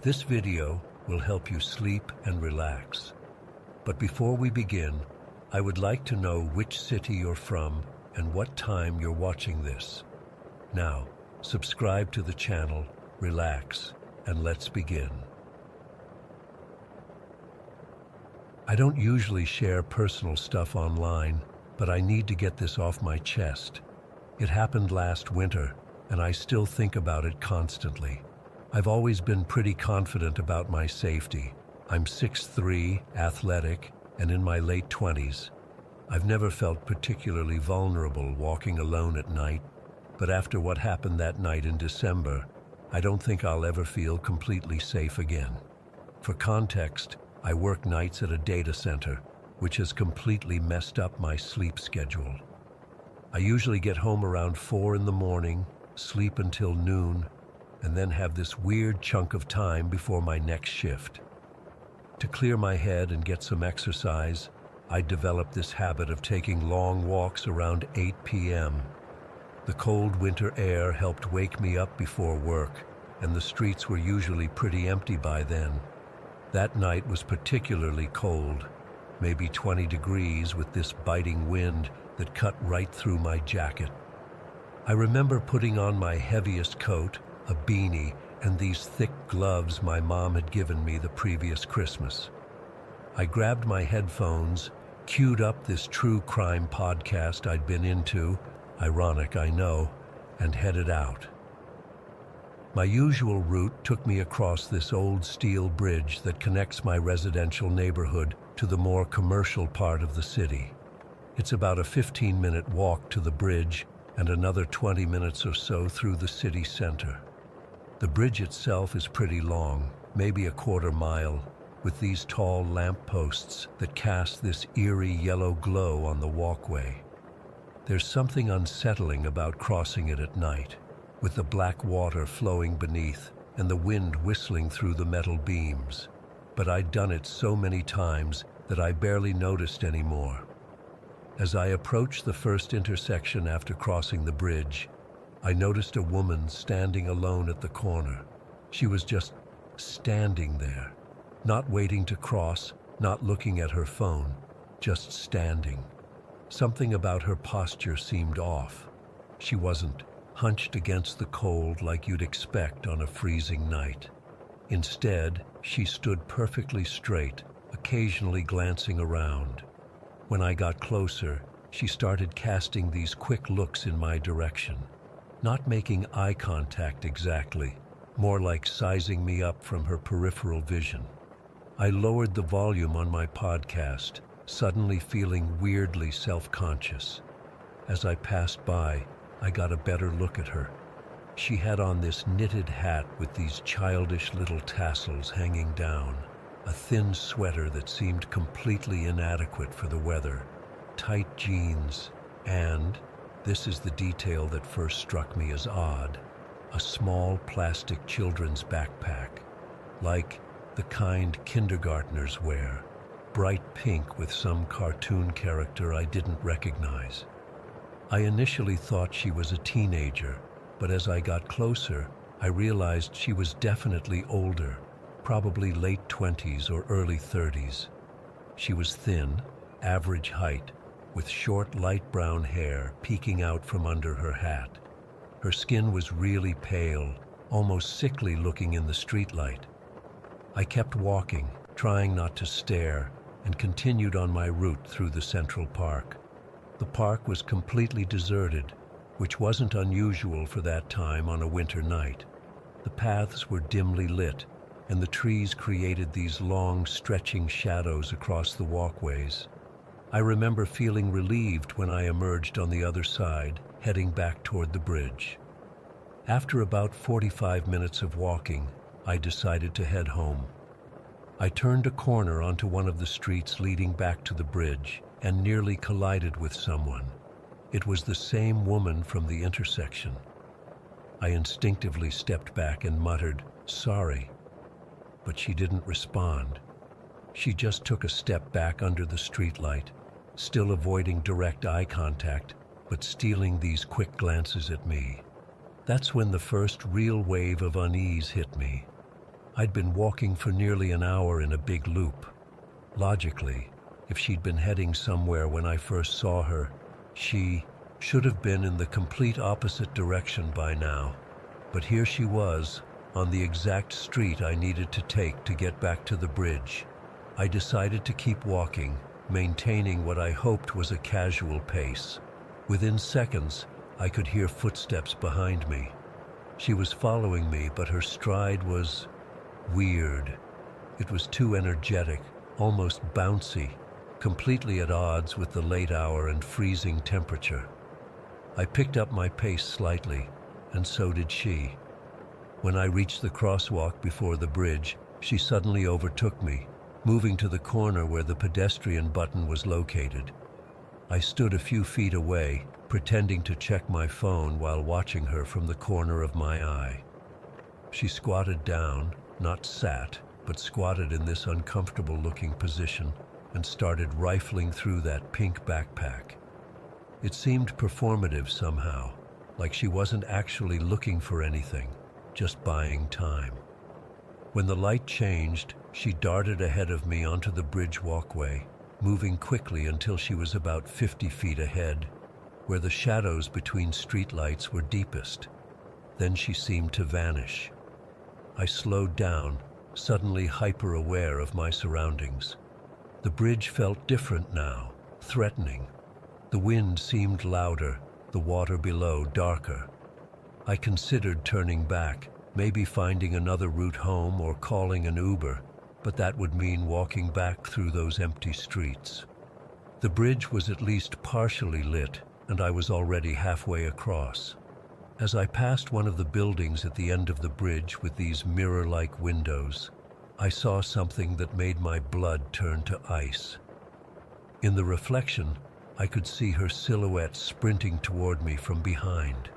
This video will help you sleep and relax. But before we begin, I would like to know which city you're from and what time you're watching this. Now, subscribe to the channel, relax, and let's begin. I don't usually share personal stuff online, but I need to get this off my chest. It happened last winter, and I still think about it constantly. I've always been pretty confident about my safety. I'm 6'3", athletic, and in my late 20s. I've never felt particularly vulnerable walking alone at night, but after what happened that night in December, I don't think I'll ever feel completely safe again. For context, I work nights at a data center, which has completely messed up my sleep schedule. I usually get home around 4 in the morning, sleep until noon, and then have this weird chunk of time before my next shift. To clear my head and get some exercise, I developed this habit of taking long walks around 8 p.m. The cold winter air helped wake me up before work, and the streets were usually pretty empty by then. That night was particularly cold, maybe 20 degrees with this biting wind that cut right through my jacket. I remember putting on my heaviest coat, a beanie, and these thick gloves my mom had given me the previous Christmas. I grabbed my headphones, queued up this true crime podcast I'd been into, ironic I know, and headed out. My usual route took me across this old steel bridge that connects my residential neighborhood to the more commercial part of the city. It's about a 15-minute walk to the bridge and another 20 minutes or so through the city center. The bridge itself is pretty long, maybe a quarter mile, with these tall lampposts that cast this eerie yellow glow on the walkway. There's something unsettling about crossing it at night, with the black water flowing beneath and the wind whistling through the metal beams. But I'd done it so many times that I barely noticed anymore. As I approached the first intersection after crossing the bridge, I noticed a woman standing alone at the corner. She was just standing there, not waiting to cross, not looking at her phone, just standing. Something about her posture seemed off. She wasn't hunched against the cold like you'd expect on a freezing night. Instead, she stood perfectly straight, occasionally glancing around. When I got closer, she started casting these quick looks in my direction. Not making eye contact exactly, more like sizing me up from her peripheral vision. I lowered the volume on my podcast, suddenly feeling weirdly self-conscious. As I passed by, I got a better look at her. She had on this knitted hat with these childish little tassels hanging down, a thin sweater that seemed completely inadequate for the weather, tight jeans, and, this is the detail that first struck me as odd, a small plastic children's backpack, like the kind kindergartners wear, bright pink with some cartoon character I didn't recognize. I initially thought she was a teenager, but as I got closer, I realized she was definitely older, probably late 20s or early 30s. She was thin, average height, with short light brown hair peeking out from under her hat. Her skin was really pale, almost sickly looking in the streetlight. I kept walking, trying not to stare, and continued on my route through the Central Park. The park was completely deserted, which wasn't unusual for that time on a winter night. The paths were dimly lit, and the trees created these long, stretching shadows across the walkways. I remember feeling relieved when I emerged on the other side, heading back toward the bridge. After about 45 minutes of walking, I decided to head home. I turned a corner onto one of the streets leading back to the bridge and nearly collided with someone. It was the same woman from the intersection. I instinctively stepped back and muttered, "Sorry," but she didn't respond. She just took a step back under the streetlight, still avoiding direct eye contact, but stealing these quick glances at me. That's when the first real wave of unease hit me. I'd been walking for nearly an hour in a big loop. Logically, if she'd been heading somewhere when I first saw her, she should have been in the complete opposite direction by now. But here she was, on the exact street I needed to take to get back to the bridge. I decided to keep walking, maintaining what I hoped was a casual pace. Within seconds, I could hear footsteps behind me. She was following me, but her stride was weird. It was too energetic, almost bouncy, completely at odds with the late hour and freezing temperature. I picked up my pace slightly, and so did she. When I reached the crosswalk before the bridge, she suddenly overtook me, moving to the corner where the pedestrian button was located. I stood a few feet away, pretending to check my phone while watching her from the corner of my eye. She squatted down, not sat, but squatted in this uncomfortable-looking position and started rifling through that pink backpack. It seemed performative somehow, like she wasn't actually looking for anything, just buying time. When the light changed, she darted ahead of me onto the bridge walkway, moving quickly until she was about 50 feet ahead, where the shadows between streetlights were deepest. Then she seemed to vanish. I slowed down, suddenly hyper-aware of my surroundings. The bridge felt different now, threatening. The wind seemed louder, the water below darker. I considered turning back, maybe finding another route home or calling an Uber, but that would mean walking back through those empty streets. The bridge was at least partially lit, and I was already halfway across. As I passed one of the buildings at the end of the bridge with these mirror-like windows, I saw something that made my blood turn to ice. In the reflection, I could see her silhouette sprinting toward me from behind.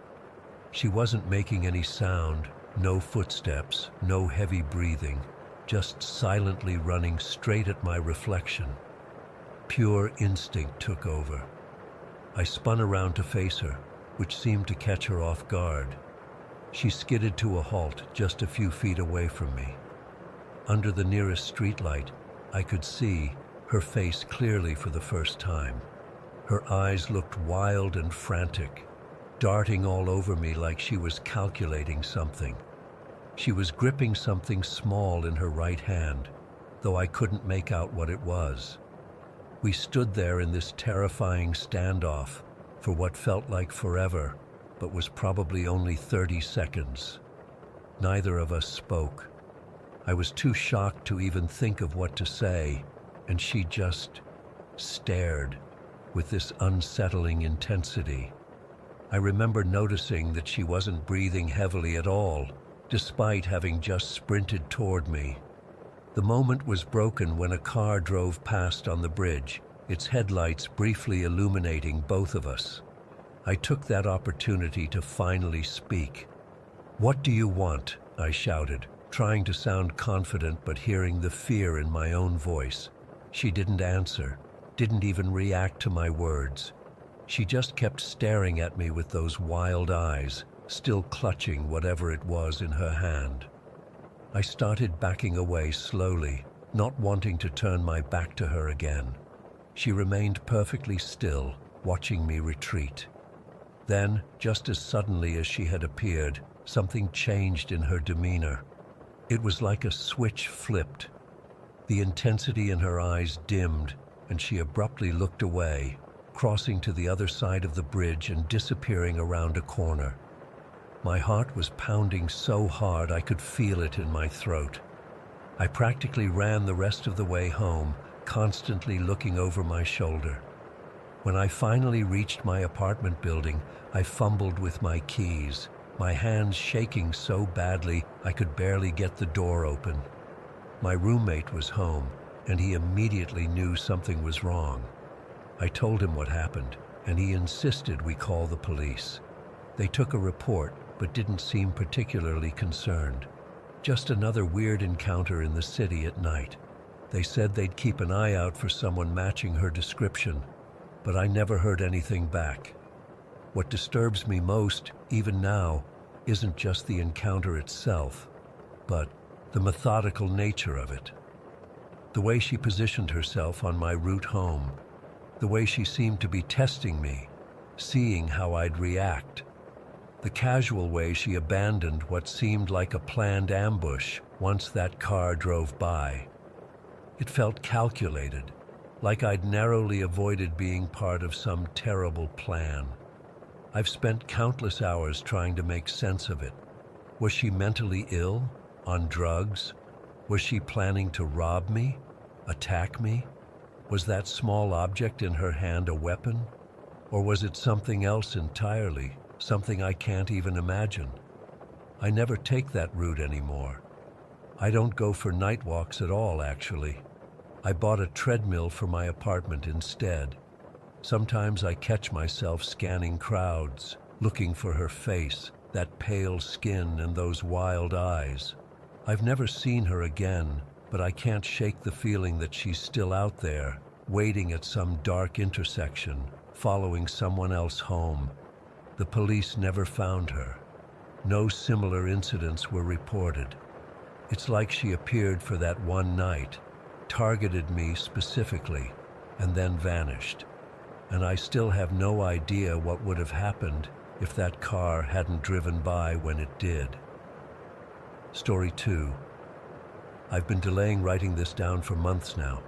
She wasn't making any sound, no footsteps, no heavy breathing, just silently running straight at my reflection. Pure instinct took over. I spun around to face her, which seemed to catch her off guard. She skidded to a halt just a few feet away from me. Under the nearest streetlight, I could see her face clearly for the first time. Her eyes looked wild and frantic, darting all over me like she was calculating something. She was gripping something small in her right hand, though I couldn't make out what it was. We stood there in this terrifying standoff for what felt like forever, but was probably only 30 seconds. Neither of us spoke. I was too shocked to even think of what to say, and she just stared with this unsettling intensity. I remember noticing that she wasn't breathing heavily at all, despite having just sprinted toward me. The moment was broken when a car drove past on the bridge, its headlights briefly illuminating both of us. I took that opportunity to finally speak. "What do you want?" I shouted, trying to sound confident but hearing the fear in my own voice. She didn't answer, didn't even react to my words. She just kept staring at me with those wild eyes, still clutching whatever it was in her hand. I started backing away slowly, not wanting to turn my back to her again. She remained perfectly still, watching me retreat. Then, just as suddenly as she had appeared, something changed in her demeanor. It was like a switch flipped. The intensity in her eyes dimmed, and she abruptly looked away, crossing to the other side of the bridge and disappearing around a corner. My heart was pounding so hard I could feel it in my throat. I practically ran the rest of the way home, constantly looking over my shoulder. When I finally reached my apartment building, I fumbled with my keys, my hands shaking so badly I could barely get the door open. My roommate was home, and he immediately knew something was wrong. I told him what happened, and he insisted we call the police. They took a report, but didn't seem particularly concerned. Just another weird encounter in the city at night. They said they'd keep an eye out for someone matching her description, but I never heard anything back. What disturbs me most, even now, isn't just the encounter itself, but the methodical nature of it. The way she positioned herself on my route home, the way she seemed to be testing me, seeing how I'd react, the casual way she abandoned what seemed like a planned ambush once that car drove by. It felt calculated, like I'd narrowly avoided being part of some terrible plan. I've spent countless hours trying to make sense of it. Was she mentally ill? On drugs? Was she planning to rob me? Attack me? Was that small object in her hand a weapon? Or was it something else entirely, something I can't even imagine? I never take that route anymore. I don't go for night walks at all, actually. I bought a treadmill for my apartment instead. Sometimes I catch myself scanning crowds, looking for her face, that pale skin and those wild eyes. I've never seen her again, but I can't shake the feeling that she's still out there, waiting at some dark intersection, following someone else home. The police never found her. No similar incidents were reported. It's like she appeared for that one night, targeted me specifically, and then vanished. And I still have no idea what would have happened if that car hadn't driven by when it did. Story 2. I've been delaying writing this down for months now.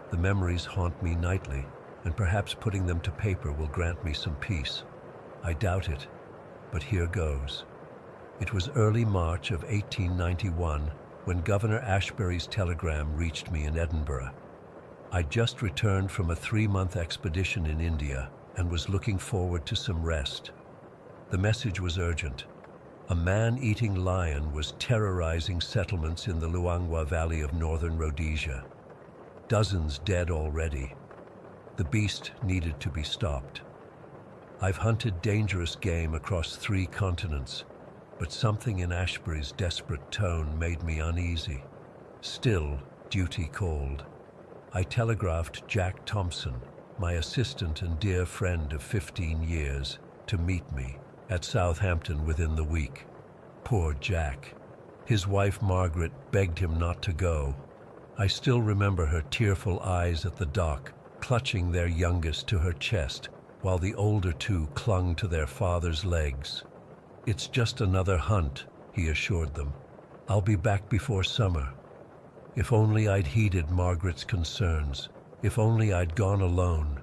The memories haunt me nightly, and perhaps putting them to paper will grant me some peace. I doubt it, but here goes. It was early March of 1891 when Governor Ashbury's telegram reached me in Edinburgh. I'd just returned from a 3-month expedition in India and was looking forward to some rest. The message was urgent. A man-eating lion was terrorizing settlements in the Luangwa Valley of northern Rhodesia. Dozens dead already. The beast needed to be stopped. I've hunted dangerous game across 3 continents, but something in Ashbury's desperate tone made me uneasy. Still, duty called. I telegraphed Jack Thompson, my assistant and dear friend of 15 years, to meet me at Southampton within the week. Poor Jack. His wife Margaret begged him not to go. I still remember her tearful eyes at the dock, clutching their youngest to her chest, while the older 2 clung to their father's legs. "It's just another hunt," he assured them. "I'll be back before summer." If only I'd heeded Margaret's concerns. If only I'd gone alone.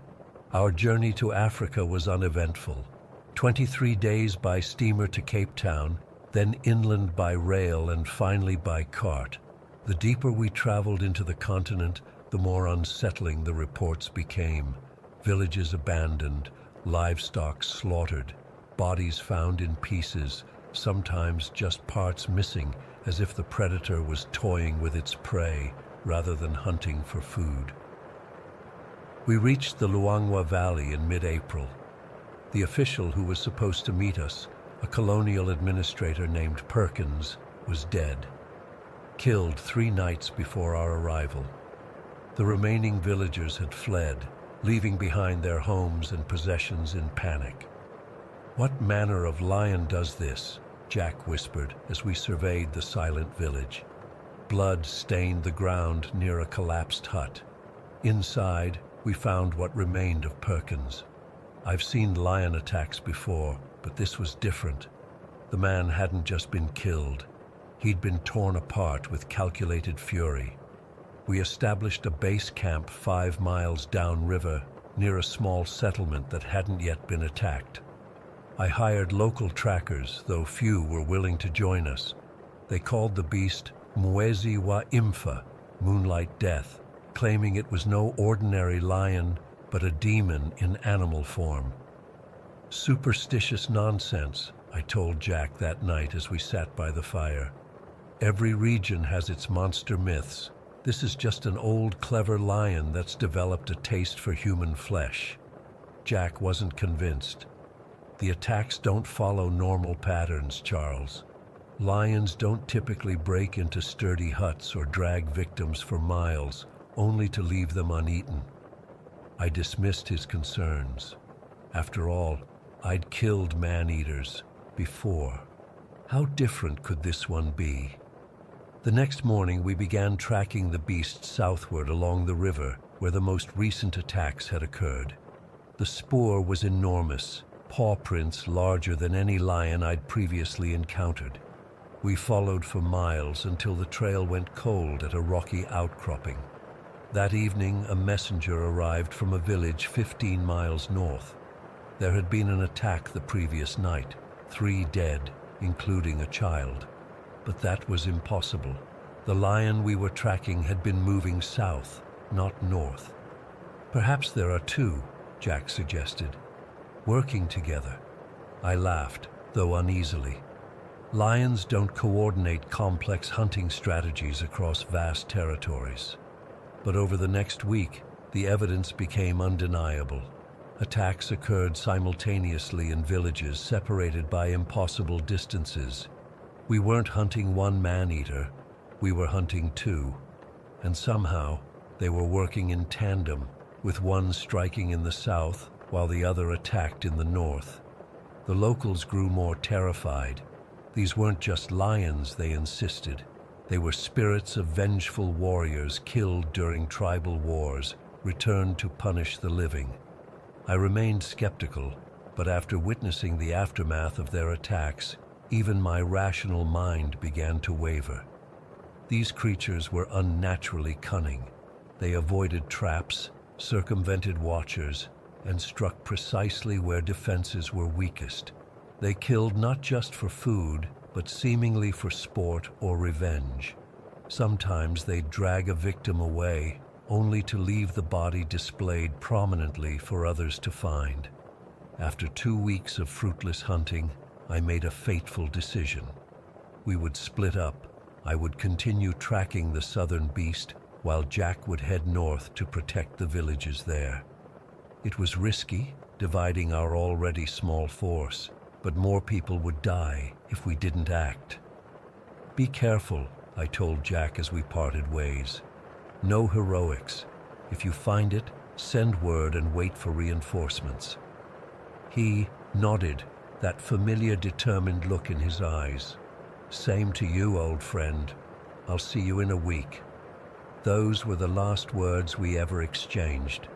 Our journey to Africa was uneventful. 23 days by steamer to Cape Town, then inland by rail and finally by cart. The deeper we traveled into the continent, the more unsettling the reports became. Villages abandoned, livestock slaughtered, bodies found in pieces, sometimes just parts missing, as if the predator was toying with its prey rather than hunting for food. We reached the Luangwa Valley in mid-April. The official who was supposed to meet us, a colonial administrator named Perkins, was dead, killed 3 nights before our arrival. The remaining villagers had fled, leaving behind their homes and possessions in panic. "What manner of lion does this?" Jack whispered as we surveyed the silent village. Blood stained the ground near a collapsed hut. Inside, we found what remained of Perkins. I've seen lion attacks before, but this was different. The man hadn't just been killed. He'd been torn apart with calculated fury. We established a base camp 5 miles downriver, near a small settlement that hadn't yet been attacked. I hired local trackers, though few were willing to join us. They called the beast Mwezi wa Imfa, Moonlight Death, claiming it was no ordinary lion, but a demon in animal form. "Superstitious nonsense," I told Jack that night as we sat by the fire. "Every region has its monster myths. This is just an old, clever lion that's developed a taste for human flesh." Jack wasn't convinced. "The attacks don't follow normal patterns, Charles. Lions don't typically break into sturdy huts or drag victims for miles, only to leave them uneaten." I dismissed his concerns. After all, I'd killed man-eaters before. How different could this one be? The next morning, we began tracking the beast southward along the river where the most recent attacks had occurred. The spoor was enormous, paw prints larger than any lion I'd previously encountered. We followed for miles until the trail went cold at a rocky outcropping. That evening, a messenger arrived from a village 15 miles north. There had been an attack the previous night, 3 dead, including a child. But that was impossible. The lion we were tracking had been moving south, not north. Perhaps there are 2, Jack suggested, working together. I laughed, though uneasily. Lions don't coordinate complex hunting strategies across vast territories. But over the next week, the evidence became undeniable. Attacks occurred simultaneously in villages separated by impossible distances. We weren't hunting one man-eater, we were hunting 2. And somehow, they were working in tandem, with one striking in the south while the other attacked in the north. The locals grew more terrified. These weren't just lions, they insisted. They were spirits of vengeful warriors killed during tribal wars, returned to punish the living. I remained skeptical, but after witnessing the aftermath of their attacks, even my rational mind began to waver. These creatures were unnaturally cunning. They avoided traps, circumvented watchers, and struck precisely where defenses were weakest. They killed not just for food, but seemingly for sport or revenge. Sometimes they'd drag a victim away, only to leave the body displayed prominently for others to find. After 2 weeks of fruitless hunting, I made a fateful decision. We would split up. I would continue tracking the southern beast, while Jack would head north to protect the villages there. It was risky, dividing our already small force, but more people would die if we didn't act. "Be careful," I told Jack as we parted ways. "No heroics. If you find it, send word and wait for reinforcements." He nodded, that familiar determined look in his eyes. "Same to you, old friend. I'll see you in a week." Those were the last words we ever exchanged.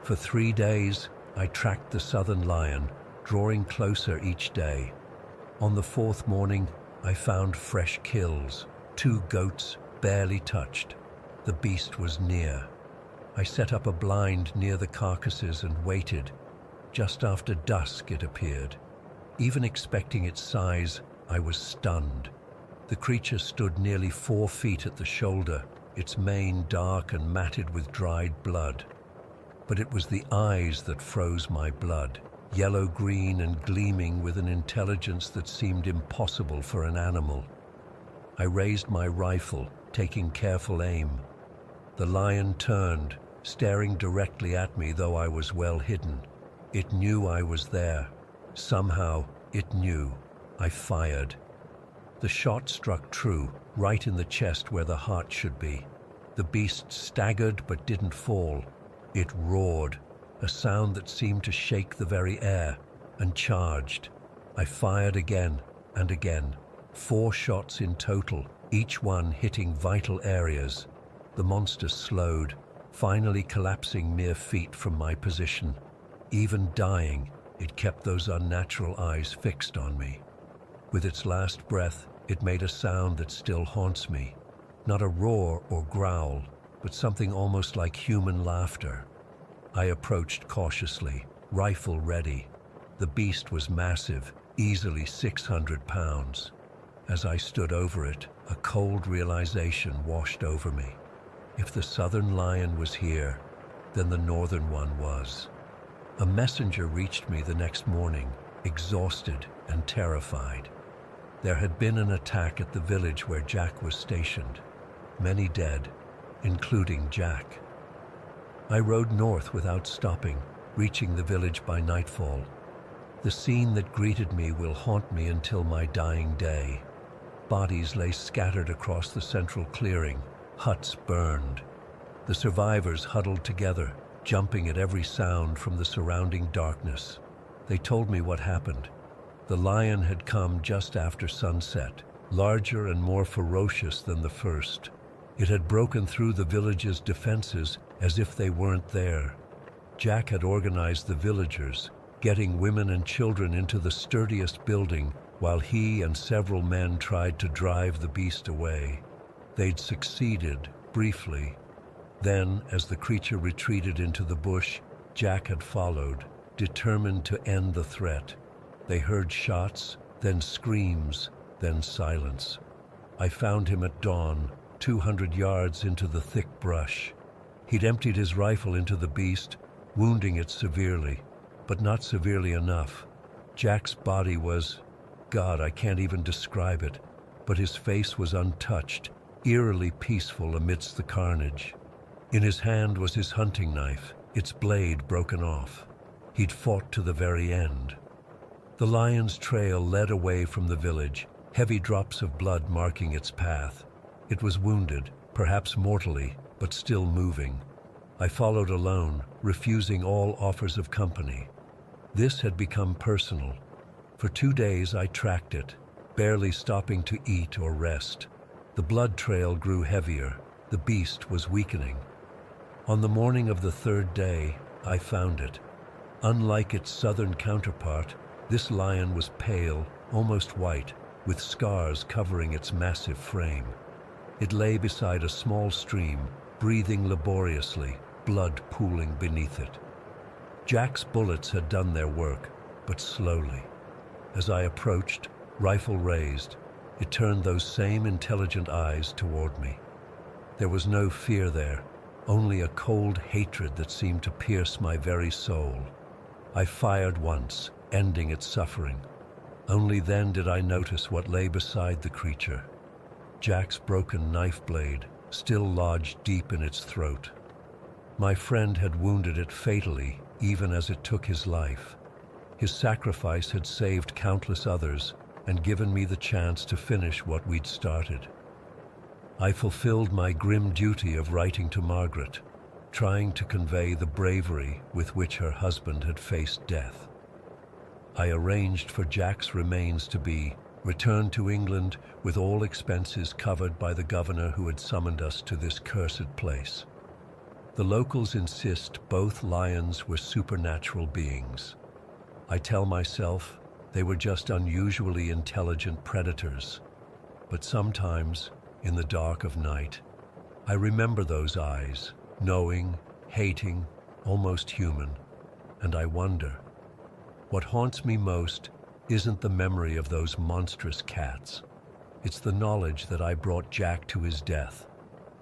For 3 days, I tracked the southern lion, drawing closer each day. On the 4th morning, I found fresh kills, 2 goats barely touched. The beast was near. I set up a blind near the carcasses and waited. Just after dusk it appeared. Even expecting its size, I was stunned. The creature stood nearly 4 feet at the shoulder, its mane dark and matted with dried blood. But it was the eyes that froze my blood, yellow-green and gleaming with an intelligence that seemed impossible for an animal. I raised my rifle, taking careful aim. The lion turned, staring directly at me, though I was well hidden. It knew I was there. Somehow, it knew. I fired. The shot struck true, right in the chest where the heart should be. The beast staggered but didn't fall. It roared, a sound that seemed to shake the very air, and charged. I fired again and again. 4 shots in total, each one hitting vital areas. The monster slowed, finally collapsing mere feet from my position. Even dying, it kept those unnatural eyes fixed on me. With its last breath, it made a sound that still haunts me. Not a roar or growl, but something almost like human laughter. I approached cautiously, rifle ready. The beast was massive, easily 600 pounds. As I stood over it, a cold realization washed over me. If the southern lion was here, then the northern one was. A messenger reached me the next morning, exhausted and terrified. There had been an attack at the village where Jack was stationed. Many dead, including Jack. I rode north without stopping, reaching the village by nightfall. The scene that greeted me will haunt me until my dying day. Bodies lay scattered across the central clearing, huts burned. The survivors huddled together, jumping at every sound from the surrounding darkness. They told me what happened. The lion had come just after sunset, larger and more ferocious than the first. It had broken through the village's defenses as if they weren't there. Jack had organized the villagers, getting women and children into the sturdiest building while he and several men tried to drive the beast away. They'd succeeded, briefly. Then, as the creature retreated into the bush, Jack had followed, determined to end the threat. They heard shots, then screams, then silence. I found him at dawn, 200 yards into the thick brush. He'd emptied his rifle into the beast, wounding it severely, but not severely enough. Jack's body was, God, I can't even describe it, but his face was untouched, eerily peaceful amidst the carnage. In his hand was his hunting knife, its blade broken off. He'd fought to the very end. The lion's trail led away from the village, heavy drops of blood marking its path. It was wounded, perhaps mortally, but still moving. I followed alone, refusing all offers of company. This had become personal. For 2 days I tracked it, barely stopping to eat or rest. The blood trail grew heavier. The beast was weakening. On the morning of the 3rd day, I found it. Unlike its southern counterpart, this lion was pale, almost white, with scars covering its massive frame. It lay beside a small stream, breathing laboriously, blood pooling beneath it. Jack's bullets had done their work, but slowly. As I approached, rifle raised, it turned those same intelligent eyes toward me. There was no fear there, only a cold hatred that seemed to pierce my very soul. I fired once, ending its suffering. Only then did I notice what lay beside the creature. Jack's broken knife blade, still lodged deep in its throat. My friend had wounded it fatally, even as it took his life. His sacrifice had saved countless others and given me the chance to finish what we'd started. I fulfilled my grim duty of writing to Margaret, trying to convey the bravery with which her husband had faced death. I arranged for Jack's remains to be returned to England with all expenses covered by the governor who had summoned us to this cursed place. The locals insist both lions were supernatural beings. I tell myself they were just unusually intelligent predators. But sometimes, in the dark of night, I remember those eyes, knowing, hating, almost human, and I wonder. What haunts me most isn't the memory of those monstrous cats. It's the knowledge that I brought Jack to his death,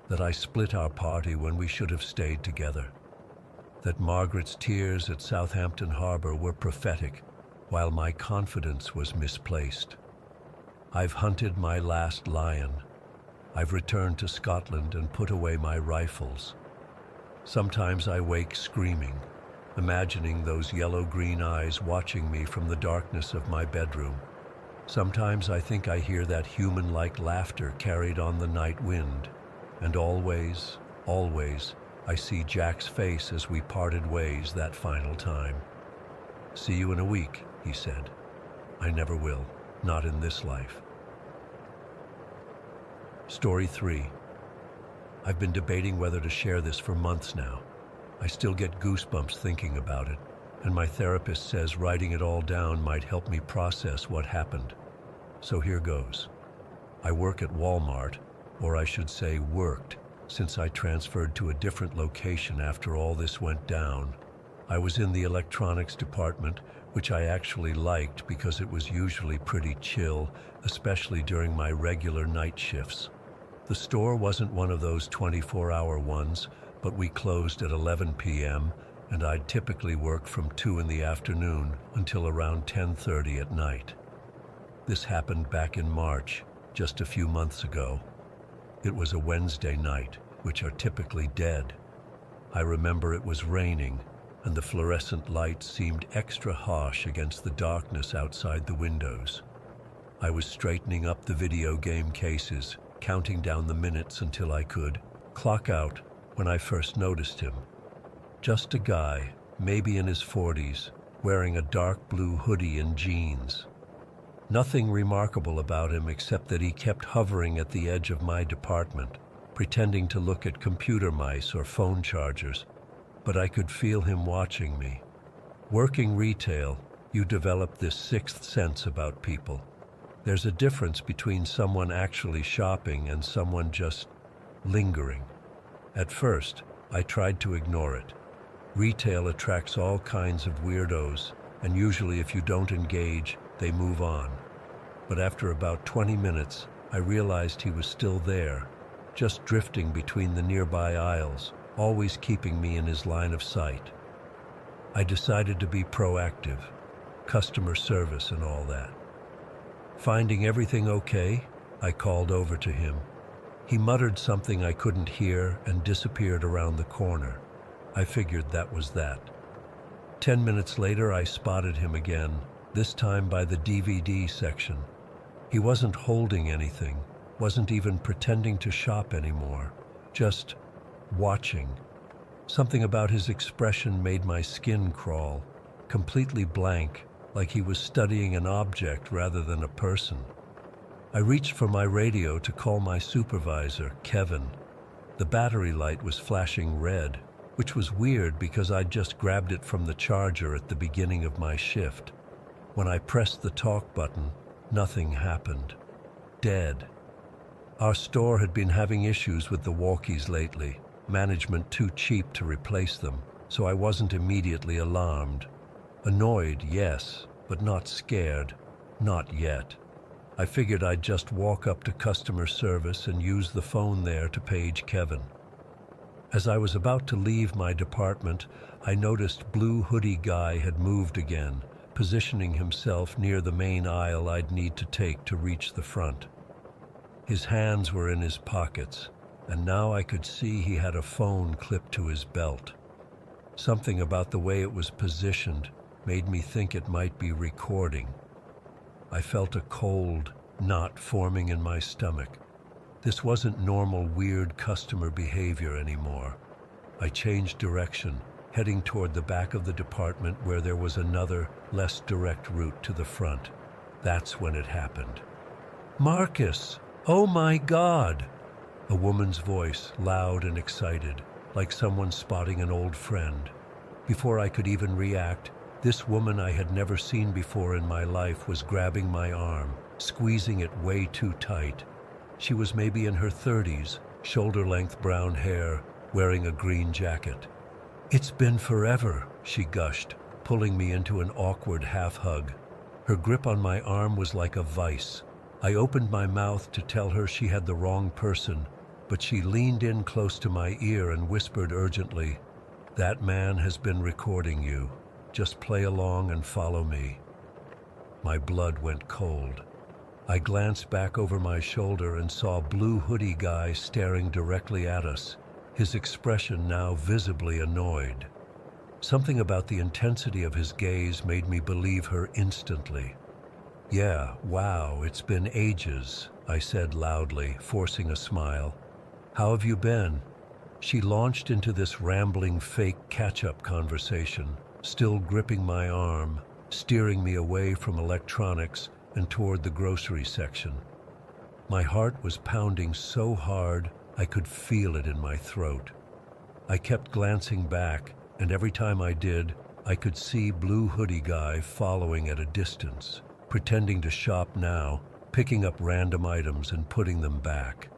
that I split our party when we should have stayed together, that Margaret's tears at Southampton Harbor were prophetic, while my confidence was misplaced. I've hunted my last lion. I've returned to Scotland and put away my rifles. Sometimes I wake screaming, imagining those yellow-green eyes watching me from the darkness of my bedroom. Sometimes I think I hear that human-like laughter carried on the night wind. And always, always, I see Jack's face as we parted ways that final time. "See you in a week," he said. "I never will, not in this life." Story 3. I've been debating whether to share this for months now. I still get goosebumps thinking about it, and my therapist says writing it all down might help me process what happened. So here goes. I work at Walmart, or I should say worked, since I transferred to a different location after all this went down. I was in the electronics department, which I actually liked because it was usually pretty chill, especially during my regular night shifts. The store wasn't one of those 24-hour ones, but we closed at 11 p.m., and I'd typically work from 2 in the afternoon until around 10:30 at night. This happened back in March, just a few months ago. It was a Wednesday night, which are typically dead. I remember it was raining, and the fluorescent light seemed extra harsh against the darkness outside the windows. I was straightening up the video game cases, counting down the minutes until I could clock out when I first noticed him. Just a guy, maybe in his 40s, wearing a dark blue hoodie and jeans. Nothing remarkable about him except that he kept hovering at the edge of my department, pretending to look at computer mice or phone chargers, but I could feel him watching me. Working retail, you develop this sixth sense about people. There's a difference between someone actually shopping and someone just lingering. At first, I tried to ignore it. Retail attracts all kinds of weirdos, and usually if you don't engage, they move on. But after about 20 minutes, I realized he was still there, just drifting between the nearby aisles, always keeping me in his line of sight. I decided to be proactive, customer service and all that. Finding everything okay, I called over to him. He muttered something I couldn't hear and disappeared around the corner. I figured that was that. 10 minutes later, I spotted him again, this time by the DVD section. He wasn't holding anything, wasn't even pretending to shop anymore, just watching. Something about his expression made my skin crawl, completely blank, like he was studying an object rather than a person. I reached for my radio to call my supervisor, Kevin. The battery light was flashing red, which was weird because I'd just grabbed it from the charger at the beginning of my shift. When I pressed the talk button, nothing happened. Dead. Our store had been having issues with the walkies lately, management too cheap to replace them, so I wasn't immediately alarmed. Annoyed, yes, but not scared. Not yet. I figured I'd just walk up to customer service and use the phone there to page Kevin. As I was about to leave my department, I noticed Blue Hoodie Guy had moved again, positioning himself near the main aisle I'd need to take to reach the front. His hands were in his pockets, and now I could see he had a phone clipped to his belt. Something about the way it was positioned made me think it might be recording. I felt a cold knot forming in my stomach. This wasn't normal, weird customer behavior anymore. I changed direction, heading toward the back of the department where there was another, less direct route to the front. That's when it happened. "Marcus! Oh my God!" A woman's voice, loud and excited, like someone spotting an old friend. Before I could even react, this woman I had never seen before in my life was grabbing my arm, squeezing it way too tight. She was maybe in her 30s, shoulder-length brown hair, wearing a green jacket. "It's been forever," she gushed, pulling me into an awkward half-hug. Her grip on my arm was like a vice. I opened my mouth to tell her she had the wrong person, but she leaned in close to my ear and whispered urgently, "That man has been recording you. Just play along and follow me." My blood went cold. I glanced back over my shoulder and saw Blue Hoodie Guy staring directly at us, his expression now visibly annoyed. Something about the intensity of his gaze made me believe her instantly. "Yeah, wow, it's been ages," I said loudly, forcing a smile. "How have you been?" She launched into this rambling fake catch-up conversation, still gripping my arm, steering me away from electronics and toward the grocery section. My heart was pounding so hard I could feel it in my throat. I kept glancing back, and every time I did, I could see Blue Hoodie Guy following at a distance, pretending to shop now, picking up random items and putting them back.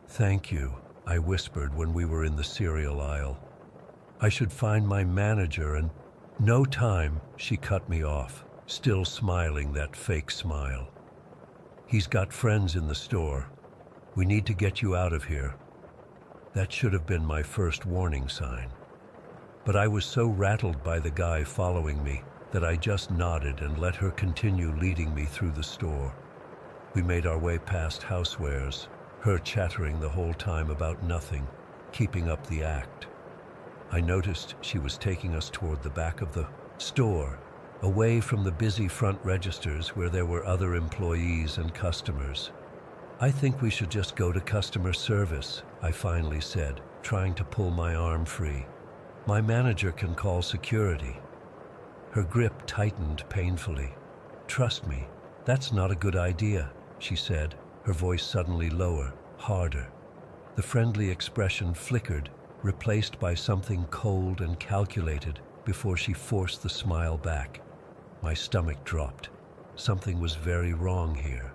"Thank you," I whispered when we were in the cereal aisle. "I should find my manager and—" "No time," she cut me off, still smiling that fake smile. "He's got friends in the store. We need to get you out of here." That should have been my first warning sign. But I was so rattled by the guy following me that I just nodded and let her continue leading me through the store. We made our way past housewares, her chattering the whole time about nothing, keeping up the act. I noticed she was taking us toward the back of the store, away from the busy front registers where there were other employees and customers. "I think we should just go to customer service," I finally said, trying to pull my arm free. "My manager can call security." Her grip tightened painfully. "Trust me, "That's not a good idea," she said, her voice suddenly lower, harder. The friendly expression flickered, replaced by something cold and calculated before she forced the smile back. My stomach dropped. Something was very wrong here.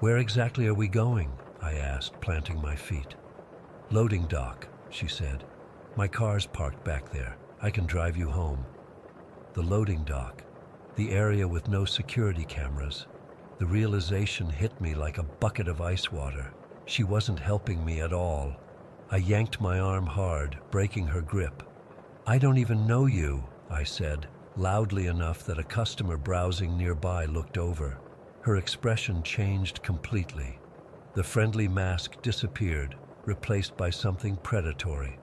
"Where exactly are we going?" I asked, planting my feet. "Loading dock," she said. "My car's parked back there. I can drive you home." The loading dock, the area with no security cameras. The realization hit me like a bucket of ice water. She wasn't helping me at all. I yanked my arm hard, breaking her grip. "I don't even know you," I said, loudly enough that a customer browsing nearby looked over. Her expression changed completely. The friendly mask disappeared, replaced by something predatory.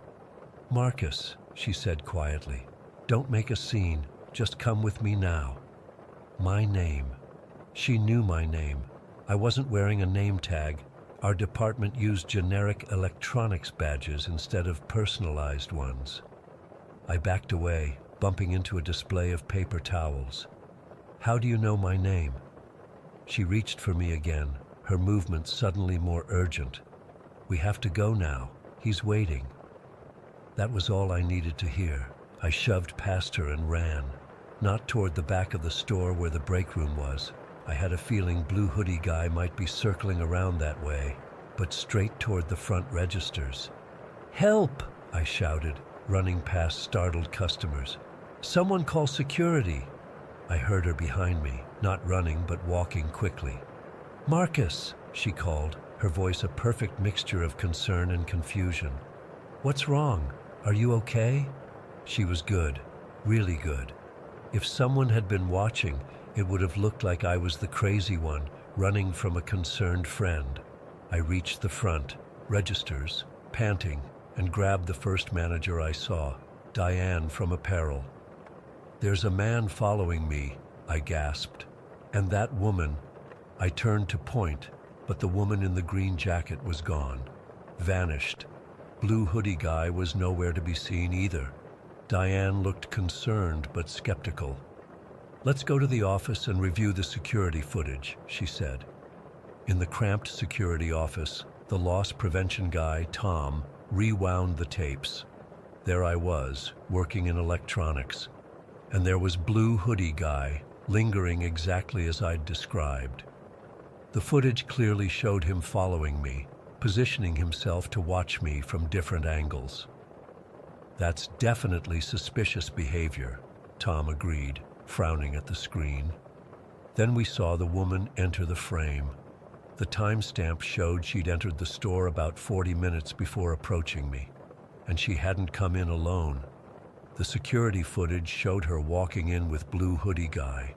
"Marcus," she said quietly, "don't make a scene. Just come with me now." My name. She knew my name. I wasn't wearing a name tag. Our department used generic electronics badges instead of personalized ones. I backed away, bumping into a display of paper towels. "How do you know my name?" She reached for me again, her movements suddenly more urgent. "We have to go now. He's waiting." That was all I needed to hear. I shoved past her and ran. Not toward the back of the store where the break room was. I had a feeling Blue Hoodie Guy might be circling around that way, but straight toward the front registers. "Help!" I shouted, running past startled customers. "Someone call security!" I heard her behind me, not running but walking quickly. "Marcus!" she called, her voice a perfect mixture of concern and confusion. "What's wrong? Are you okay?" She was good, really good. If someone had been watching, it would have looked like I was the crazy one, running from a concerned friend. I reached the front, registers, panting, and grabbed the first manager I saw, Diane from apparel. "There's a man following me," I gasped. "And that woman." I turned to point, but the woman in the green jacket was gone, vanished. Blue Hoodie Guy was nowhere to be seen either. Diane looked concerned but skeptical. "Let's go to the office and review the security footage," she said. In the cramped security office, the loss prevention guy, Tom, rewound the tapes. There I was, working in electronics. And there was Blue Hoodie Guy, lingering exactly as I'd described. The footage clearly showed him following me, positioning himself to watch me from different angles. "That's definitely suspicious behavior," Tom agreed, frowning at the screen. Then we saw the woman enter the frame. The timestamp showed she'd entered the store about 40 minutes before approaching me, and she hadn't come in alone. The security footage showed her walking in with Blue Hoodie Guy.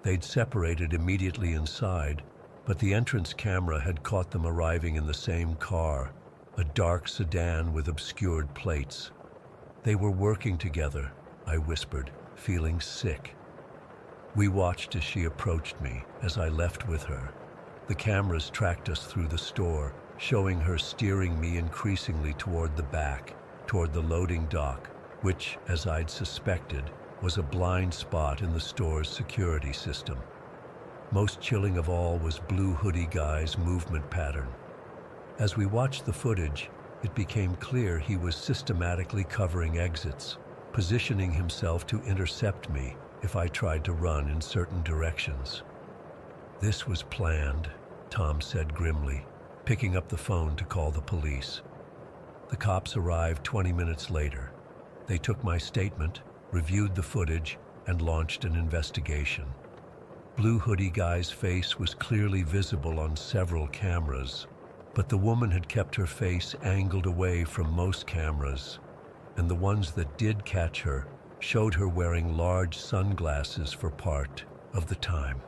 They'd separated immediately inside, but the entrance camera had caught them arriving in the same car, a dark sedan with obscured plates. "They were working together," I whispered, feeling sick. We watched as she approached me, as I left with her. The cameras tracked us through the store, showing her steering me increasingly toward the back, toward the loading dock, which, as I'd suspected, was a blind spot in the store's security system. Most chilling of all was Blue Hoodie Guy's movement pattern. As we watched the footage, it became clear he was systematically covering exits, positioning himself to intercept me if I tried to run in certain directions. "This was planned," Tom said grimly, picking up the phone to call the police. The cops arrived 20 minutes later. They took my statement, reviewed the footage, and launched an investigation. Blue Hoodie Guy's face was clearly visible on several cameras, but the woman had kept her face angled away from most cameras, and the ones that did catch her showed her wearing large sunglasses for part of the time.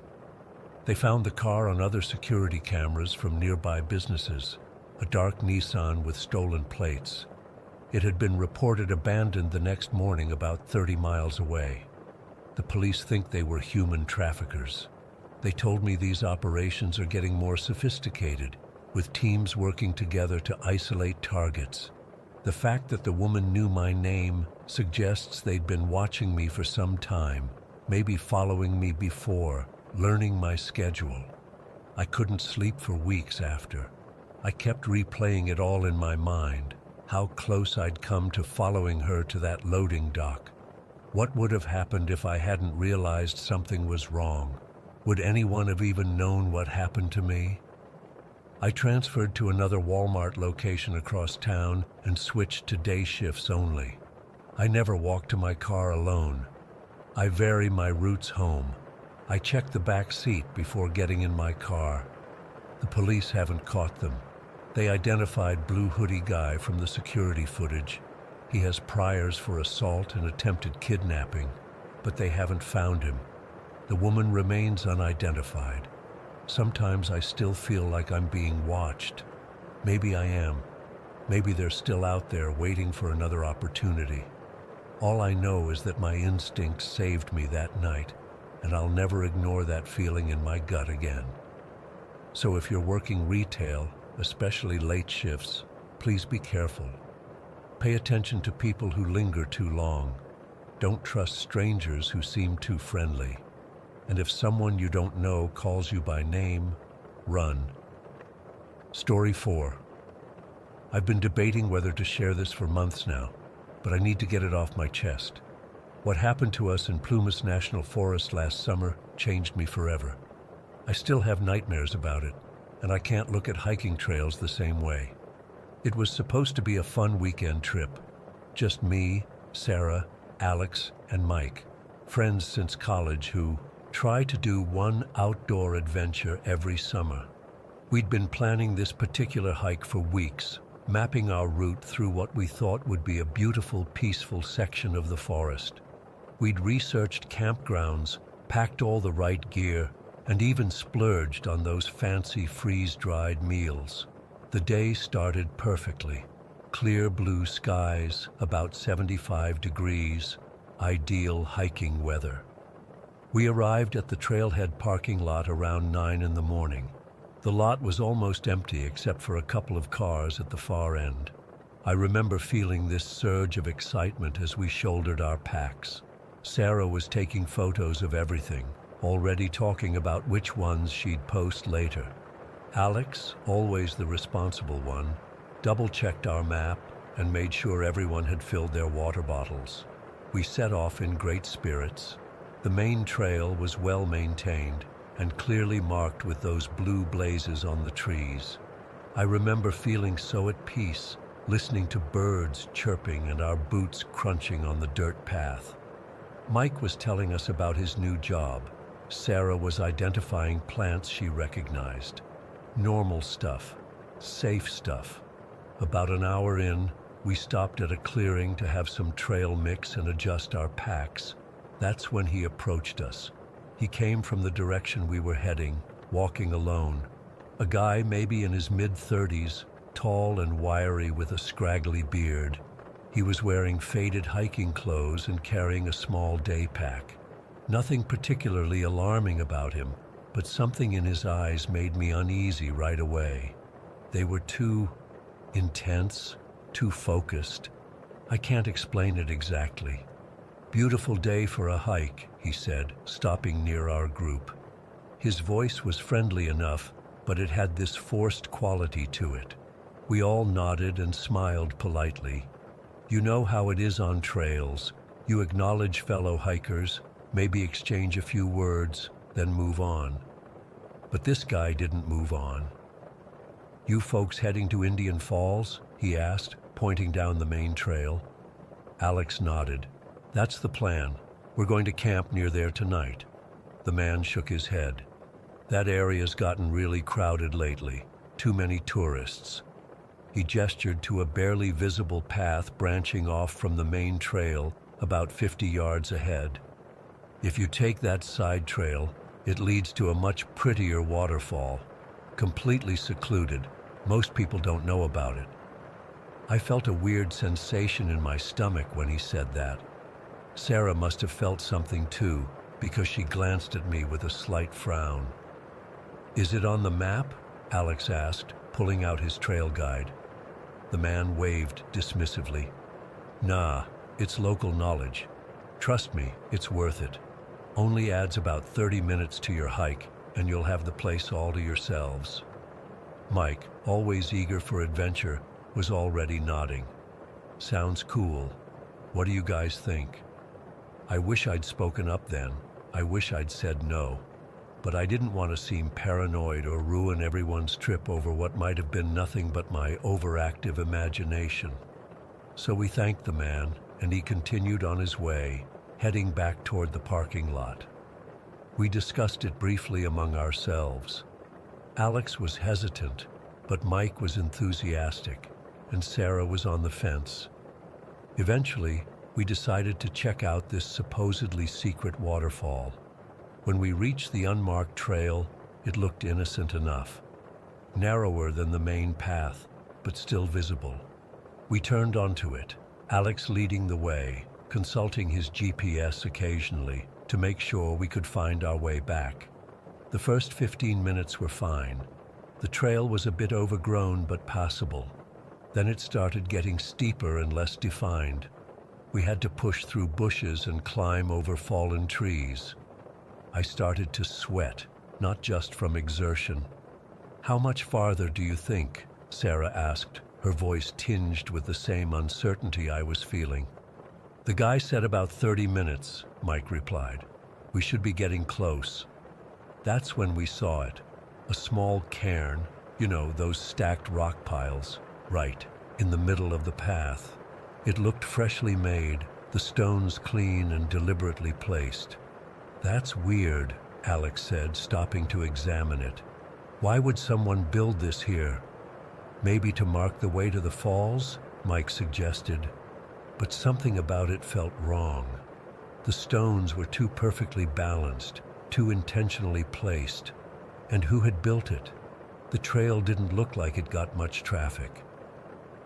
They found the car on other security cameras from nearby businesses, a dark Nissan with stolen plates. It had been reported abandoned the next morning about 30 miles away. The police think they were human traffickers. They told me these operations are getting more sophisticated, with teams working together to isolate targets. The fact that the woman knew my name suggests they'd been watching me for some time, maybe following me before, learning my schedule. I couldn't sleep for weeks after. I kept replaying it all in my mind, how close I'd come to following her to that loading dock. What would have happened if I hadn't realized something was wrong? Would anyone have even known what happened to me? I transferred to another Walmart location across town and switched to day shifts only. I never walk to my car alone. I vary my routes home. I check the back seat before getting in my car. The police haven't caught them. They identified Blue Hoodie Guy from the security footage. He has priors for assault and attempted kidnapping, but they haven't found him. The woman remains unidentified. Sometimes I still feel like I'm being watched. Maybe I am. Maybe they're still out there waiting for another opportunity. All I know is that my instincts saved me that night, and I'll never ignore that feeling in my gut again. So if you're working retail, especially late shifts, please be careful. Pay attention to people who linger too long. Don't trust strangers who seem too friendly. And if someone you don't know calls you by name, run. Story 4. I've been debating whether to share this for months now, but I need to get it off my chest. What happened to us in Plumas National Forest last summer changed me forever. I still have nightmares about it, and I can't look at hiking trails the same way. It was supposed to be a fun weekend trip. Just me, Sarah, Alex, and Mike, friends since college who try to do one outdoor adventure every summer. We'd been planning this particular hike for weeks, mapping our route through what we thought would be a beautiful, peaceful section of the forest. We'd researched campgrounds, packed all the right gear, and even splurged on those fancy freeze-dried meals. The day started perfectly. Clear blue skies, about 75 degrees, ideal hiking weather. We arrived at the trailhead parking lot around 9 in the morning. The lot was almost empty except for a couple of cars at the far end. I remember feeling this surge of excitement as we shouldered our packs. Sarah was taking photos of everything, already talking about which ones she'd post later. Alex, always the responsible one, double-checked our map and made sure everyone had filled their water bottles. We set off in great spirits. The main trail was well maintained and clearly marked with those blue blazes on the trees. I remember feeling so at peace, listening to birds chirping and our boots crunching on the dirt path. Mike was telling us about his new job. Sarah was identifying plants she recognized. Normal stuff, safe stuff. About an hour in, we stopped at a clearing to have some trail mix and adjust our packs. That's when he approached us. He came from the direction we were heading, walking alone. A guy maybe in his mid-30s, tall and wiry with a scraggly beard. He was wearing faded hiking clothes and carrying a small day pack. Nothing particularly alarming about him, but something in his eyes made me uneasy right away. They were too intense, too focused. I can't explain it exactly. "Beautiful day for a hike," he said, stopping near our group. His voice was friendly enough, but it had this forced quality to it. We all nodded and smiled politely. You know how it is on trails. You acknowledge fellow hikers, maybe exchange a few words, then move on. But this guy didn't move on. "You folks heading to Indian Falls?" he asked, pointing down the main trail. Alex nodded. "That's the plan. We're going to camp near there tonight." The man shook his head. "That area's gotten really crowded lately. Too many tourists." He gestured to a barely visible path branching off from the main trail about 50 yards ahead. "If you take that side trail, it leads to a much prettier waterfall. Completely secluded. Most people don't know about it." I felt a weird sensation in my stomach when he said that. Sarah must have felt something too, because she glanced at me with a slight frown. "Is it on the map?" Alex asked, pulling out his trail guide. The man waved dismissively. "Nah, it's local knowledge. Trust me, it's worth it." Only adds about 30 minutes to your hike, and you'll have the place all to yourselves." Mike, always eager for adventure, was already nodding. "Sounds cool. What do you guys think?" I wish I'd spoken up then. I wish I'd said no. But I didn't want to seem paranoid or ruin everyone's trip over what might have been nothing but my overactive imagination. So we thanked the man, and he continued on his way, heading back toward the parking lot. We discussed it briefly among ourselves. Alex was hesitant, but Mike was enthusiastic, and Sarah was on the fence. Eventually, we decided to check out this supposedly secret waterfall. When we reached the unmarked trail, it looked innocent enough. Narrower than the main path, but still visible. We turned onto it, Alex leading the way, consulting his GPS occasionally to make sure we could find our way back. The first 15 minutes were fine. The trail was a bit overgrown but passable. Then it started getting steeper and less defined. We had to push through bushes and climb over fallen trees. I started to sweat, not just from exertion. "How much farther do you think?" Sarah asked, her voice tinged with the same uncertainty I was feeling. "The guy said about 30 minutes, Mike replied. "We should be getting close." That's when we saw it. A small cairn, those stacked rock piles, right in the middle of the path. It looked freshly made, the stones clean and deliberately placed. "That's weird," Alex said, stopping to examine it. "Why would someone build this here?" "Maybe to mark the way to the falls," Mike suggested. But something about it felt wrong. The stones were too perfectly balanced, too intentionally placed. And who had built it? The trail didn't look like it got much traffic.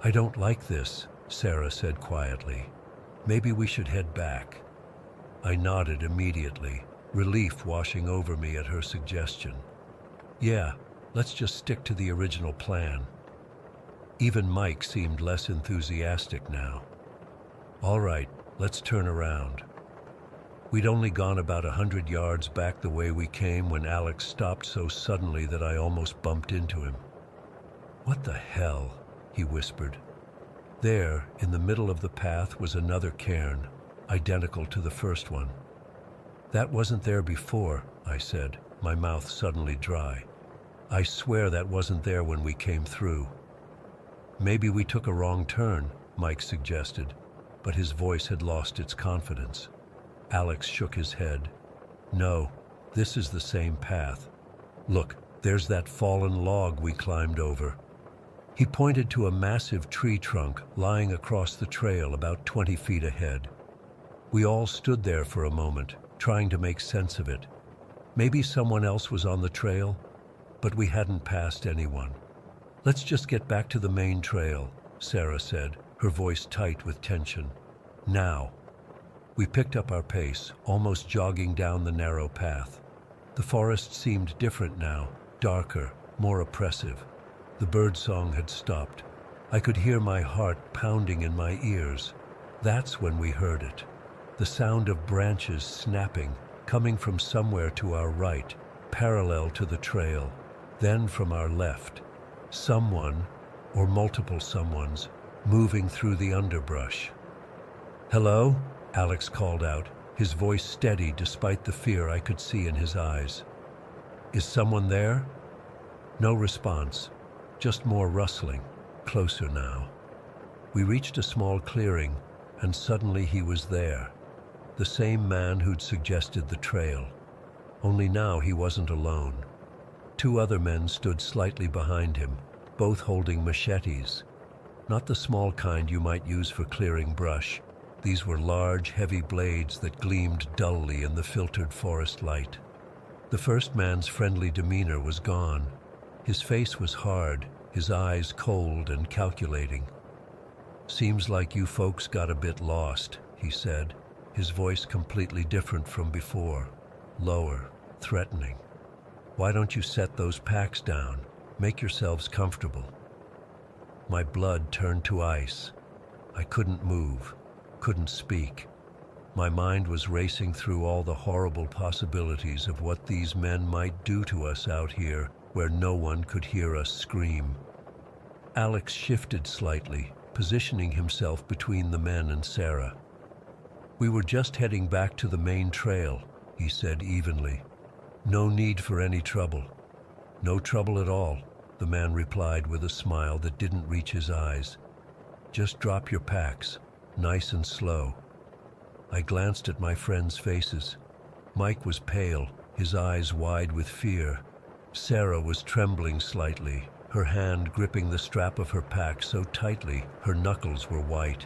"I don't like this," Sarah said quietly. "Maybe we should head back." I nodded immediately, relief washing over me at her suggestion. "Yeah, let's just stick to the original plan." Even Mike seemed less enthusiastic now. "All right, let's turn around." We'd only gone about 100 yards back the way we came when Alex stopped so suddenly that I almost bumped into him. "What the hell?" he whispered. There, in the middle of the path, was another cairn, identical to the first one. "That wasn't there before," I said, my mouth suddenly dry. "I swear that wasn't there when we came through." "Maybe we took a wrong turn," Mike suggested, but his voice had lost its confidence. Alex shook his head. "No, this is the same path. Look, there's that fallen log we climbed over." He pointed to a massive tree trunk lying across the trail about 20 feet ahead. We all stood there for a moment, trying to make sense of it. Maybe someone else was on the trail, but we hadn't passed anyone. "Let's just get back to the main trail," Sarah said, her voice tight with tension. "Now." We picked up our pace, almost jogging down the narrow path. The forest seemed different now, darker, more oppressive. The birdsong had stopped. I could hear my heart pounding in my ears. That's when we heard it. The sound of branches snapping, coming from somewhere to our right, parallel to the trail. Then from our left, someone, or multiple someones, moving through the underbrush. "Hello?" Alex called out, his voice steady despite the fear I could see in his eyes. "Is someone there?" No response, just more rustling, closer now. We reached a small clearing, and suddenly he was there. The same man who'd suggested the trail. Only now he wasn't alone. 2 other men stood slightly behind him, both holding machetes. Not the small kind you might use for clearing brush. These were large, heavy blades that gleamed dully in the filtered forest light. The first man's friendly demeanor was gone. His face was hard, his eyes cold and calculating. "Seems like you folks got a bit lost," he said, his voice completely different from before, lower, threatening. "Why don't you set those packs down? Make yourselves comfortable." My blood turned to ice. I couldn't move, couldn't speak. My mind was racing through all the horrible possibilities of what these men might do to us out here where no one could hear us scream. Alex shifted slightly, positioning himself between the men and Sarah. "We were just heading back to the main trail," he said evenly. "No need for any trouble." "No trouble at all," the man replied with a smile that didn't reach his eyes. "Just drop your packs, nice and slow." I glanced at my friends' faces. Mike was pale, his eyes wide with fear. Sarah was trembling slightly, her hand gripping the strap of her pack so tightly her knuckles were white.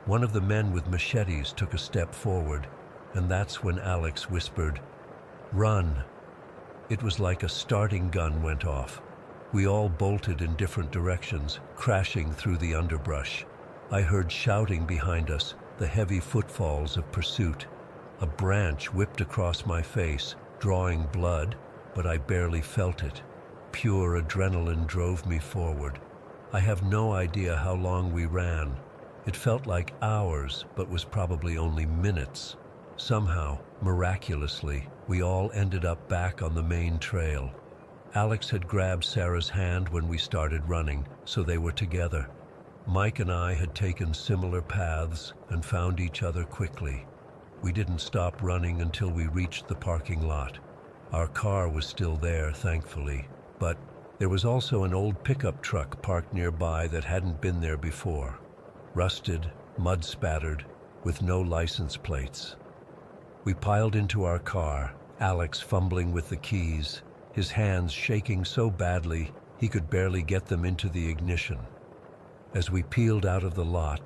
One of the men with machetes took a step forward, and that's when Alex whispered, "Run." It was like a starting gun went off. We all bolted in different directions, crashing through the underbrush. I heard shouting behind us, the heavy footfalls of pursuit. A branch whipped across my face, drawing blood, but I barely felt it. Pure adrenaline drove me forward. I have no idea how long we ran. It felt like hours, but was probably only minutes. Somehow, miraculously, we all ended up back on the main trail. Alex had grabbed Sarah's hand when we started running, so they were together. Mike and I had taken similar paths and found each other quickly. We didn't stop running until we reached the parking lot. Our car was still there, thankfully, but there was also an old pickup truck parked nearby that hadn't been there before. Rusted, mud-spattered, with no license plates. We piled into our car, Alex fumbling with the keys, his hands shaking so badly he could barely get them into the ignition. As we peeled out of the lot,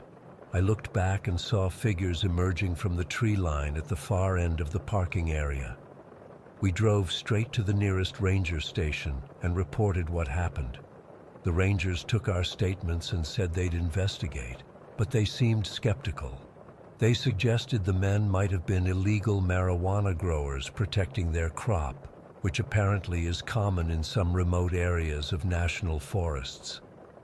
I looked back and saw figures emerging from the tree line at the far end of the parking area. We drove straight to the nearest ranger station and reported what happened. The rangers took our statements and said they'd investigate, but they seemed skeptical. They suggested the men might have been illegal marijuana growers protecting their crop, which apparently is common in some remote areas of national forests.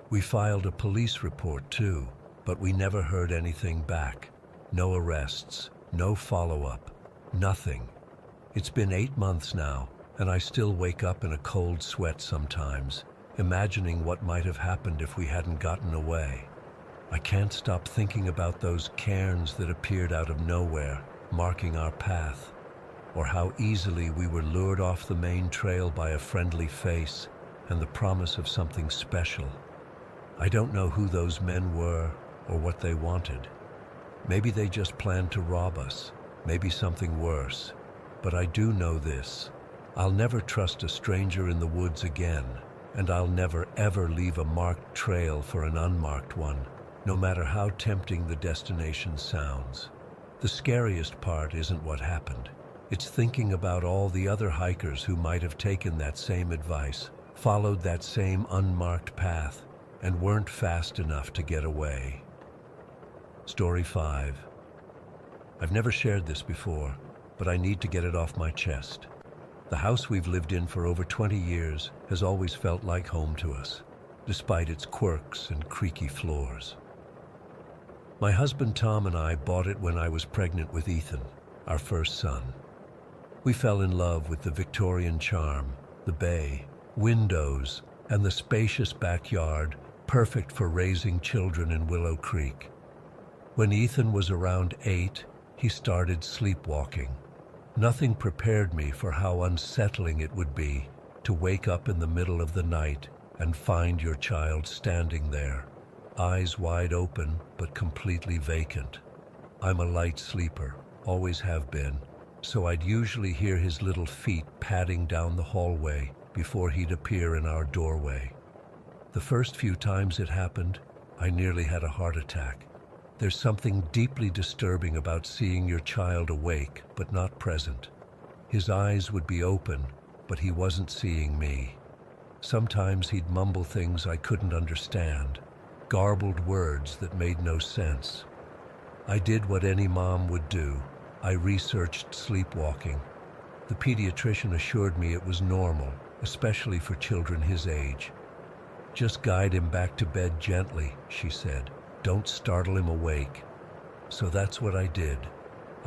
We filed a police report too, but we never heard anything back. No arrests, no follow-up, nothing. It's been 8 months now, and I still wake up in a cold sweat sometimes, imagining what might have happened if we hadn't gotten away. I can't stop thinking about those cairns that appeared out of nowhere, marking our path, or how easily we were lured off the main trail by a friendly face and the promise of something special. I don't know who those men were or what they wanted. Maybe they just planned to rob us, maybe something worse. But I do know this: I'll never trust a stranger in the woods again, and I'll never ever leave a marked trail for an unmarked one, no matter how tempting the destination sounds. The scariest part isn't what happened. It's thinking about all the other hikers who might have taken that same advice, followed that same unmarked path, and weren't fast enough to get away. Story 5. I've never shared this before, but I need to get it off my chest. The house we've lived in for over 20 years has always felt like home to us, despite its quirks and creaky floors. My husband Tom and I bought it when I was pregnant with Ethan, our first son. We fell in love with the Victorian charm, the bay, windows, and the spacious backyard, perfect for raising children in Willow Creek. When Ethan was around 8, he started sleepwalking. Nothing prepared me for how unsettling it would be to wake up in the middle of the night and find your child standing there, eyes wide open but completely vacant. I'm a light sleeper, always have been, so I'd usually hear his little feet padding down the hallway before he'd appear in our doorway. The first few times it happened, I nearly had a heart attack. There's something deeply disturbing about seeing your child awake but not present. His eyes would be open, but he wasn't seeing me. Sometimes he'd mumble things I couldn't understand, garbled words that made no sense. I did what any mom would do. I researched sleepwalking. The pediatrician assured me it was normal, especially for children his age. Just guide him back to bed gently, she said. Don't startle him awake. So that's what I did.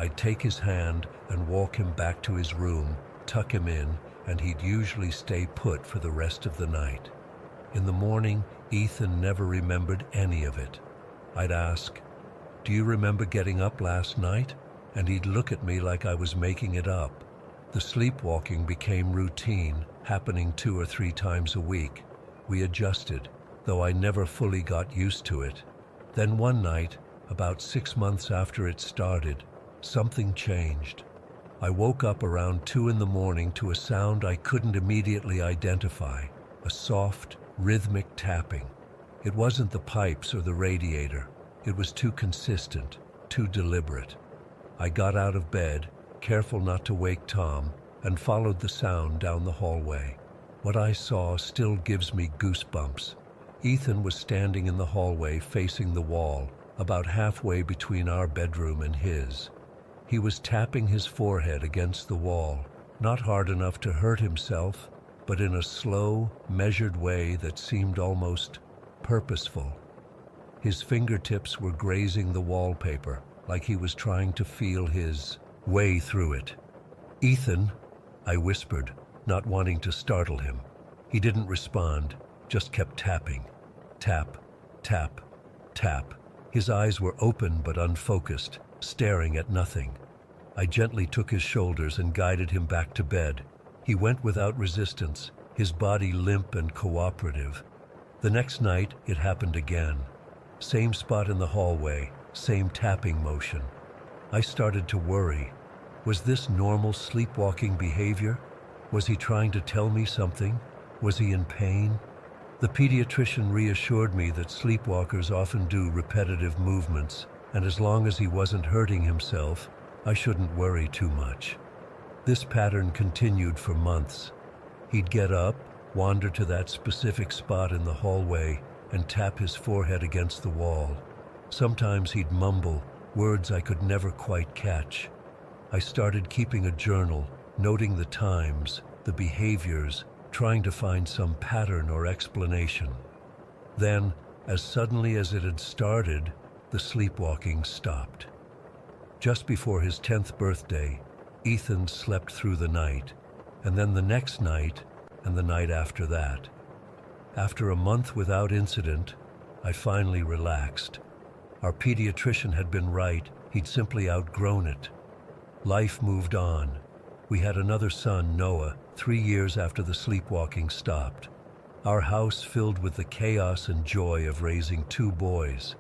I'd take his hand and walk him back to his room, tuck him in, and he'd usually stay put for the rest of the night. In the morning, Ethan never remembered any of it. I'd ask, "Do you remember getting up last night?" And he'd look at me like I was making it up. The sleepwalking became routine, happening 2 or 3 times a week. We adjusted, though I never fully got used to it. Then one night, about 6 months after it started, something changed. I woke up around 2 in the morning to a sound I couldn't immediately identify, a soft, rhythmic tapping. It wasn't the pipes or the radiator. It was too consistent, too deliberate. I got out of bed, careful not to wake Tom, and followed the sound down the hallway. What I saw still gives me goosebumps. Ethan was standing in the hallway facing the wall, about halfway between our bedroom and his. He was tapping his forehead against the wall, not hard enough to hurt himself, but in a slow, measured way that seemed almost purposeful. His fingertips were grazing the wallpaper, like he was trying to feel his way through it. "Ethan," I whispered, not wanting to startle him. He didn't respond, just kept tapping. Tap, tap, tap. His eyes were open but unfocused, staring at nothing. I gently took his shoulders and guided him back to bed. He went without resistance, his body limp and cooperative. The next night, it happened again. Same spot in the hallway, same tapping motion. I started to worry. Was this normal sleepwalking behavior? Was he trying to tell me something? Was he in pain? The pediatrician reassured me that sleepwalkers often do repetitive movements, and as long as he wasn't hurting himself, I shouldn't worry too much. This pattern continued for months. He'd get up, wander to that specific spot in the hallway, and tap his forehead against the wall. Sometimes he'd mumble, words I could never quite catch. I started keeping a journal, noting the times, the behaviors, trying to find some pattern or explanation. Then, as suddenly as it had started, the sleepwalking stopped. Just before his 10th birthday, Ethan slept through the night, and then the next night, and the night after that. After a month without incident, I finally relaxed. Our pediatrician had been right, he'd simply outgrown it. Life moved on. We had another son, Noah, 3 years after the sleepwalking stopped. Our house filled with the chaos and joy of raising 2 boys.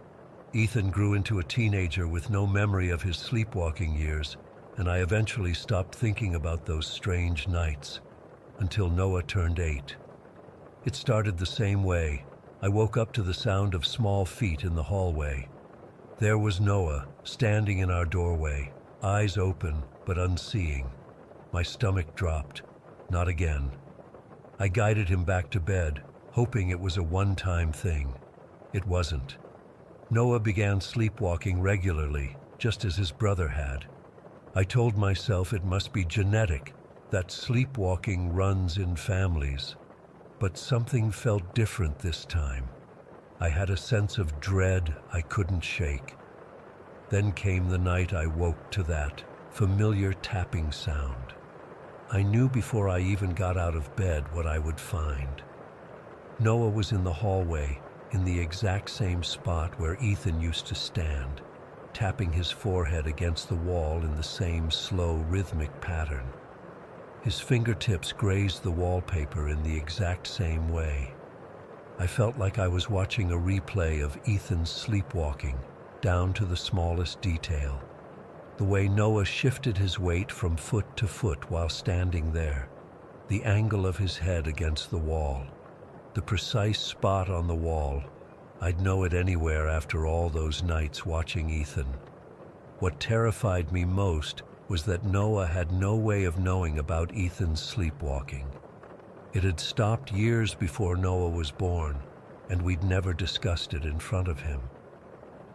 Ethan grew into a teenager with no memory of his sleepwalking years, and I eventually stopped thinking about those strange nights, until Noah turned 8. It started the same way. I woke up to the sound of small feet in the hallway. There was Noah, standing in our doorway, eyes open but unseeing. My stomach dropped. Not again. I guided him back to bed, hoping it was a one-time thing. It wasn't. Noah began sleepwalking regularly, just as his brother had. I told myself it must be genetic, that sleepwalking runs in families. But something felt different this time. I had a sense of dread I couldn't shake. Then came the night I woke to that familiar tapping sound. I knew before I even got out of bed what I would find. Noah was in the hallway, in the exact same spot where Ethan used to stand, tapping his forehead against the wall in the same slow, rhythmic pattern. His fingertips grazed the wallpaper in the exact same way. I felt like I was watching a replay of Ethan's sleepwalking, down to the smallest detail. The way Noah shifted his weight from foot to foot while standing there, the angle of his head against the wall, the precise spot on the wall. I'd know it anywhere after all those nights watching Ethan. What terrified me most was that Noah had no way of knowing about Ethan's sleepwalking. It had stopped years before Noah was born, and we'd never discussed it in front of him.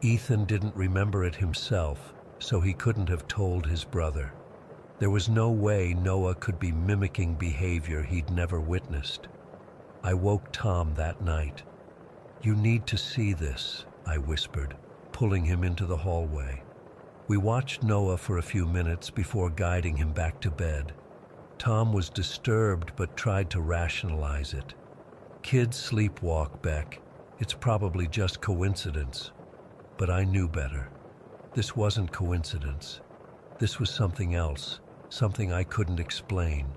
Ethan didn't remember it himself, so he couldn't have told his brother. There was no way Noah could be mimicking behavior he'd never witnessed. I woke Tom that night. "You need to see this," I whispered, pulling him into the hallway. We watched Noah for a few minutes before guiding him back to bed. Tom was disturbed but tried to rationalize it. Kids sleepwalk, Beck. It's probably just coincidence. But I knew better. This wasn't coincidence. This was something else, something I couldn't explain.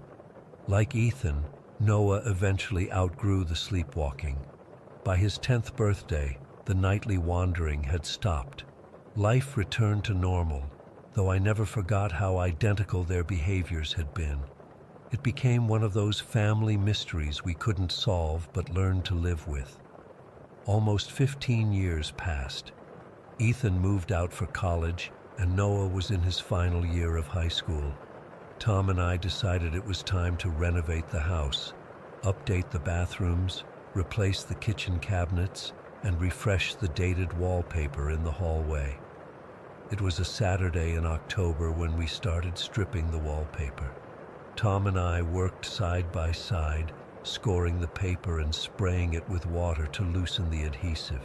Like Ethan, Noah eventually outgrew the sleepwalking. By his 10th birthday, the nightly wandering had stopped. Life returned to normal, though I never forgot how identical their behaviors had been. It became one of those family mysteries we couldn't solve but learned to live with. Almost 15 years passed. Ethan moved out for college, and Noah was in his final year of high school. Tom and I decided it was time to renovate the house, update the bathrooms, replace the kitchen cabinets, and refresh the dated wallpaper in the hallway. It was a Saturday in October when we started stripping the wallpaper. Tom and I worked side by side, scoring the paper and spraying it with water to loosen the adhesive.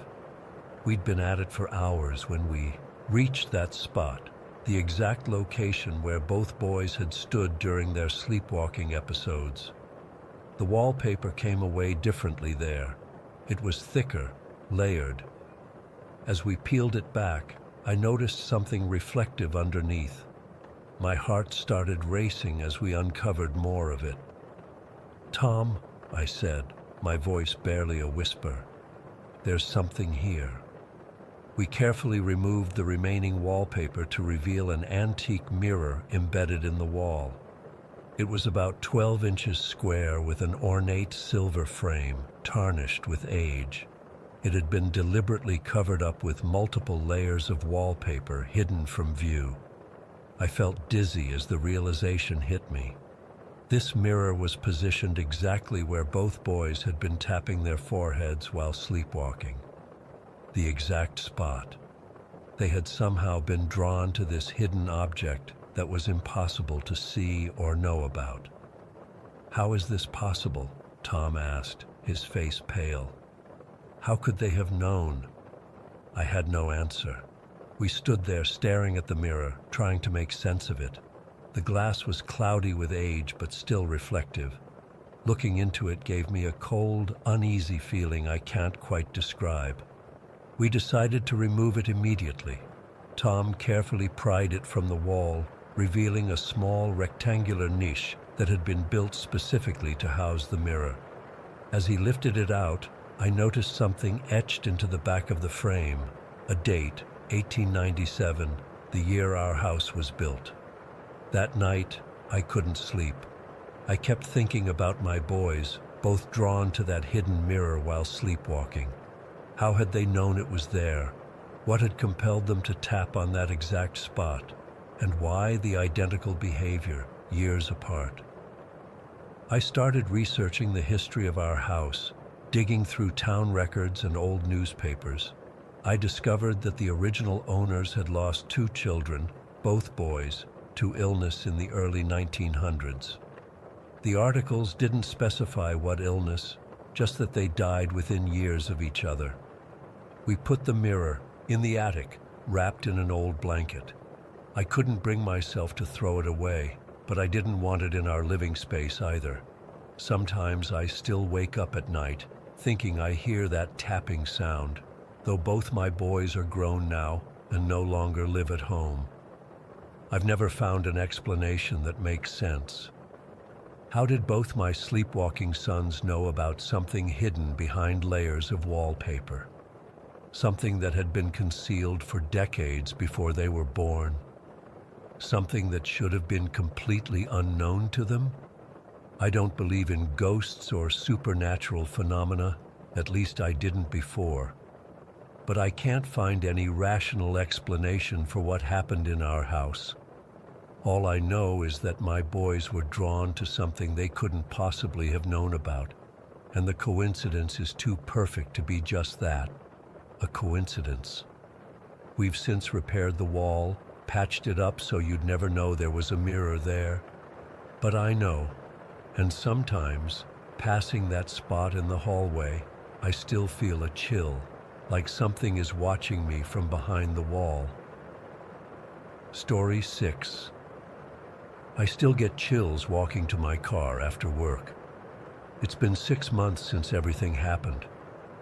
We'd been at it for hours when we reached that spot, the exact location where both boys had stood during their sleepwalking episodes. The wallpaper came away differently there. It was thicker, layered. As we peeled it back, I noticed something reflective underneath. My heart started racing as we uncovered more of it. "Tom," I said, my voice barely a whisper, "there's something here." We carefully removed the remaining wallpaper to reveal an antique mirror embedded in the wall. It was about 12 inches square with an ornate silver frame, tarnished with age. It had been deliberately covered up with multiple layers of wallpaper hidden from view. I felt dizzy as the realization hit me. This mirror was positioned exactly where both boys had been tapping their foreheads while sleepwalking. The exact spot. They had somehow been drawn to this hidden object that was impossible to see or know about. "How is this possible?" Tom asked, his face pale. "How could they have known?" I had no answer. We stood there staring at the mirror, trying to make sense of it. The glass was cloudy with age, but still reflective. Looking into it gave me a cold, uneasy feeling I can't quite describe. We decided to remove it immediately. Tom carefully pried it from the wall, revealing a small rectangular niche that had been built specifically to house the mirror. As he lifted it out, I noticed something etched into the back of the frame, a date, 1897, the year our house was built. That night, I couldn't sleep. I kept thinking about my boys, both drawn to that hidden mirror while sleepwalking. How had they known it was there? What had compelled them to tap on that exact spot? And why the identical behavior, years apart? I started researching the history of our house, digging through town records and old newspapers. I discovered that the original owners had lost 2 children, both boys, to illness in the early 1900s. The articles didn't specify what illness, just that they died within years of each other. We put the mirror in the attic, wrapped in an old blanket. I couldn't bring myself to throw it away, but I didn't want it in our living space either. Sometimes I still wake up at night, thinking I hear that tapping sound, though both my boys are grown now and no longer live at home. I've never found an explanation that makes sense. How did both my sleepwalking sons know about something hidden behind layers of wallpaper? Something that had been concealed for decades before they were born? Something that should have been completely unknown to them? I don't believe in ghosts or supernatural phenomena, at least I didn't before. But I can't find any rational explanation for what happened in our house. All I know is that my boys were drawn to something they couldn't possibly have known about, and the coincidence is too perfect to be just that, a coincidence. We've since repaired the wall, patched it up so you'd never know there was a mirror there. But I know, and sometimes, passing that spot in the hallway, I still feel a chill, like something is watching me from behind the wall. Story 6. I still get chills walking to my car after work. It's been 6 months since everything happened,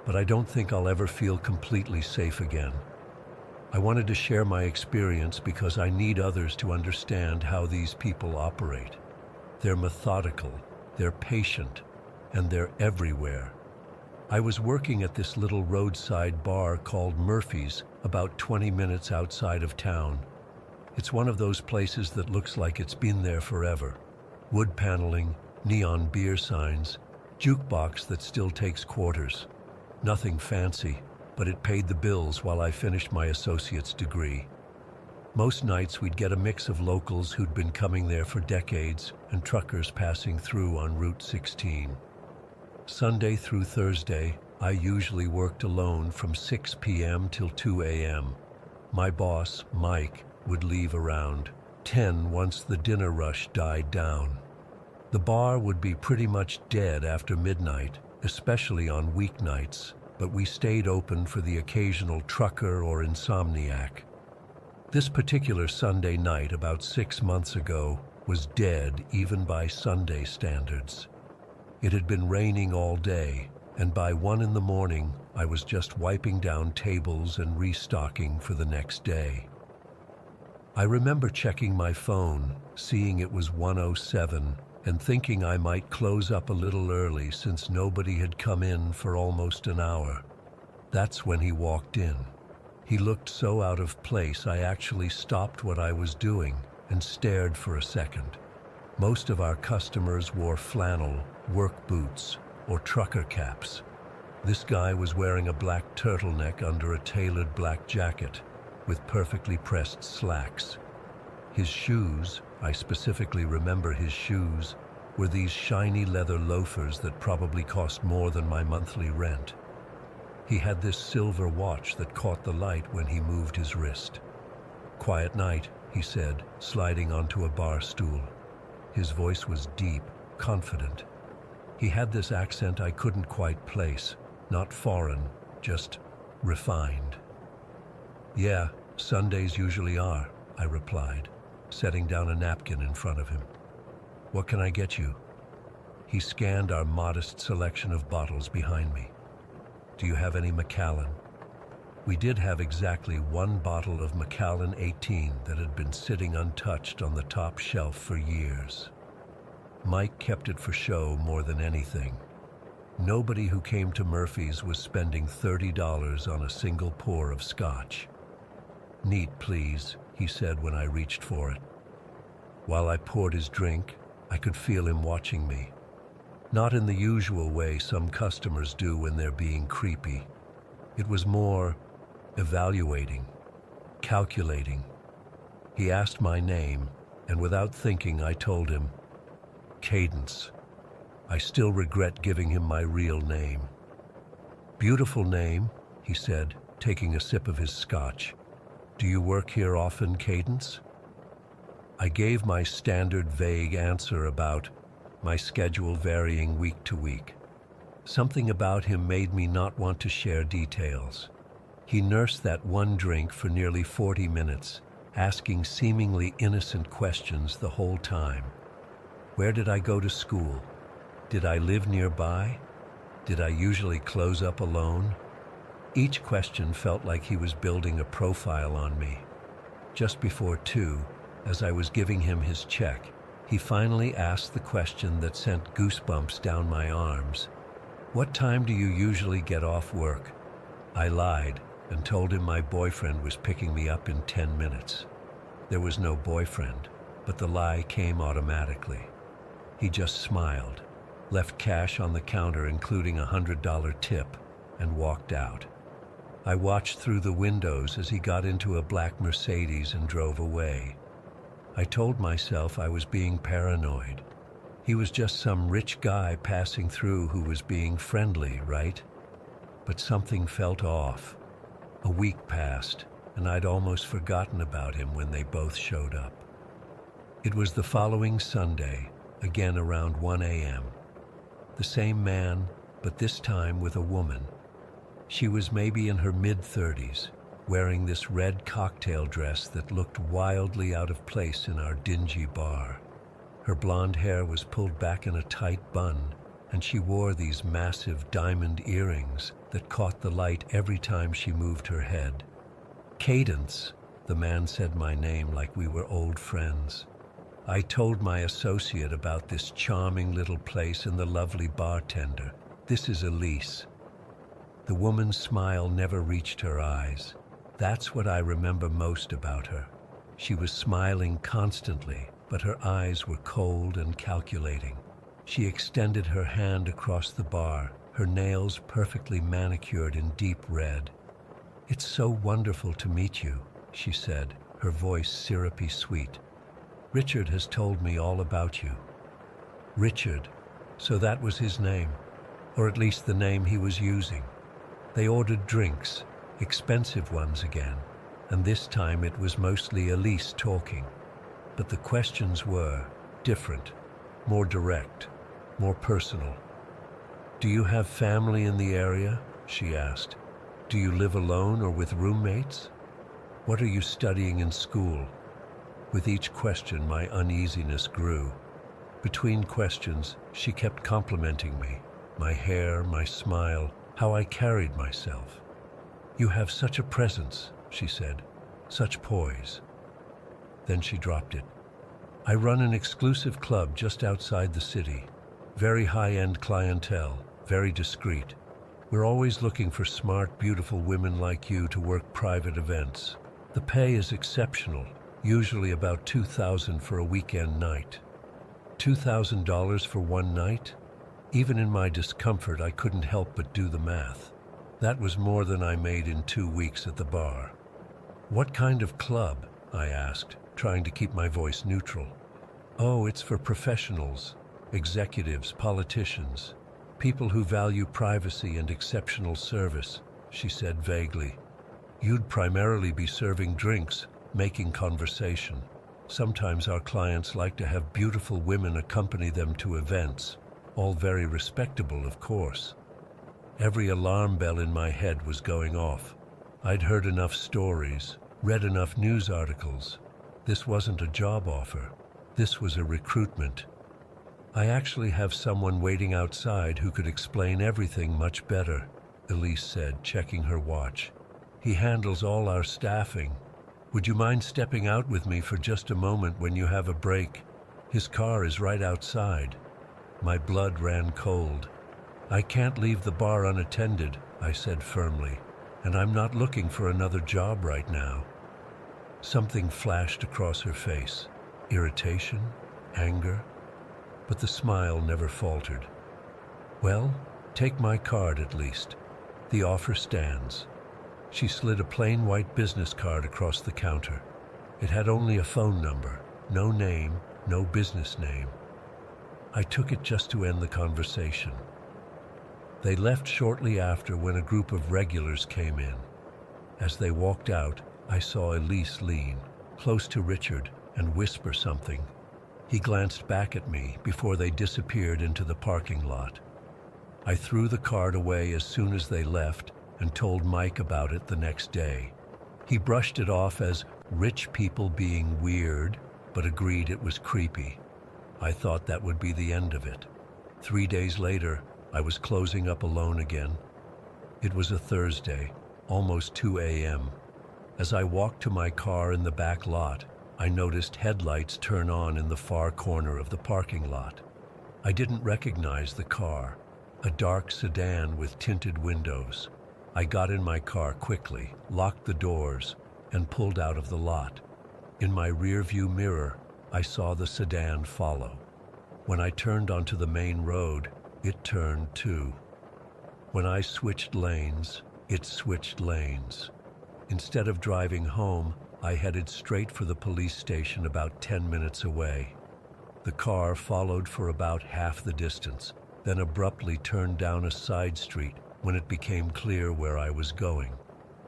but I don't think I'll ever feel completely safe again. I wanted to share my experience because I need others to understand how these people operate. They're methodical, they're patient, and they're everywhere. I was working at this little roadside bar called Murphy's, about 20 minutes outside of town. It's one of those places that looks like it's been there forever. Wood paneling, neon beer signs, jukebox that still takes quarters. Nothing fancy, but it paid the bills while I finished my associate's degree. Most nights we'd get a mix of locals who'd been coming there for decades and truckers passing through on Route 16. Sunday through Thursday, I usually worked alone from 6 p.m. till 2 a.m. My boss, Mike, would leave around 10 once the dinner rush died down. The bar would be pretty much dead after midnight, especially on weeknights, but we stayed open for the occasional trucker or insomniac. This particular Sunday night about 6 months ago was dead even by Sunday standards. It had been raining all day, and by 1 in the morning I was just wiping down tables and restocking for the next day. I remember checking my phone, seeing it was 1:07, and thinking I might close up a little early since nobody had come in for almost an hour. That's when he walked in. He looked so out of place I actually stopped what I was doing and stared for a second. Most of our customers wore flannel, work boots, or trucker caps. This guy was wearing a black turtleneck under a tailored black jacket with perfectly pressed slacks. His shoes, I specifically remember his shoes, were these shiny leather loafers that probably cost more than my monthly rent. He had this silver watch that caught the light when he moved his wrist. "Quiet night," he said, sliding onto a bar stool. His voice was deep, confident. He had this accent I couldn't quite place, not foreign, just refined. "Yeah, Sundays usually are," I replied, setting down a napkin in front of him. "What can I get you?" He scanned our modest selection of bottles behind me. "Do you have any Macallan?" We did have exactly one bottle of Macallan 18 that had been sitting untouched on the top shelf for years. Mike kept it for show more than anything. Nobody who came to Murphy's was spending $30 on a single pour of scotch. "Neat, please," he said when I reached for it. While I poured his drink, I could feel him watching me. Not in the usual way some customers do when they're being creepy. It was more evaluating, calculating. He asked my name, and without thinking I told him, "Cadence." I still regret giving him my real name. "Beautiful name," he said, taking a sip of his scotch. "Do you work here often, Cadence?" I gave my standard vague answer about my schedule varying week to week. Something about him made me not want to share details. He nursed that one drink for nearly 40 minutes, asking seemingly innocent questions the whole time. Where did I go to school? Did I live nearby? Did I usually close up alone? Each question felt like he was building a profile on me. Just before 2, as I was giving him his check, he finally asked the question that sent goosebumps down my arms. "What time do you usually get off work?" I lied and told him my boyfriend was picking me up in 10 minutes. There was no boyfriend, but the lie came automatically. He just smiled, left cash on the counter including a $100 tip, and walked out. I watched through the windows as he got into a black Mercedes and drove away. I told myself I was being paranoid. He was just some rich guy passing through who was being friendly, right? But something felt off. A week passed, and I'd almost forgotten about him when they both showed up. It was the following Sunday, again around 1 a.m. The same man, but this time with a woman. She was maybe in her mid-30s, wearing this red cocktail dress that looked wildly out of place in our dingy bar. Her blonde hair was pulled back in a tight bun, and she wore these massive diamond earrings that caught the light every time she moved her head. Cadence, the man said my name like we were old friends. I told my associate about this charming little place and the lovely bartender. This is Elise. The woman's smile never reached her eyes. That's what I remember most about her. She was smiling constantly, but her eyes were cold and calculating. She extended her hand across the bar, her nails perfectly manicured in deep red. "It's so wonderful to meet you," she said, her voice syrupy sweet. "Richard has told me all about you." Richard, so that was his name, or at least the name he was using. They ordered drinks, expensive ones again, and this time it was mostly Elise talking. But the questions were different, more direct, more personal. "Do you have family in the area?" she asked. "Do you live alone or with roommates? What are you studying in school?" With each question, my uneasiness grew. Between questions, she kept complimenting me, my hair, my smile, how I carried myself. "You have such a presence," she said, "such poise." Then she dropped it. "I run an exclusive club just outside the city. Very high-end clientele, very discreet. We're always looking for smart, beautiful women like you to work private events. The pay is exceptional, usually about $2,000 for a weekend night." $2,000 for one night? Even in my discomfort, I couldn't help but do the math. That was more than I made in 2 weeks at the bar. "What kind of club?" I asked, trying to keep my voice neutral. "Oh, it's for professionals, executives, politicians, people who value privacy and exceptional service," she said vaguely. "You'd primarily be serving drinks, making conversation. Sometimes our clients like to have beautiful women accompany them to events, all very respectable, of course." Every alarm bell in my head was going off. I'd heard enough stories, read enough news articles. This wasn't a job offer. This was a recruitment. "I actually have someone waiting outside who could explain everything much better," Elise said, checking her watch. "He handles all our staffing. Would you mind stepping out with me for just a moment when you have a break? His car is right outside." My blood ran cold. "I can't leave the bar unattended," I said firmly, "and I'm not looking for another job right now." Something flashed across her face. Irritation? Anger? But the smile never faltered. "Well, take my card at least. The offer stands." She slid a plain white business card across the counter. It had only a phone number, no name, no business name. I took it just to end the conversation. They left shortly after when a group of regulars came in. As they walked out, I saw Elise lean close to Richard and whisper something. He glanced back at me before they disappeared into the parking lot. I threw the card away as soon as they left and told Mike about it the next day. He brushed it off as rich people being weird, but agreed it was creepy. I thought that would be the end of it. 3 days later, I was closing up alone again. It was a Thursday, almost 2 a.m. As I walked to my car in the back lot, I noticed headlights turn on in the far corner of the parking lot. I didn't recognize the car, a dark sedan with tinted windows. I got in my car quickly, locked the doors, and pulled out of the lot. In my rearview mirror, I saw the sedan follow. When I turned onto the main road, it turned too. When I switched lanes, it switched lanes. Instead of driving home, I headed straight for the police station about 10 minutes away. The car followed for about half the distance, then abruptly turned down a side street when it became clear where I was going.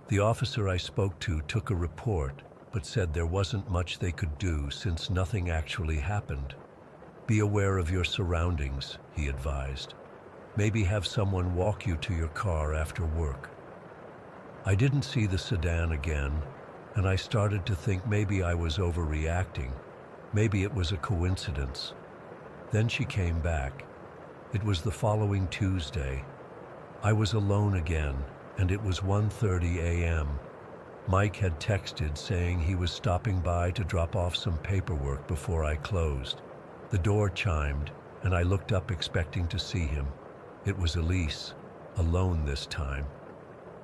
The officer I spoke to took a report, but said there wasn't much they could do since nothing actually happened. "Be aware of your surroundings," he advised. "Maybe have someone walk you to your car after work." I didn't see the sedan again, and I started to think maybe I was overreacting. Maybe it was a coincidence. Then she came back. It was the following Tuesday. I was alone again, and it was 1:30 a.m. Mike had texted saying he was stopping by to drop off some paperwork before I closed. The door chimed, and I looked up expecting to see him. It was Elise, alone this time.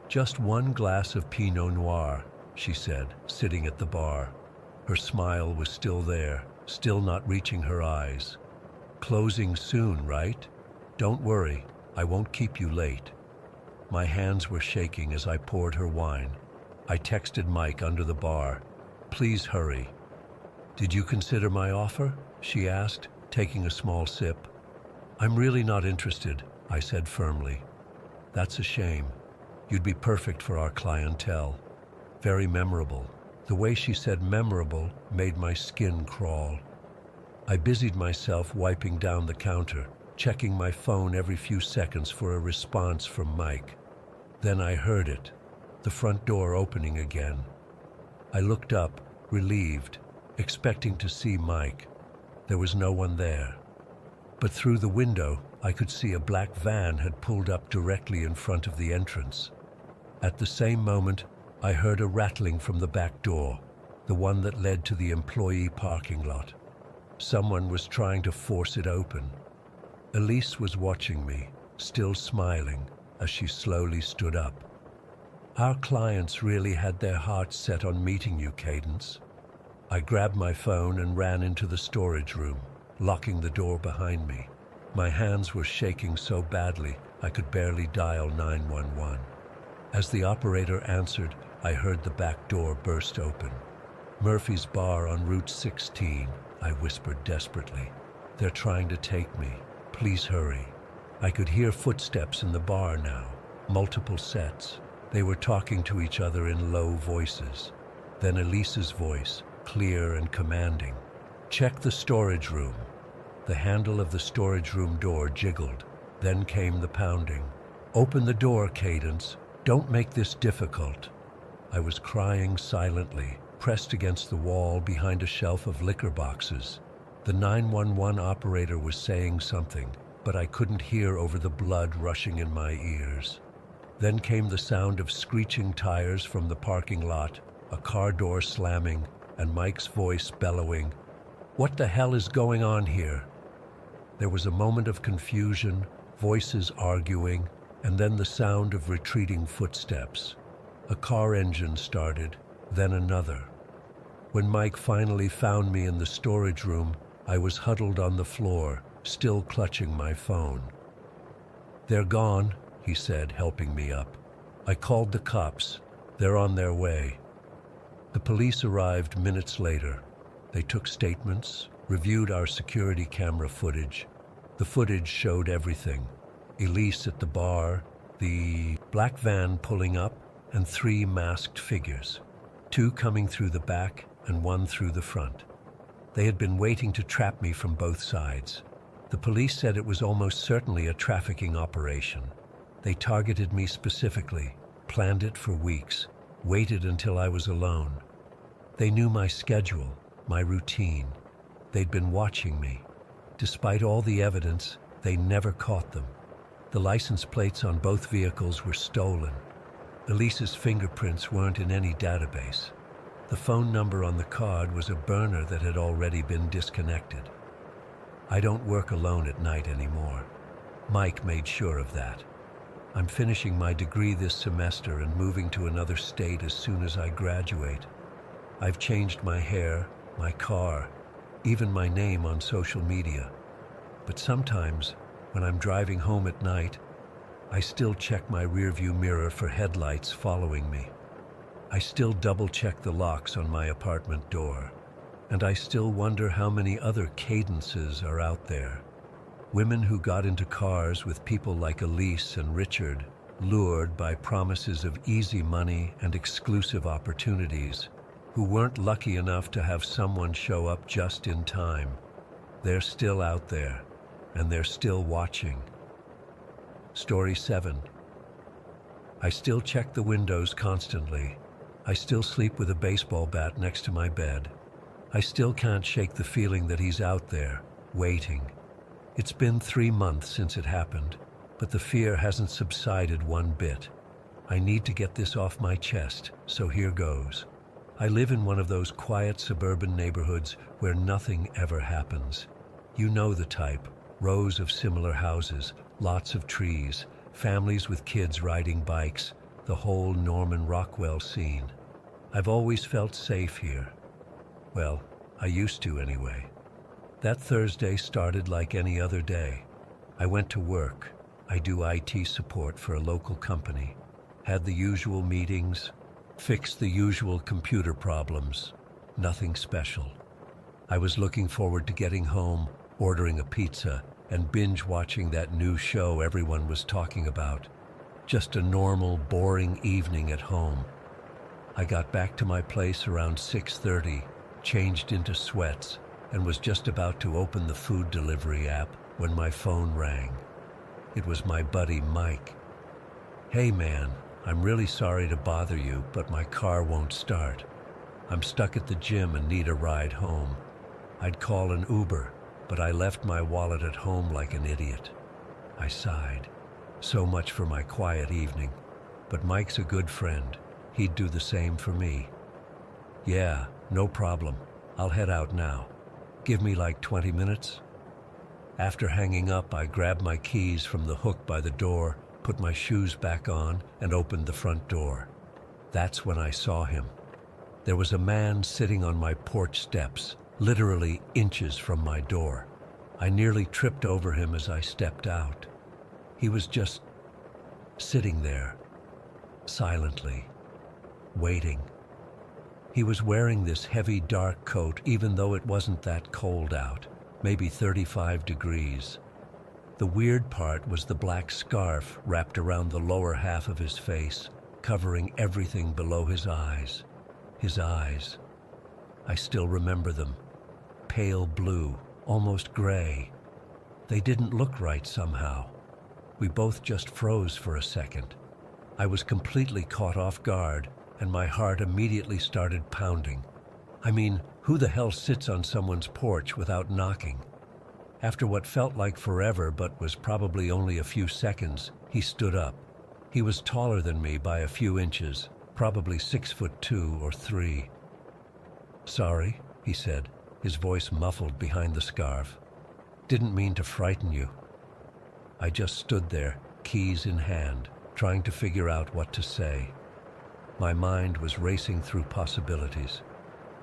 "Just one glass of Pinot Noir," she said, sitting at the bar. Her smile was still there, still not reaching her eyes. "Closing soon, right? Don't worry, I won't keep you late." My hands were shaking as I poured her wine. I texted Mike under the bar, "Please hurry." "Did you consider my offer?" she asked, taking a small sip. "I'm really not interested," I said firmly. "That's a shame. You'd be perfect for our clientele. Very memorable." The way she said memorable made my skin crawl. I busied myself wiping down the counter, checking my phone every few seconds for a response from Mike. Then I heard it, the front door opening again. I looked up, relieved, expecting to see Mike. There was no one there. But through the window, I could see a black van had pulled up directly in front of the entrance. At the same moment, I heard a rattling from the back door, the one that led to the employee parking lot. Someone was trying to force it open. Elise was watching me, still smiling, as she slowly stood up. "Our clients really had their hearts set on meeting you, Cadence." I grabbed my phone and ran into the storage room, locking the door behind me. My hands were shaking so badly I could barely dial 911. As the operator answered, I heard the back door burst open. "Murphy's Bar on Route 16, I whispered desperately. "They're trying to take me. Please hurry." I could hear footsteps in the bar now, multiple sets. They were talking to each other in low voices. Then Elise's voice, clear and commanding. "Check the storage room." The handle of the storage room door jiggled. Then came the pounding. "Open the door, Cadence. Don't make this difficult." I was crying silently, pressed against the wall behind a shelf of liquor boxes. The 911 operator was saying something, but I couldn't hear over the blood rushing in my ears. Then came the sound of screeching tires from the parking lot, a car door slamming, and Mike's voice bellowing, "What the hell is going on here?" There was a moment of confusion, voices arguing, and then the sound of retreating footsteps. A car engine started, then another. When Mike finally found me in the storage room, I was huddled on the floor, still clutching my phone. "They're gone," he said, helping me up. "I called the cops. They're on their way." The police arrived minutes later. They took statements, reviewed our security camera footage. The footage showed everything. Elise at the bar, the black van pulling up, and 3 masked figures, 2 coming through the back and 1 through the front. They had been waiting to trap me from both sides. The police said it was almost certainly a trafficking operation. They targeted me specifically, planned it for weeks, waited until I was alone. They knew my schedule, my routine. They'd been watching me. Despite all the evidence, they never caught them. The license plates on both vehicles were stolen. Elise's fingerprints weren't in any database. The phone number on the card was a burner that had already been disconnected. I don't work alone at night anymore. Mike made sure of that. I'm finishing my degree this semester and moving to another state as soon as I graduate. I've changed my hair, my car, even my name on social media. But sometimes, when I'm driving home at night, I still check my rearview mirror for headlights following me. I still double-check the locks on my apartment door. And I still wonder how many other Cadences are out there. Women who got into cars with people like Elise and Richard, lured by promises of easy money and exclusive opportunities, who weren't lucky enough to have someone show up just in time. They're still out there, and they're still watching. Story 7. I still check the windows constantly. I still sleep with a baseball bat next to my bed. I still can't shake the feeling that he's out there, waiting. It's been 3 months since it happened, but the fear hasn't subsided one bit. I need to get this off my chest, so here goes. I live in one of those quiet suburban neighborhoods where nothing ever happens. You know the type, rows of similar houses, lots of trees, families with kids riding bikes, the whole Norman Rockwell scene. I've always felt safe here. Well, I used to anyway. That Thursday started like any other day. I went to work. I do IT support for a local company. Had the usual meetings, fixed the usual computer problems. Nothing special. I was looking forward to getting home, ordering a pizza, and binge watching that new show everyone was talking about. Just a normal, boring evening at home. I got back to my place around 6:30, changed into sweats, and was just about to open the food delivery app when my phone rang. It was my buddy Mike. "Hey man, I'm really sorry to bother you, but my car won't start. I'm stuck at the gym and need a ride home. I'd call an Uber, but I left my wallet at home like an idiot." I sighed. So much for my quiet evening. But Mike's a good friend. He'd do the same for me. "Yeah, no problem. I'll head out now. Give me like 20 minutes. After hanging up, I grabbed my keys from the hook by the door, put my shoes back on, and opened the front door. That's when I saw him. There was a man sitting on my porch steps, literally inches from my door. I nearly tripped over him as I stepped out. He was just sitting there, silently, waiting. He was wearing this heavy dark coat even though it wasn't that cold out, maybe 35 degrees. The weird part was the black scarf wrapped around the lower half of his face, covering everything below his eyes. His eyes. I still remember them. Pale blue, almost gray. They didn't look right somehow. We both just froze for a second. I was completely caught off guard, and my heart immediately started pounding. I mean, who the hell sits on someone's porch without knocking? After what felt like forever but was probably only a few seconds, he stood up. He was taller than me by a few inches, probably 6'2" or 3. "Sorry," he said, his voice muffled behind the scarf. "Didn't mean to frighten you." I just stood there, keys in hand, trying to figure out what to say. My mind was racing through possibilities.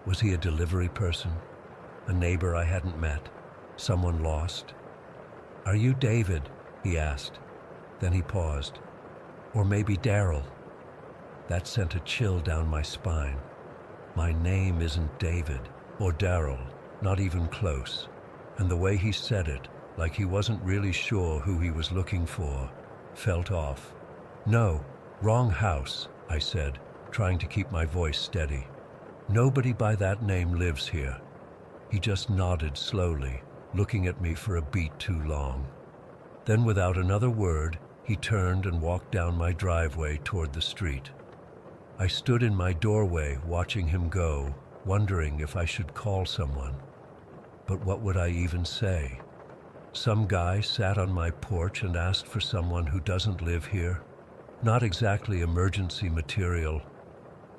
Was he a delivery person? A neighbor I hadn't met? Someone lost? "Are you David?" he asked. Then he paused. "Or maybe Daryl?" That sent a chill down my spine. My name isn't David or Daryl, not even close. And the way he said it, like he wasn't really sure who he was looking for, felt off. "No, wrong house," I said, trying to keep my voice steady. "Nobody by that name lives here." He just nodded slowly, looking at me for a beat too long. Then without another word, he turned and walked down my driveway toward the street. I stood in my doorway watching him go, wondering if I should call someone. But what would I even say? Some guy sat on my porch and asked for someone who doesn't live here? Not exactly emergency material.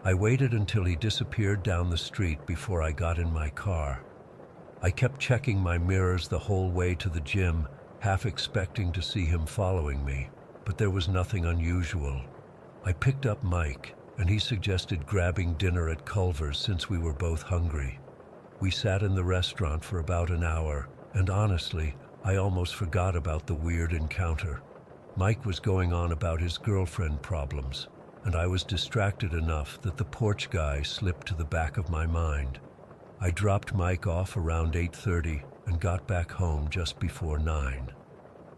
I waited until he disappeared down the street before I got in my car. I kept checking my mirrors the whole way to the gym, half expecting to see him following me, but there was nothing unusual. I picked up Mike, and he suggested grabbing dinner at Culver's since we were both hungry. We sat in the restaurant for about an hour, and honestly, I almost forgot about the weird encounter. Mike was going on about his girlfriend problems, and I was distracted enough that the porch guy slipped to the back of my mind. I dropped Mike off around 8:30 and got back home just before 9.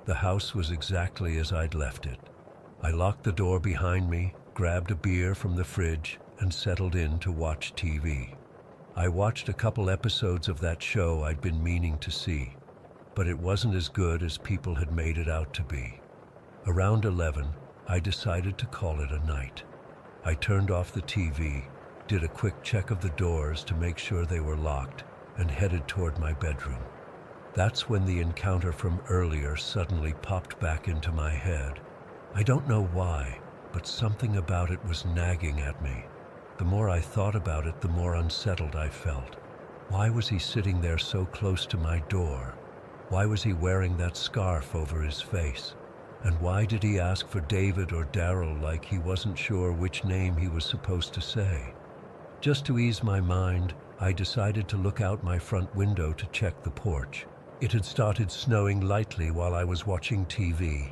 The house was exactly as I'd left it. I locked the door behind me, grabbed a beer from the fridge, and settled in to watch TV. I watched a couple episodes of that show I'd been meaning to see, but it wasn't as good as people had made it out to be. Around 11, I decided to call it a night. I turned off the TV, did a quick check of the doors to make sure they were locked, and headed toward my bedroom. That's when the encounter from earlier suddenly popped back into my head. I don't know why, but something about it was nagging at me. The more I thought about it, the more unsettled I felt. Why was he sitting there so close to my door? Why was he wearing that scarf over his face? And why did he ask for David or Daryl like he wasn't sure which name he was supposed to say? Just to ease my mind, I decided to look out my front window to check the porch. It had started snowing lightly while I was watching TV,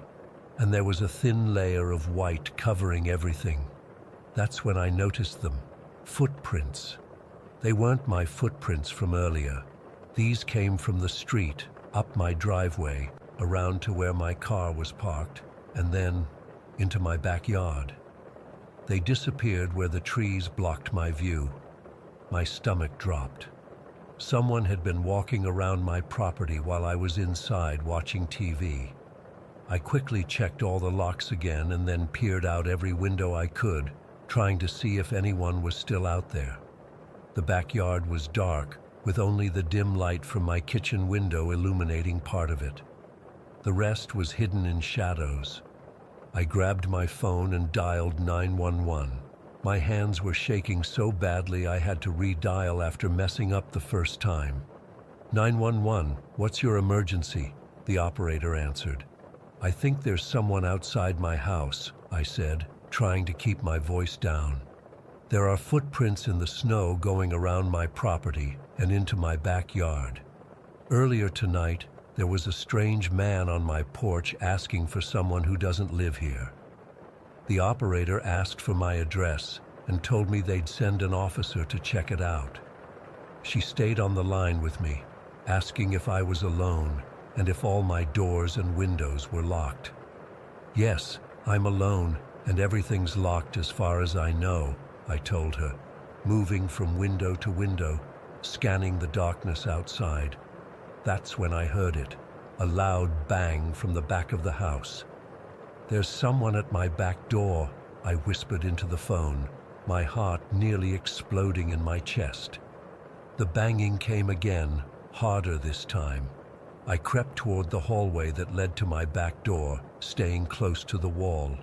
and there was a thin layer of white covering everything. That's when I noticed them. Footprints. They weren't my footprints from earlier. These came from the street, up my driveway, around to where my car was parked, and then into my backyard. They disappeared where the trees blocked my view. My stomach dropped. Someone had been walking around my property while I was inside watching TV. I quickly checked all the locks again and then peered out every window I could, trying to see if anyone was still out there. The backyard was dark, with only the dim light from my kitchen window illuminating part of it. The rest was hidden in shadows. I grabbed my phone and dialed 911. My hands were shaking so badly I had to redial after messing up the first time. 911, what's your emergency? The operator answered. I think there's someone outside my house, I said, trying to keep my voice down. There are footprints in the snow going around my property and into my backyard. Earlier tonight, there was a strange man on my porch asking for someone who doesn't live here. The operator asked for my address and told me they'd send an officer to check it out. She stayed on the line with me, asking if I was alone and if all my doors and windows were locked. Yes, I'm alone and everything's locked as far as I know, I told her, moving from window to window, scanning the darkness outside. That's when I heard it, a loud bang from the back of the house. There's someone at my back door, I whispered into the phone, my heart nearly exploding in my chest. The banging came again, harder this time. I crept toward the hallway that led to my back door, staying close to the wall.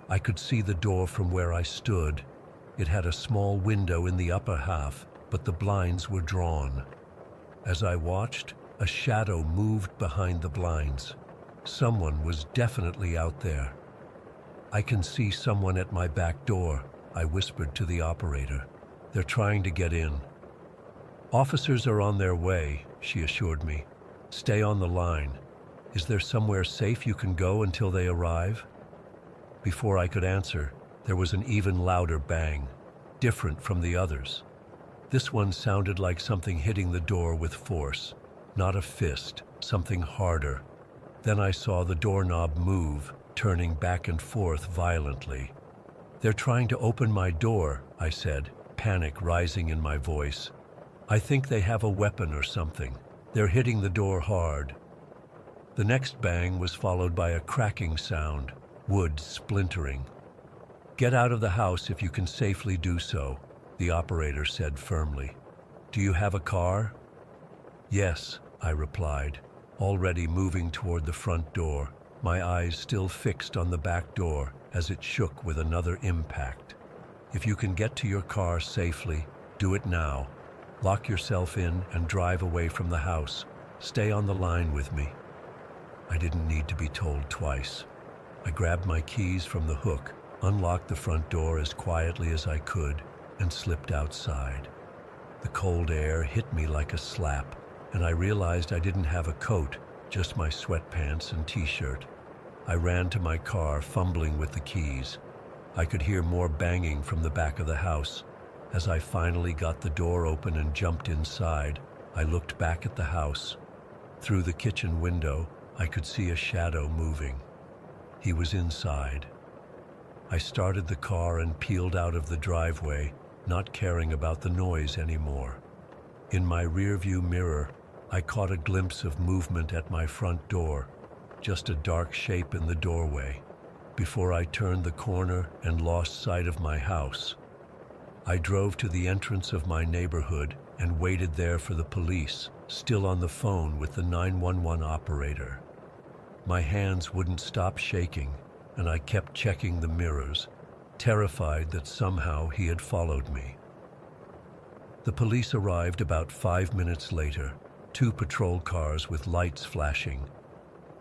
I could see the door from where I stood. It had a small window in the upper half, but the blinds were drawn. As I watched, a shadow moved behind the blinds. Someone was definitely out there. I can see someone at my back door, I whispered to the operator. They're trying to get in. Officers are on their way, she assured me. Stay on the line. Is there somewhere safe you can go until they arrive? Before I could answer, there was an even louder bang, different from the others. This one sounded like something hitting the door with force, not a fist, something harder. Then I saw the doorknob move, turning back and forth violently. They're trying to open my door, I said, panic rising in my voice. I think they have a weapon or something. They're hitting the door hard. The next bang was followed by a cracking sound, wood splintering. Get out of the house if you can safely do so, the operator said firmly. Do you have a car? Yes, I replied, already moving toward the front door, my eyes still fixed on the back door as it shook with another impact. If you can get to your car safely, do it now. Lock yourself in and drive away from the house. Stay on the line with me. I didn't need to be told twice. I grabbed my keys from the hook, unlocked the front door as quietly as I could, and slipped outside. The cold air hit me like a slap, and I realized I didn't have a coat, just my sweatpants and t-shirt. I ran to my car, fumbling with the keys. I could hear more banging from the back of the house. As I finally got the door open and jumped inside, I looked back at the house. Through the kitchen window, I could see a shadow moving. He was inside. I started the car and peeled out of the driveway, not caring about the noise anymore. In my rearview mirror, I caught a glimpse of movement at my front door, just a dark shape in the doorway. before I turned the corner and lost sight of my house. I drove to the entrance of my neighborhood and waited there for the police, still on the phone with the 911 operator. My hands wouldn't stop shaking, and I kept checking the mirrors, terrified that somehow he had followed me. The police arrived about 5 minutes later, 2 patrol cars with lights flashing.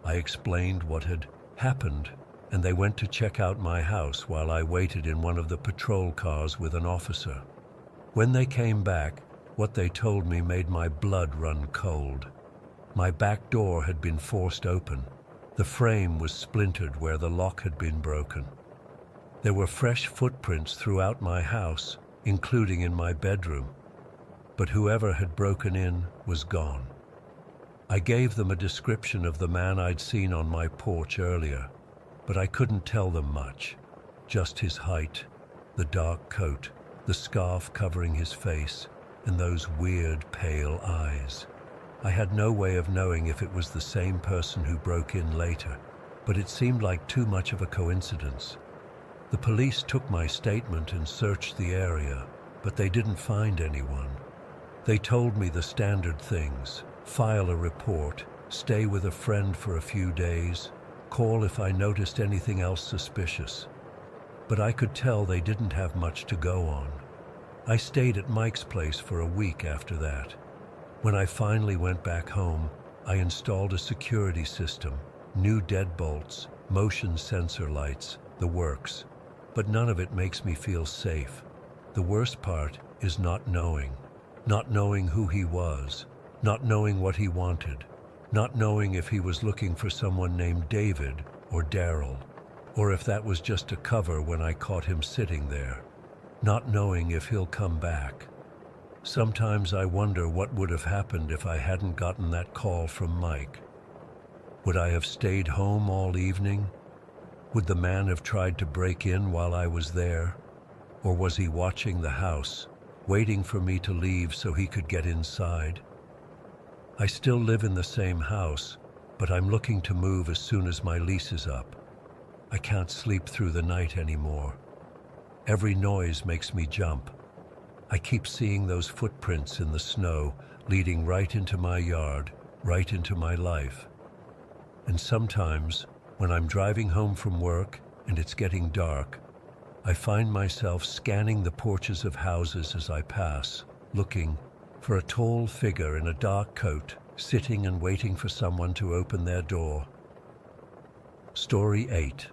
I explained what had happened, and they went to check out my house while I waited in one of the patrol cars with an officer. When they came back, what they told me made my blood run cold. My back door had been forced open. The frame was splintered where the lock had been broken. There were fresh footprints throughout my house, including in my bedroom. But whoever had broken in was gone. I gave them a description of the man I'd seen on my porch earlier, but I couldn't tell them much. Just his height, the dark coat, the scarf covering his face, and those weird, pale eyes. I had no way of knowing if it was the same person who broke in later, but it seemed like too much of a coincidence. The police took my statement and searched the area, but they didn't find anyone. They told me the standard things: file a report, stay with a friend for a few days, call if I noticed anything else suspicious. But I could tell they didn't have much to go on. I stayed at Mike's place for a week after that. When I finally went back home, I installed a security system, new deadbolts, motion sensor lights, the works. But none of it makes me feel safe. The worst part is not knowing who he was, not knowing what he wanted, not knowing if he was looking for someone named David or Daryl, or if that was just a cover when I caught him sitting there, not knowing if he'll come back. Sometimes I wonder what would have happened if I hadn't gotten that call from Mike. Would I have stayed home all evening? Would the man have tried to break in while I was there? Or was he watching the house, waiting for me to leave so he could get inside? I still live in the same house, but I'm looking to move as soon as my lease is up. I can't sleep through the night anymore. Every noise makes me jump. I keep seeing those footprints in the snow leading right into my yard, right into my life. And sometimes, when I'm driving home from work and it's getting dark, I find myself scanning the porches of houses as I pass, looking for a tall figure in a dark coat, sitting and waiting for someone to open their door. Story 8.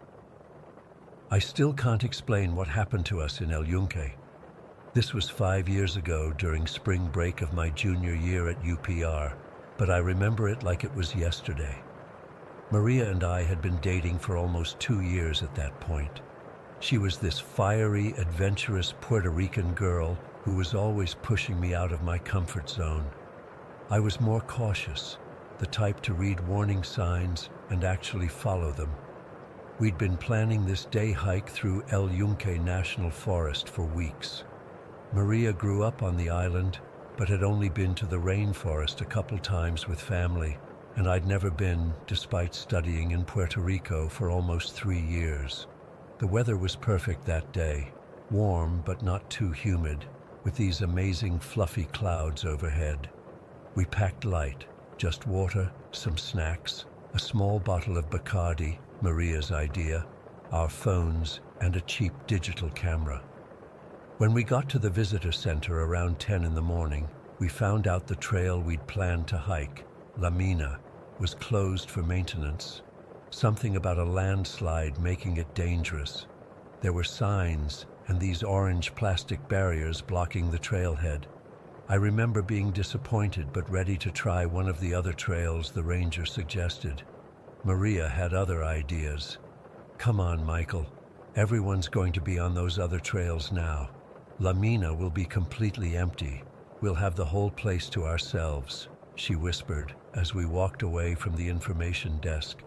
I still can't explain what happened to us in El Yunque. This was 5 years ago during spring break of my junior year at UPR, but I remember it like it was yesterday. Maria and I had been dating for almost 2 years at that point. She was this fiery, adventurous Puerto Rican girl who was always pushing me out of my comfort zone. I was more cautious, the type to read warning signs and actually follow them. We'd been planning this day hike through El Yunque National Forest for weeks. Maria grew up on the island, but had only been to the rainforest a couple times with family, and I'd never been, despite studying in Puerto Rico for almost 3 years. The weather was perfect that day, warm but not too humid, with these amazing fluffy clouds overhead. We packed light, just water, some snacks, a small bottle of Bacardi, Maria's idea, our phones, and a cheap digital camera. When we got to the visitor center around 10 in the morning, we found out the trail we'd planned to hike, La Mina, was closed for maintenance. Something about a landslide making it dangerous. There were signs and these orange plastic barriers blocking the trailhead. I remember being disappointed but ready to try one of the other trails the ranger suggested. Maria had other ideas. Come on, Michael. Everyone's going to be on those other trails now. La Mina will be completely empty. We'll have the whole place to ourselves, she whispered as we walked away from the information desk.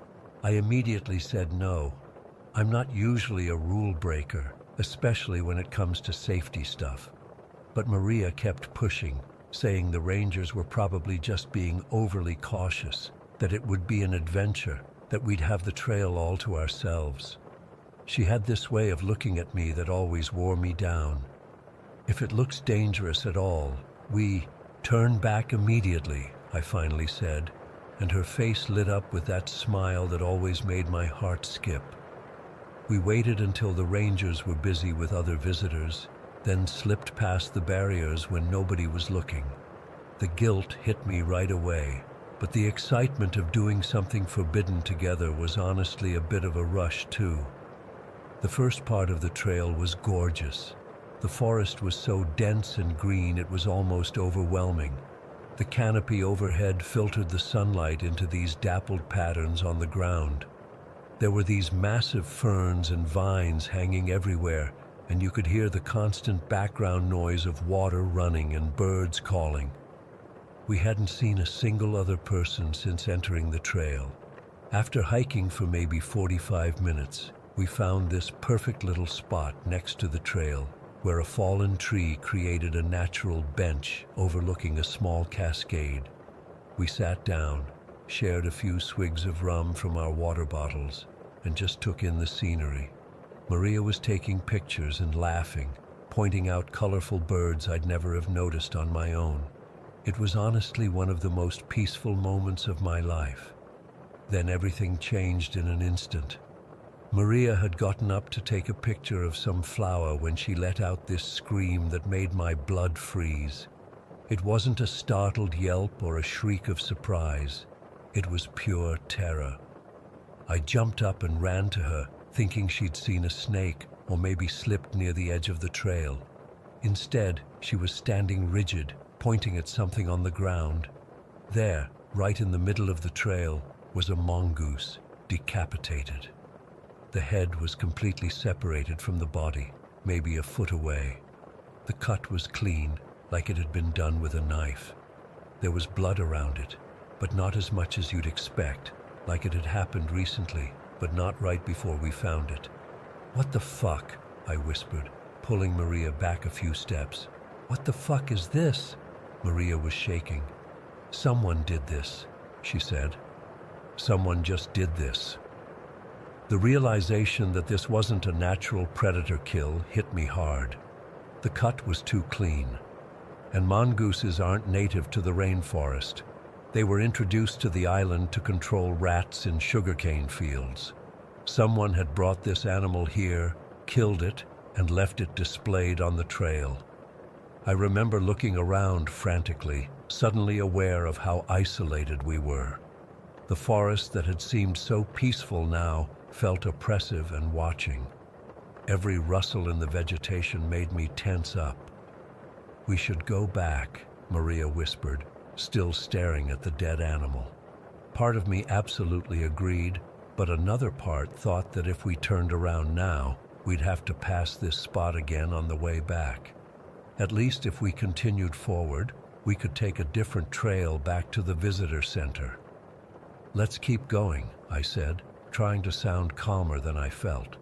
I immediately said no. I'm not usually a rule breaker, especially when it comes to safety stuff. But Maria kept pushing, saying the rangers were probably just being overly cautious, that it would be an adventure, that we'd have the trail all to ourselves. She had this way of looking at me that always wore me down. "If it looks dangerous at all, we turn back immediately," I finally said, and her face lit up with that smile that always made my heart skip. We waited until the rangers were busy with other visitors, then slipped past the barriers when nobody was looking. The guilt hit me right away, but the excitement of doing something forbidden together was honestly a bit of a rush too. The first part of the trail was gorgeous. The forest was so dense and green it was almost overwhelming. The canopy overhead filtered the sunlight into these dappled patterns on the ground. There were these massive ferns and vines hanging everywhere, and you could hear the constant background noise of water running and birds calling. We hadn't seen a single other person since entering the trail. After hiking for maybe 45 minutes, we found this perfect little spot next to the trail, where a fallen tree created a natural bench overlooking a small cascade. We sat down, shared a few swigs of rum from our water bottles, and just took in the scenery. Maria was taking pictures and laughing, pointing out colorful birds I'd never have noticed on my own. It was honestly one of the most peaceful moments of my life. Then everything changed in an instant. Maria had gotten up to take a picture of some flower when she let out this scream that made my blood freeze. It wasn't a startled yelp or a shriek of surprise. It was pure terror. I jumped up and ran to her, thinking she'd seen a snake or maybe slipped near the edge of the trail. Instead, she was standing rigid, pointing at something on the ground. There, right in the middle of the trail, was a mongoose, decapitated. The head was completely separated from the body, maybe a foot away. The cut was clean, like it had been done with a knife. There was blood around it, but not as much as you'd expect, like it had happened recently, but not right before we found it. "What the fuck?" I whispered, pulling Maria back a few steps. "What the fuck is this?" Maria was shaking. "Someone did this," she said. "Someone just did this." The realization that this wasn't a natural predator kill hit me hard. The cut was too clean. And mongooses aren't native to the rainforest. They were introduced to the island to control rats in sugarcane fields. Someone had brought this animal here, killed it, and left it displayed on the trail. I remember looking around frantically, suddenly aware of how isolated we were. The forest that had seemed so peaceful now felt oppressive and watching. Every rustle in the vegetation made me tense up. "We should go back," Maria whispered, still staring at the dead animal. Part of me absolutely agreed, but another part thought that if we turned around now, we'd have to pass this spot again on the way back. At least if we continued forward, we could take a different trail back to the visitor center. "Let's keep going," I said, trying to sound calmer than I felt.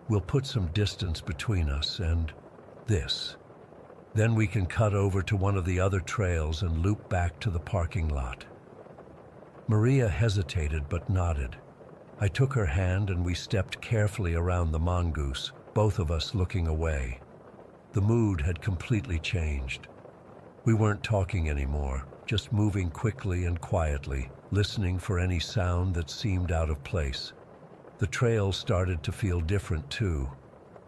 "We'll put some distance between us and this. Then we can cut over to one of the other trails and loop back to the parking lot." Maria hesitated but nodded. I took her hand and we stepped carefully around the mongoose, both of us looking away. The mood had completely changed. We weren't talking anymore, just moving quickly and quietly, listening for any sound that seemed out of place. The trail started to feel different too.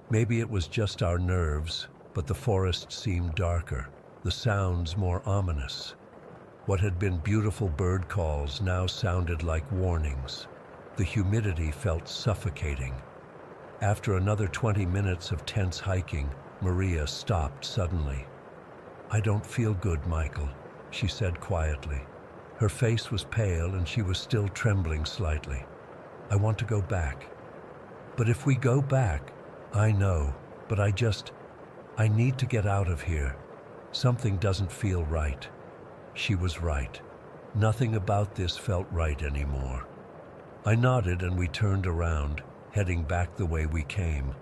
Maybe it was just our nerves, but the forest seemed darker, the sounds more ominous. What had been beautiful bird calls now sounded like warnings. The humidity felt suffocating. After another 20 minutes of tense hiking, Maria stopped suddenly. "I don't feel good, Michael," she said quietly. Her face was pale and she was still trembling slightly. "I want to go back." "But if we go back..." "I know, but I need to get out of here. Something doesn't feel right." She was right. Nothing about this felt right anymore. I nodded and we turned around, heading back the way we came.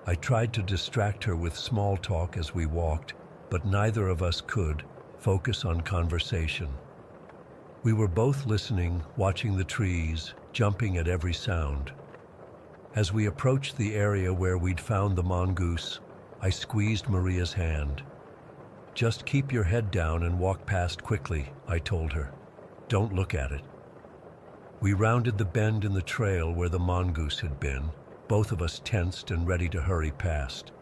I tried to distract her with small talk as we walked, but neither of us could focus on conversation. We were both listening, watching the trees, jumping at every sound. As we approached the area where we'd found the mongoose, I squeezed Maria's hand. "Just keep your head down and walk past quickly," I told her. "Don't look at it." We rounded the bend in the trail where the mongoose had been, both of us tensed and ready to hurry past.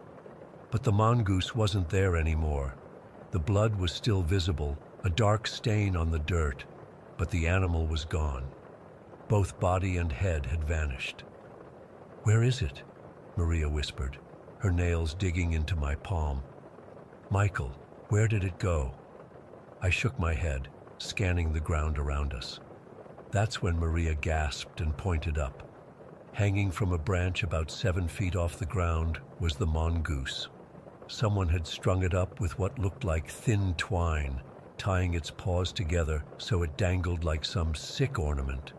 But the mongoose wasn't there anymore. The blood was still visible, a dark stain on the dirt, but the animal was gone. Both body and head had vanished. "Where is it?" Maria whispered, her nails digging into my palm. "Michael, where did it go?" I shook my head, scanning the ground around us. That's when Maria gasped and pointed up. Hanging from a branch about 7 feet off the ground was the mongoose. Someone had strung it up with what looked like thin twine, tying its paws together so it dangled like some sick ornament.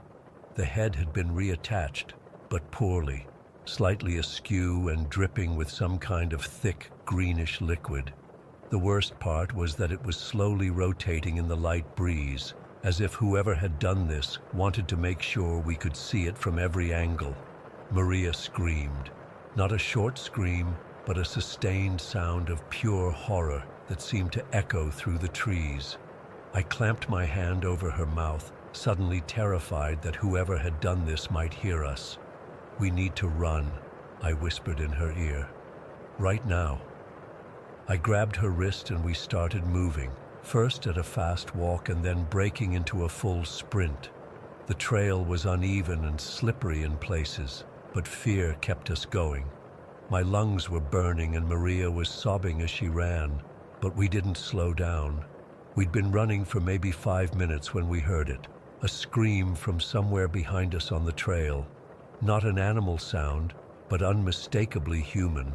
The head had been reattached, but poorly, slightly askew and dripping with some kind of thick, greenish liquid. The worst part was that it was slowly rotating in the light breeze, as if whoever had done this wanted to make sure we could see it from every angle. Maria screamed. Not a short scream, but a sustained sound of pure horror that seemed to echo through the trees. I clamped my hand over her mouth, suddenly terrified that whoever had done this might hear us. "We need to run," I whispered in her ear. "Right now." I grabbed her wrist and we started moving, first at a fast walk and then breaking into a full sprint. The trail was uneven and slippery in places, but fear kept us going. My lungs were burning and Maria was sobbing as she ran, but we didn't slow down. We'd been running for maybe 5 minutes when we heard it, a scream from somewhere behind us on the trail. Not an animal sound, but unmistakably human.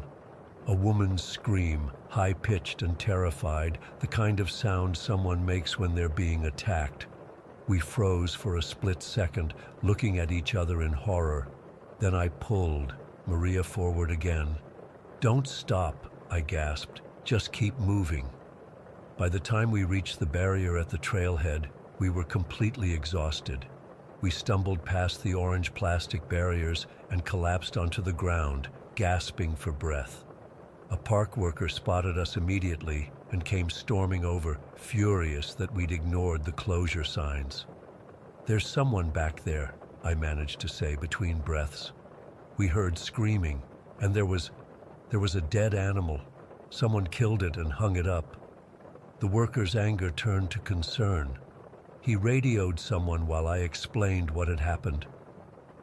A woman's scream, high-pitched and terrified, the kind of sound someone makes when they're being attacked. We froze for a split second, looking at each other in horror. Then I pulled Maria forward again. "Don't stop," I gasped. "Just keep moving." By the time we reached the barrier at the trailhead, we were completely exhausted. We stumbled past the orange plastic barriers and collapsed onto the ground, gasping for breath. A park worker spotted us immediately and came storming over, furious that we'd ignored the closure signs. "There's someone back there," I managed to say between breaths. We heard screaming, and there was a dead animal. Someone killed it and hung it up. The worker's anger turned to concern. He radioed someone while I explained what had happened.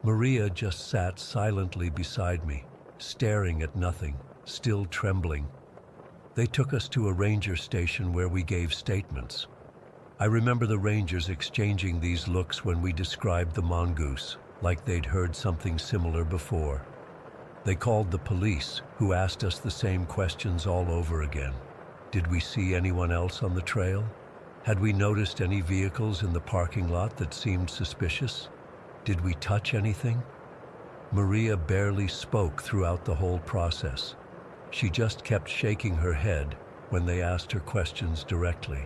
Maria just sat silently beside me, staring at nothing, still trembling. They took us to a ranger station where we gave statements. I remember the rangers exchanging these looks when we described the mongoose, like they'd heard something similar before. They called the police, who asked us the same questions all over again. Did we see anyone else on the trail? Had we noticed any vehicles in the parking lot that seemed suspicious? Did we touch anything? Maria barely spoke throughout the whole process. She just kept shaking her head when they asked her questions directly.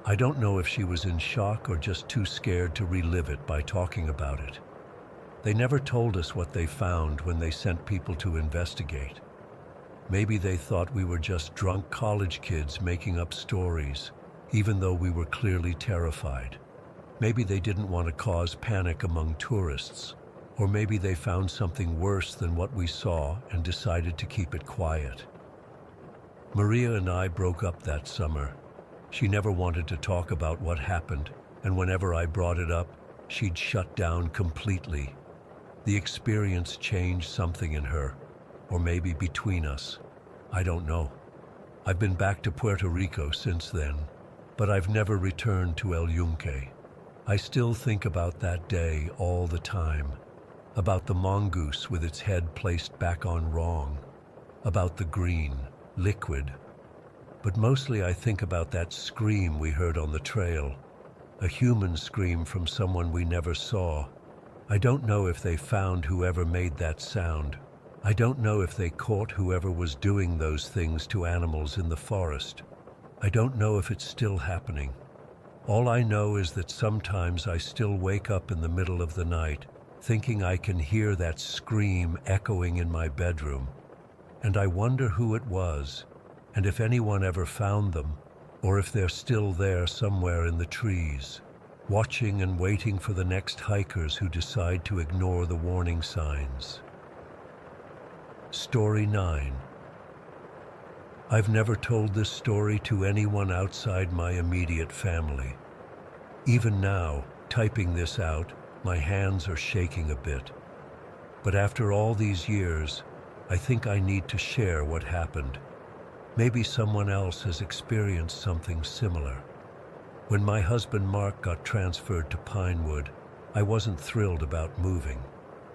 I don't know if she was in shock or just too scared to relive it by talking about it. They never told us what they found when they sent people to investigate. Maybe they thought we were just drunk college kids making up stories, even though we were clearly terrified. Maybe they didn't want to cause panic among tourists, or maybe they found something worse than what we saw and decided to keep it quiet. Maria and I broke up that summer. She never wanted to talk about what happened, and whenever I brought it up, she'd shut down completely. The experience changed something in her, or maybe between us. I don't know. I've been back to Puerto Rico since then, but I've never returned to El Yunque. I still think about that day all the time, about the mongoose with its head placed back on wrong, about the green, liquid. But mostly I think about that scream we heard on the trail, a human scream from someone we never saw. I don't know if they found whoever made that sound. I don't know if they caught whoever was doing those things to animals in the forest. I don't know if it's still happening. All I know is that sometimes I still wake up in the middle of the night thinking I can hear that scream echoing in my bedroom. And I wonder who it was, and if anyone ever found them, or if they're still there somewhere in the trees, watching and waiting for the next hikers who decide to ignore the warning signs. Story 9. I've never told this story to anyone outside my immediate family. Even now, typing this out, my hands are shaking a bit. But after all these years, I think I need to share what happened. Maybe someone else has experienced something similar. When my husband Mark got transferred to Pinewood, I wasn't thrilled about moving.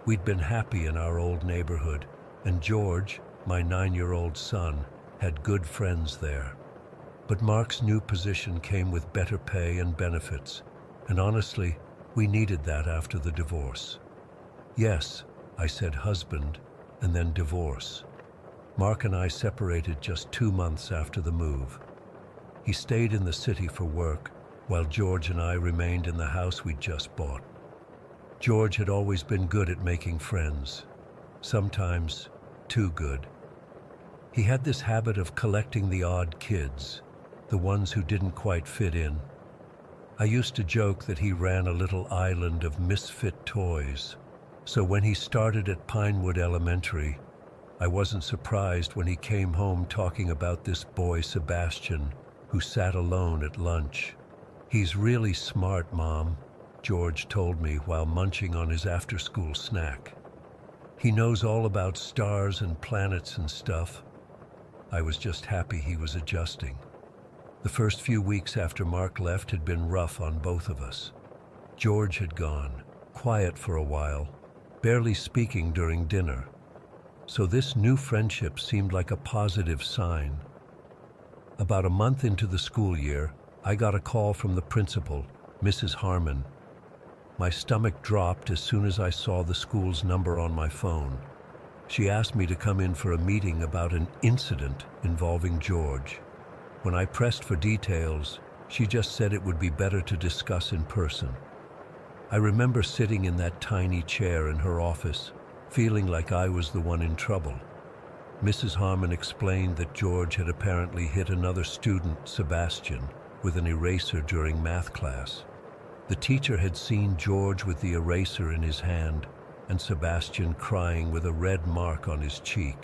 We'd been happy in our old neighborhood, and George, my 9-year-old son, had good friends there. But Mark's new position came with better pay and benefits, and honestly, we needed that after the divorce. Yes, I said husband, and then divorce. Mark and I separated just 2 months after the move. He stayed in the city for work, while George and I remained in the house we'd just bought. George had always been good at making friends, sometimes too good. He had this habit of collecting the odd kids, the ones who didn't quite fit in. I used to joke that he ran a little island of misfit toys, so when he started at Pinewood Elementary, I wasn't surprised when he came home talking about this boy Sebastian, who sat alone at lunch. "He's really smart, Mom," George told me while munching on his after-school snack. "He knows all about stars and planets and stuff." I was just happy he was adjusting. The first few weeks after Mark left had been rough on both of us. George had gone, quiet for a while, barely speaking during dinner. So this new friendship seemed like a positive sign. About a month into the school year, I got a call from the principal, Mrs. Harmon. My stomach dropped as soon as I saw the school's number on my phone. She asked me to come in for a meeting about an incident involving George. When I pressed for details, she just said it would be better to discuss in person. I remember sitting in that tiny chair in her office, feeling like I was the one in trouble. Mrs. Harmon explained that George had apparently hit another student, Sebastian, with an eraser during math class. The teacher had seen George with the eraser in his hand and Sebastian crying with a red mark on his cheek.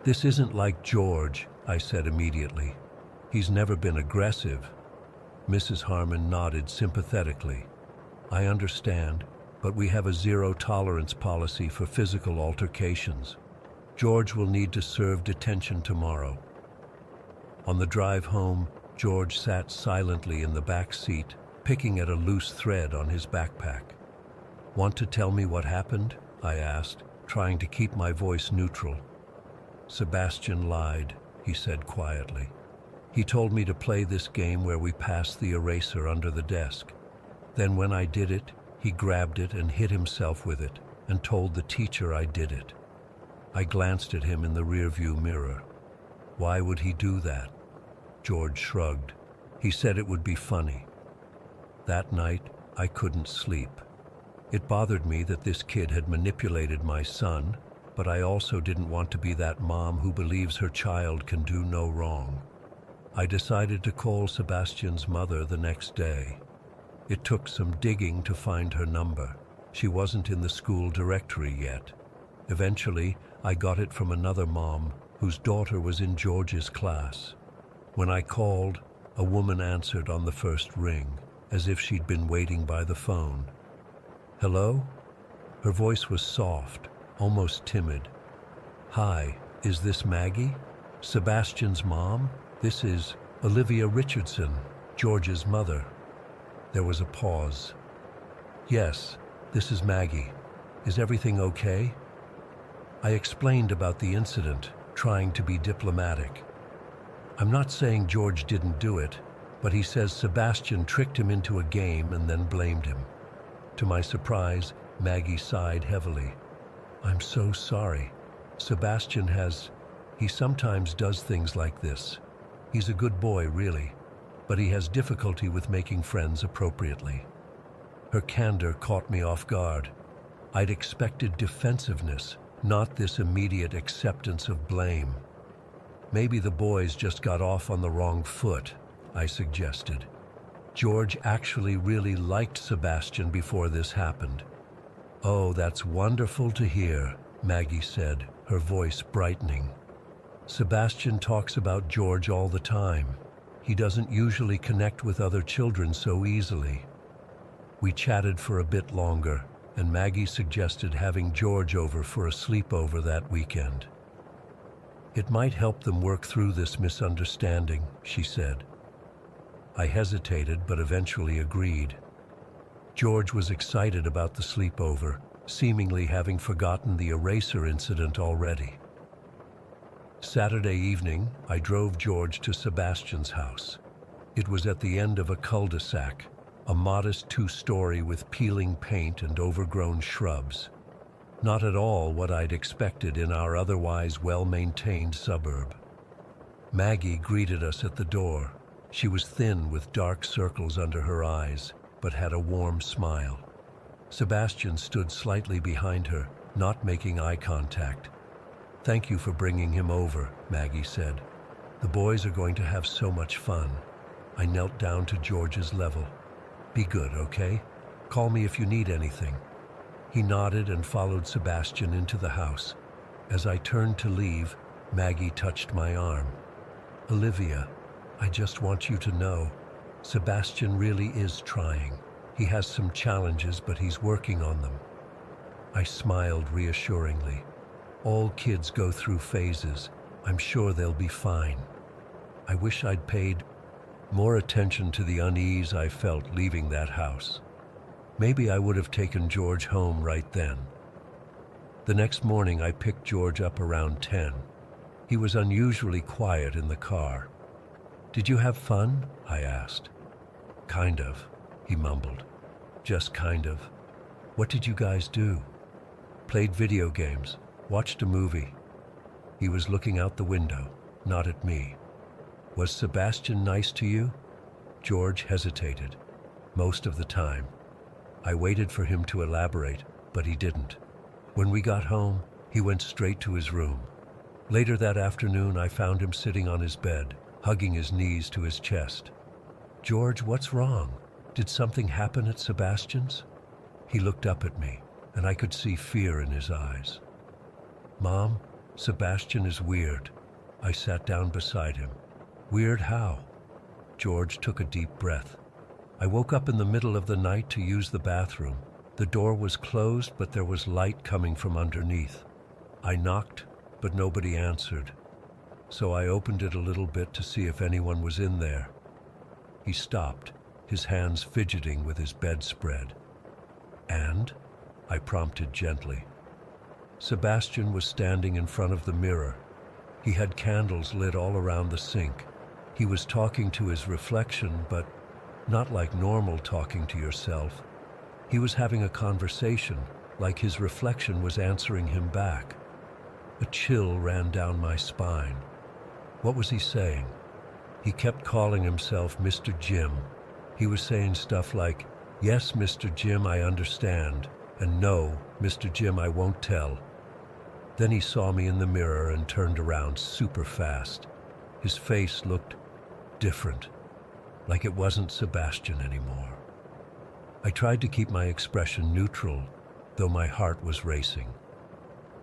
"This isn't like George," I said immediately. "He's never been aggressive." Mrs. Harmon nodded sympathetically. "I understand, but we have a zero-tolerance policy for physical altercations. George will need to serve detention tomorrow." On the drive home, George sat silently in the back seat, picking at a loose thread on his backpack. "Want to tell me what happened?" I asked, trying to keep my voice neutral. "Sebastian lied," he said quietly. "He told me to play this game where we pass the eraser under the desk. Then when I did it, he grabbed it and hit himself with it and told the teacher I did it." I glanced at him in the rearview mirror. "Why would he do that?" George shrugged. "He said it would be funny." That night, I couldn't sleep. It bothered me that this kid had manipulated my son, but I also didn't want to be that mom who believes her child can do no wrong. I decided to call Sebastian's mother the next day. It took some digging to find her number. She wasn't in the school directory yet. Eventually, I got it from another mom whose daughter was in George's class. When I called, a woman answered on the first ring, as if she'd been waiting by the phone. "Hello?" Her voice was soft, almost timid. "Hi, is this Maggie? Sebastian's mom? This is Olivia Richardson, George's mother." There was a pause. "Yes, this is Maggie. Is everything okay?" I explained about the incident, trying to be diplomatic. "I'm not saying George didn't do it, but he says Sebastian tricked him into a game and then blamed him." To my surprise, Maggie sighed heavily. "I'm so sorry. Sebastian he sometimes does things like this. He's a good boy, really, but he has difficulty with making friends appropriately." Her candor caught me off guard. I'd expected defensiveness, not this immediate acceptance of blame. Maybe the boys just got off on the wrong foot, I suggested. George actually really liked Sebastian before this happened. Oh, that's wonderful to hear, Maggie said, her voice brightening. Sebastian talks about George all the time. He doesn't usually connect with other children so easily. We chatted for a bit longer, and Maggie suggested having George over for a sleepover that weekend. It might help them work through this misunderstanding, she said. I hesitated, but eventually agreed. George was excited about the sleepover, seemingly having forgotten the eraser incident already. Saturday evening, I drove George to Sebastian's house. It was at the end of a cul-de-sac, a modest two-story with peeling paint and overgrown shrubs. Not at all what I'd expected in our otherwise well-maintained suburb. Maggie greeted us at the door. She was thin with dark circles under her eyes, but had a warm smile. Sebastian stood slightly behind her, not making eye contact. "Thank you for bringing him over," Maggie said. "The boys are going to have so much fun." I knelt down to George's level. "Be good, okay? Call me if you need anything." He nodded and followed Sebastian into the house. As I turned to leave, Maggie touched my arm. "Olivia, I just want you to know, Sebastian really is trying. He has some challenges, but he's working on them." I smiled reassuringly. All kids go through phases. I'm sure they'll be fine. I wish I'd paid more attention to the unease I felt leaving that house. Maybe I would have taken George home right then. The next morning I picked George up around 10. He was unusually quiet in the car. "Did you have fun?" I asked. "Kind of," he mumbled. "Just kind of." "What did you guys do?" "Played video games, watched a movie." He was looking out the window, not at me. "Was Sebastian nice to you?" George hesitated. "Most of the time." I waited for him to elaborate, but he didn't. When we got home, he went straight to his room. Later that afternoon, I found him sitting on his bed, hugging his knees to his chest. "George, what's wrong? Did something happen at Sebastian's?" He looked up at me, and I could see fear in his eyes. "Mom, Sebastian is weird." I sat down beside him. "Weird how?" George took a deep breath. "I woke up in the middle of the night to use the bathroom. The door was closed, but there was light coming from underneath. I knocked, but nobody answered. So I opened it a little bit to see if anyone was in there." He stopped, his hands fidgeting with his bedspread. "And?" I prompted gently. Sebastian was standing in front of the mirror. He had candles lit all around the sink. He was talking to his reflection, but not like normal talking to yourself. He was having a conversation, like his reflection was answering him back. A chill ran down my spine. What was he saying? He kept calling himself Mr. Jim. He was saying stuff like, "Yes, Mr. Jim, I understand," and "No, Mr. Jim, I won't tell." Then he saw me in the mirror and turned around super fast. His face looked different, like it wasn't Sebastian anymore. I tried to keep my expression neutral, though my heart was racing.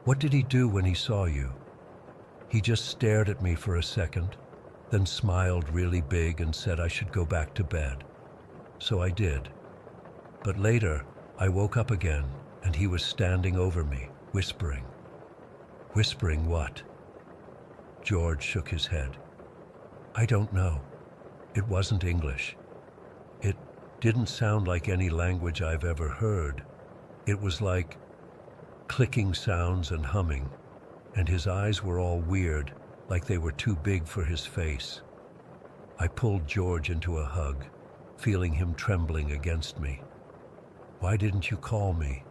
"What did he do when he saw you?" He just stared at me for a second, then smiled really big and said I should go back to bed. So I did. But later, I woke up again, and he was standing over me, whispering. "Whispering what?" George shook his head. "I don't know. It wasn't English. It didn't sound like any language I've ever heard. It was like clicking sounds and humming, and his eyes were all weird, like they were too big for his face." I pulled George into a hug, feeling him trembling against me. "Why didn't you call me?"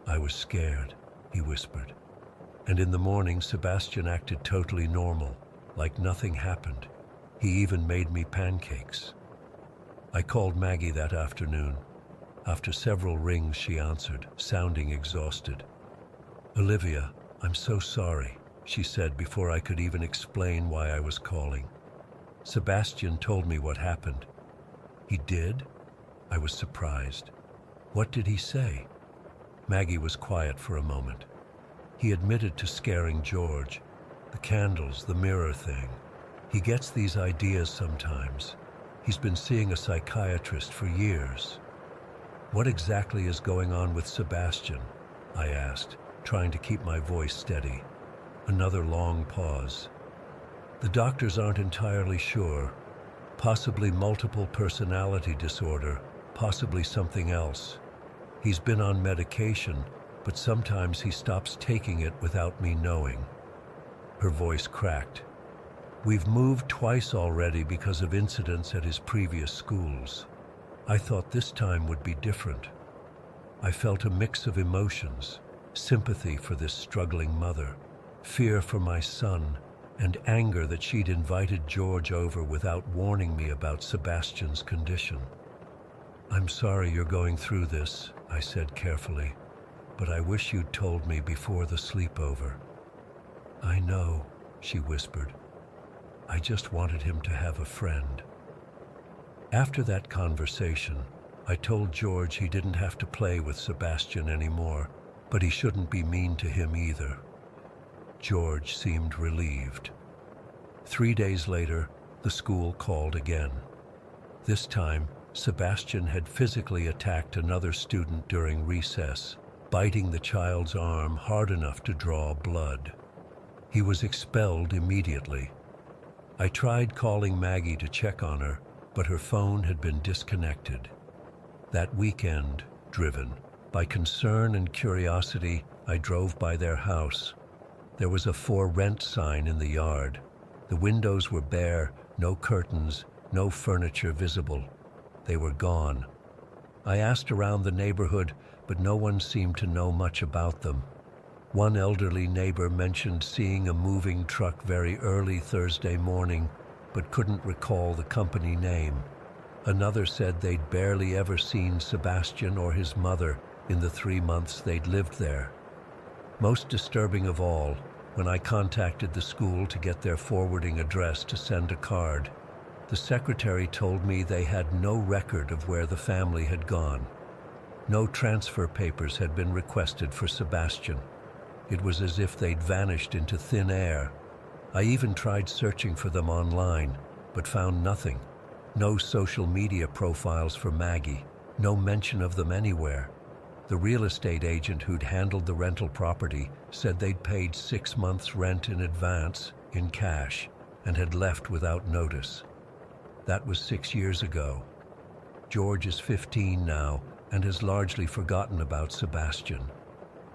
"I was scared," he whispered. And in the morning, Sebastian acted totally normal, like nothing happened. He even made me pancakes. I called Maggie that afternoon. After several rings, she answered, sounding exhausted. "Olivia, I'm so sorry," she said before I could even explain why I was calling. "Sebastian told me what happened." "He did?" I was surprised. "What did he say?" Maggie was quiet for a moment. "He admitted to scaring George. The candles, the mirror thing. He gets these ideas sometimes. He's been seeing a psychiatrist for years." "What exactly is going on with Sebastian?" I asked, trying to keep my voice steady. Another long pause. "The doctors aren't entirely sure. Possibly multiple personality disorder, possibly something else. He's been on medication, but sometimes he stops taking it without me knowing." Her voice cracked. "We've moved twice already because of incidents at his previous schools. I thought this time would be different." I felt a mix of emotions, sympathy for this struggling mother, fear for my son, and anger that she'd invited George over without warning me about Sebastian's condition. "I'm sorry you're going through this," I said carefully, "but I wish you'd told me before the sleepover." "I know," she whispered. "I just wanted him to have a friend." After that conversation, I told George he didn't have to play with Sebastian anymore, but he shouldn't be mean to him either. George seemed relieved. 3 days later, the school called again. This time, Sebastian had physically attacked another student during recess, biting the child's arm hard enough to draw blood. He was expelled immediately. I tried calling Maggie to check on her, but her phone had been disconnected. That weekend, driven by concern and curiosity, I drove by their house. There was a "for rent" sign in the yard. The windows were bare, no curtains, no furniture visible. They were gone. I asked around the neighborhood, but no one seemed to know much about them. One elderly neighbor mentioned seeing a moving truck very early Thursday morning, but couldn't recall the company name. Another said they'd barely ever seen Sebastian or his mother in the 3 months they'd lived there. Most disturbing of all, when I contacted the school to get their forwarding address to send a card, the secretary told me they had no record of where the family had gone. No transfer papers had been requested for Sebastian. It was as if they'd vanished into thin air. I even tried searching for them online, but found nothing. No social media profiles for Maggie, no mention of them anywhere. The real estate agent who'd handled the rental property said they'd paid 6 months' rent in advance, in cash, and had left without notice. That was 6 years ago. George is 15 now and has largely forgotten about Sebastian.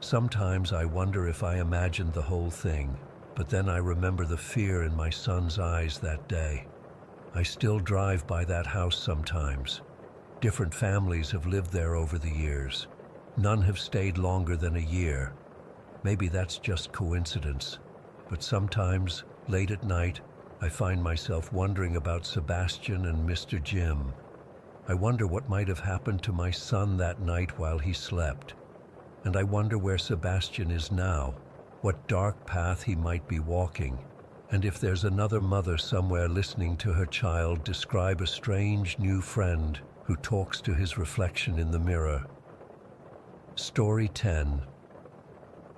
Sometimes I wonder if I imagined the whole thing, but then I remember the fear in my son's eyes that day. I still drive by that house sometimes. Different families have lived there over the years. None have stayed longer than a year. Maybe that's just coincidence, but sometimes, late at night, I find myself wondering about Sebastian and Mr. Jim. I wonder what might have happened to my son that night while he slept. And I wonder where Sebastian is now, what dark path he might be walking, and if there's another mother somewhere listening to her child describe a strange new friend who talks to his reflection in the mirror. Story 10.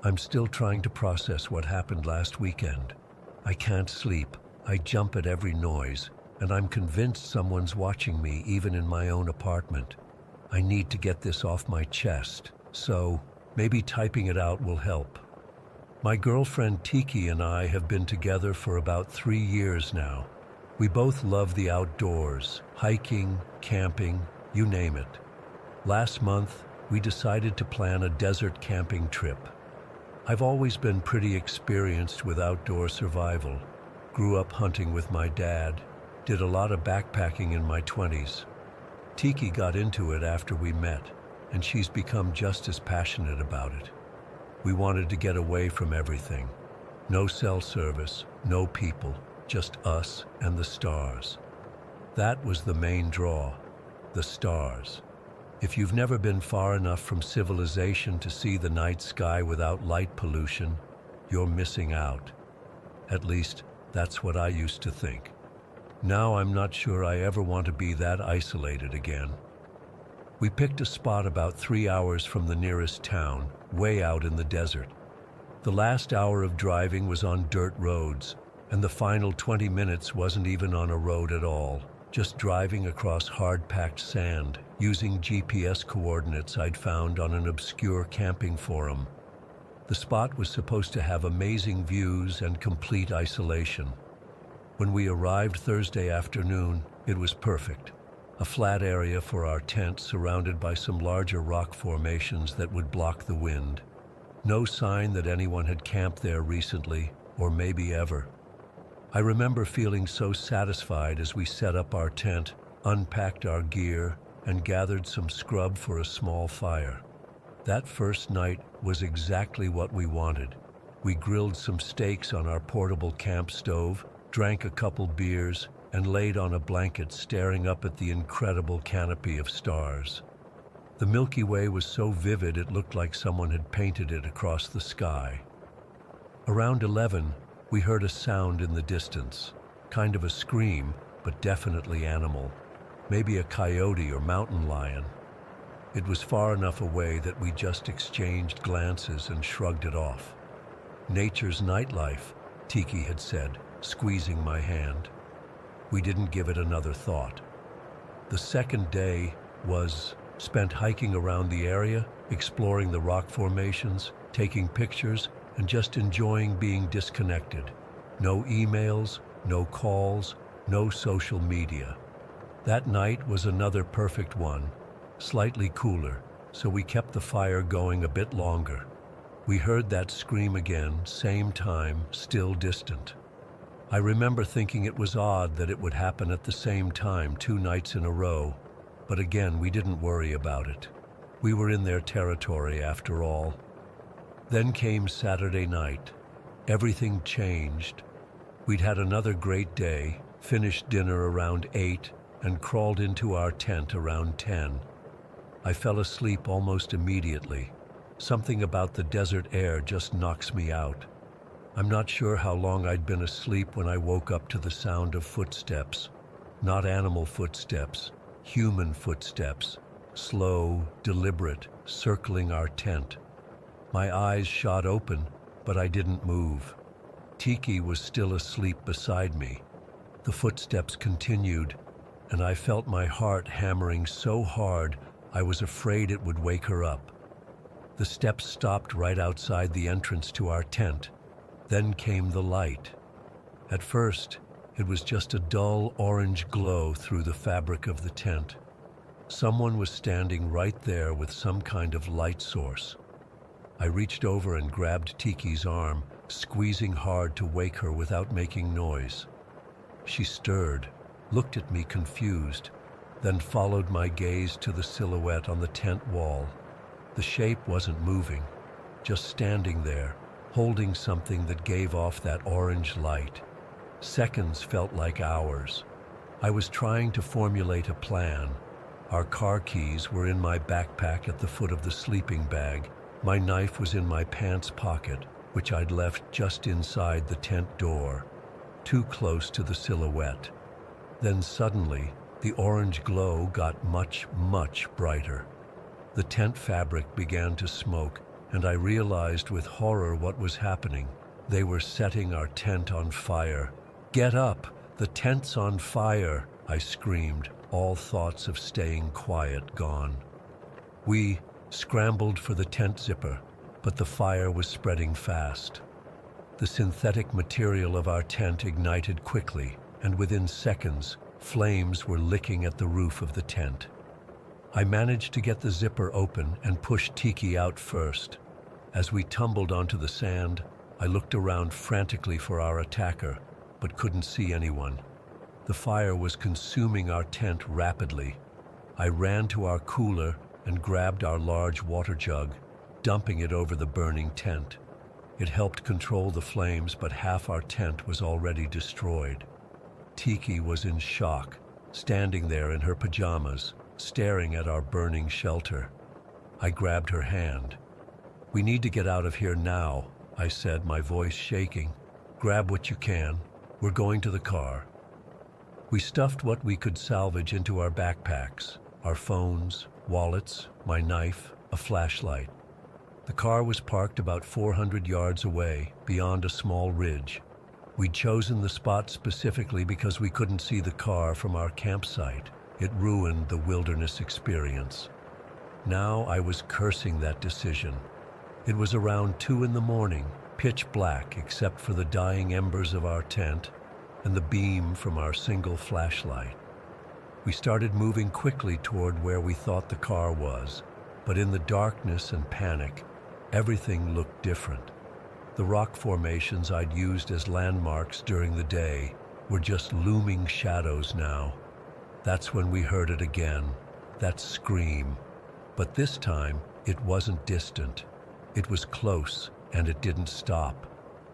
I'm still trying to process what happened last weekend. I can't sleep. I jump at every noise, and I'm convinced someone's watching me even in my own apartment. I need to get this off my chest, so maybe typing it out will help. My girlfriend Tiki and I have been together for about 3 years now. We both love the outdoors, hiking, camping, you name it. Last month, we decided to plan a desert camping trip. I've always been pretty experienced with outdoor survival. Grew up hunting with my dad, did a lot of backpacking in my 20s. Tiki got into it after we met, and she's become just as passionate about it. We wanted to get away from everything. No cell service, no people, just us and the stars. That was the main draw, the stars. If you've never been far enough from civilization to see the night sky without light pollution, you're missing out. At least, that's what I used to think. Now I'm not sure I ever want to be that isolated again. We picked a spot about 3 hours from the nearest town, way out in the desert. The last hour of driving was on dirt roads, and the final 20 minutes wasn't even on a road at all, just driving across hard-packed sand, using GPS coordinates I'd found on an obscure camping forum. The spot was supposed to have amazing views and complete isolation. When we arrived Thursday afternoon, it was perfect. A flat area for our tent surrounded by some larger rock formations that would block the wind. No sign that anyone had camped there recently, or maybe ever. I remember feeling so satisfied as we set up our tent, unpacked our gear, and gathered some scrub for a small fire. That first night was exactly what we wanted. We grilled some steaks on our portable camp stove, drank a couple beers, and laid on a blanket staring up at the incredible canopy of stars. The Milky Way was so vivid it looked like someone had painted it across the sky. Around 11, we heard a sound in the distance, kind of a scream, but definitely animal. Maybe a coyote or mountain lion. It was far enough away that we just exchanged glances and shrugged it off. Nature's nightlife, Tiki had said, squeezing my hand. We didn't give it another thought. The second day was spent hiking around the area, exploring the rock formations, taking pictures, and just enjoying being disconnected. No emails, no calls, no social media. That night was another perfect one, slightly cooler, so we kept the fire going a bit longer. We heard that scream again, same time, still distant. I remember thinking it was odd that it would happen at the same time 2 nights in a row, but again, we didn't worry about it. We were in their territory after all. Then came Saturday night. Everything changed. We'd had another great day, finished dinner around 8, and crawled into our tent around 10. I fell asleep almost immediately. Something about the desert air just knocks me out. I'm not sure how long I'd been asleep when I woke up to the sound of footsteps. Not animal footsteps, human footsteps, slow, deliberate, circling our tent. My eyes shot open, but I didn't move. Tiki was still asleep beside me. The footsteps continued, and I felt my heart hammering so hard I was afraid it would wake her up. The steps stopped right outside the entrance to our tent. Then came the light. At first, it was just a dull orange glow through the fabric of the tent. Someone was standing right there with some kind of light source. I reached over and grabbed Tiki's arm, squeezing hard to wake her without making noise. She stirred, looked at me confused, then followed my gaze to the silhouette on the tent wall. The shape wasn't moving, just standing there, holding something that gave off that orange light. Seconds felt like hours. I was trying to formulate a plan. Our car keys were in my backpack at the foot of the sleeping bag. My knife was in my pants pocket, which I'd left just inside the tent door, too close to the silhouette. Then suddenly, the orange glow got much, much brighter. The tent fabric began to smoke, and I realized with horror what was happening. They were setting our tent on fire. "Get up! The tent's on fire!" I screamed, all thoughts of staying quiet gone. We scrambled for the tent zipper, but the fire was spreading fast. The synthetic material of our tent ignited quickly, and within seconds, flames were licking at the roof of the tent. I managed to get the zipper open and push Tiki out first. As we tumbled onto the sand, I looked around frantically for our attacker, but couldn't see anyone. The fire was consuming our tent rapidly. I ran to our cooler and grabbed our large water jug, dumping it over the burning tent. It helped control the flames, but half our tent was already destroyed. Tiki was in shock, standing there in her pajamas, staring at our burning shelter. I grabbed her hand. "We need to get out of here now," I said, my voice shaking. "Grab what you can. We're going to the car." We stuffed what we could salvage into our backpacks, our phones, wallets, my knife, a flashlight. The car was parked about 400 yards away, beyond a small ridge. We'd chosen the spot specifically because we couldn't see the car from our campsite. It ruined the wilderness experience. Now I was cursing that decision. It was around 2 in the morning, pitch black except for the dying embers of our tent and the beam from our single flashlight. We started moving quickly toward where we thought the car was, but in the darkness and panic, everything looked different. The rock formations I'd used as landmarks during the day were just looming shadows now. That's when we heard it again, that scream. But this time, it wasn't distant. It was close, and it didn't stop.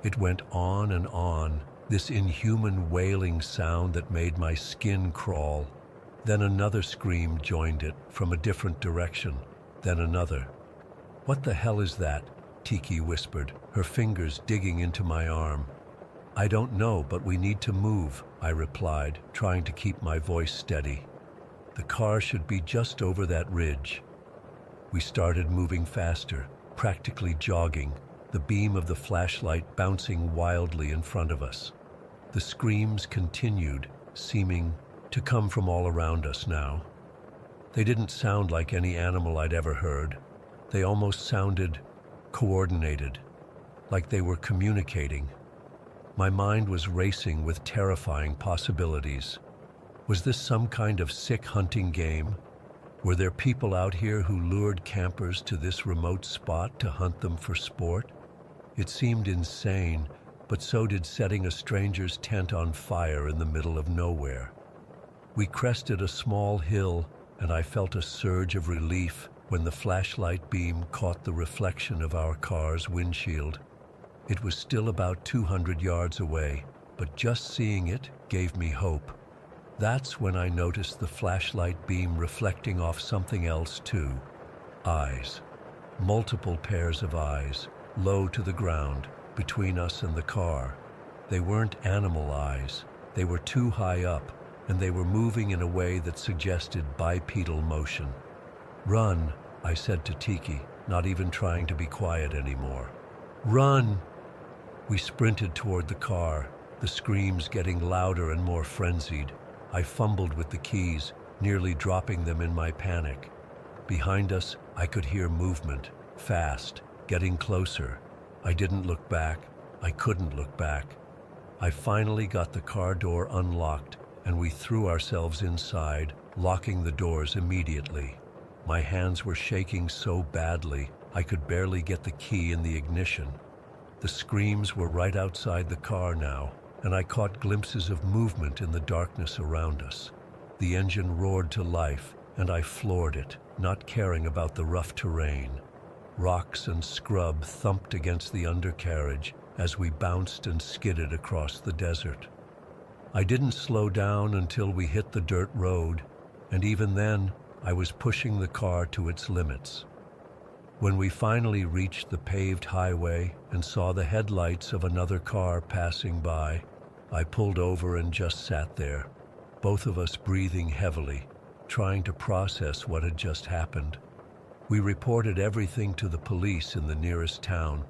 It went on and on, this inhuman wailing sound that made my skin crawl. Then another scream joined it, from a different direction. Then another. "What the hell is that?" Tiki whispered, her fingers digging into my arm. "I don't know, but we need to move," I replied, trying to keep my voice steady. "The car should be just over that ridge." We started moving faster, practically jogging, the beam of the flashlight bouncing wildly in front of us. The screams continued, seeming to come from all around us now. They didn't sound like any animal I'd ever heard. They almost sounded coordinated, like they were communicating. My mind was racing with terrifying possibilities. Was this some kind of sick hunting game? Were there people out here who lured campers to this remote spot to hunt them for sport? It seemed insane, but so did setting a stranger's tent on fire in the middle of nowhere. We crested a small hill, and I felt a surge of relief when the flashlight beam caught the reflection of our car's windshield. It was still about 200 yards away, but just seeing it gave me hope. That's when I noticed the flashlight beam reflecting off something else too. Eyes. Multiple pairs of eyes, low to the ground, between us and the car. They weren't animal eyes. They were too high up, and they were moving in a way that suggested bipedal motion. "Run," I said to Tiki, not even trying to be quiet anymore. "Run!" We sprinted toward the car, the screams getting louder and more frenzied. I fumbled with the keys, nearly dropping them in my panic. Behind us, I could hear movement, fast, getting closer. I didn't look back. I couldn't look back. I finally got the car door unlocked, and we threw ourselves inside, locking the doors immediately. My hands were shaking so badly, I could barely get the key in the ignition. The screams were right outside the car now, and I caught glimpses of movement in the darkness around us. The engine roared to life, and I floored it, not caring about the rough terrain. Rocks and scrub thumped against the undercarriage as we bounced and skidded across the desert. I didn't slow down until we hit the dirt road, and even then, I was pushing the car to its limits. When we finally reached the paved highway and saw the headlights of another car passing by, I pulled over and just sat there, both of us breathing heavily, trying to process what had just happened. We reported everything to the police in the nearest town,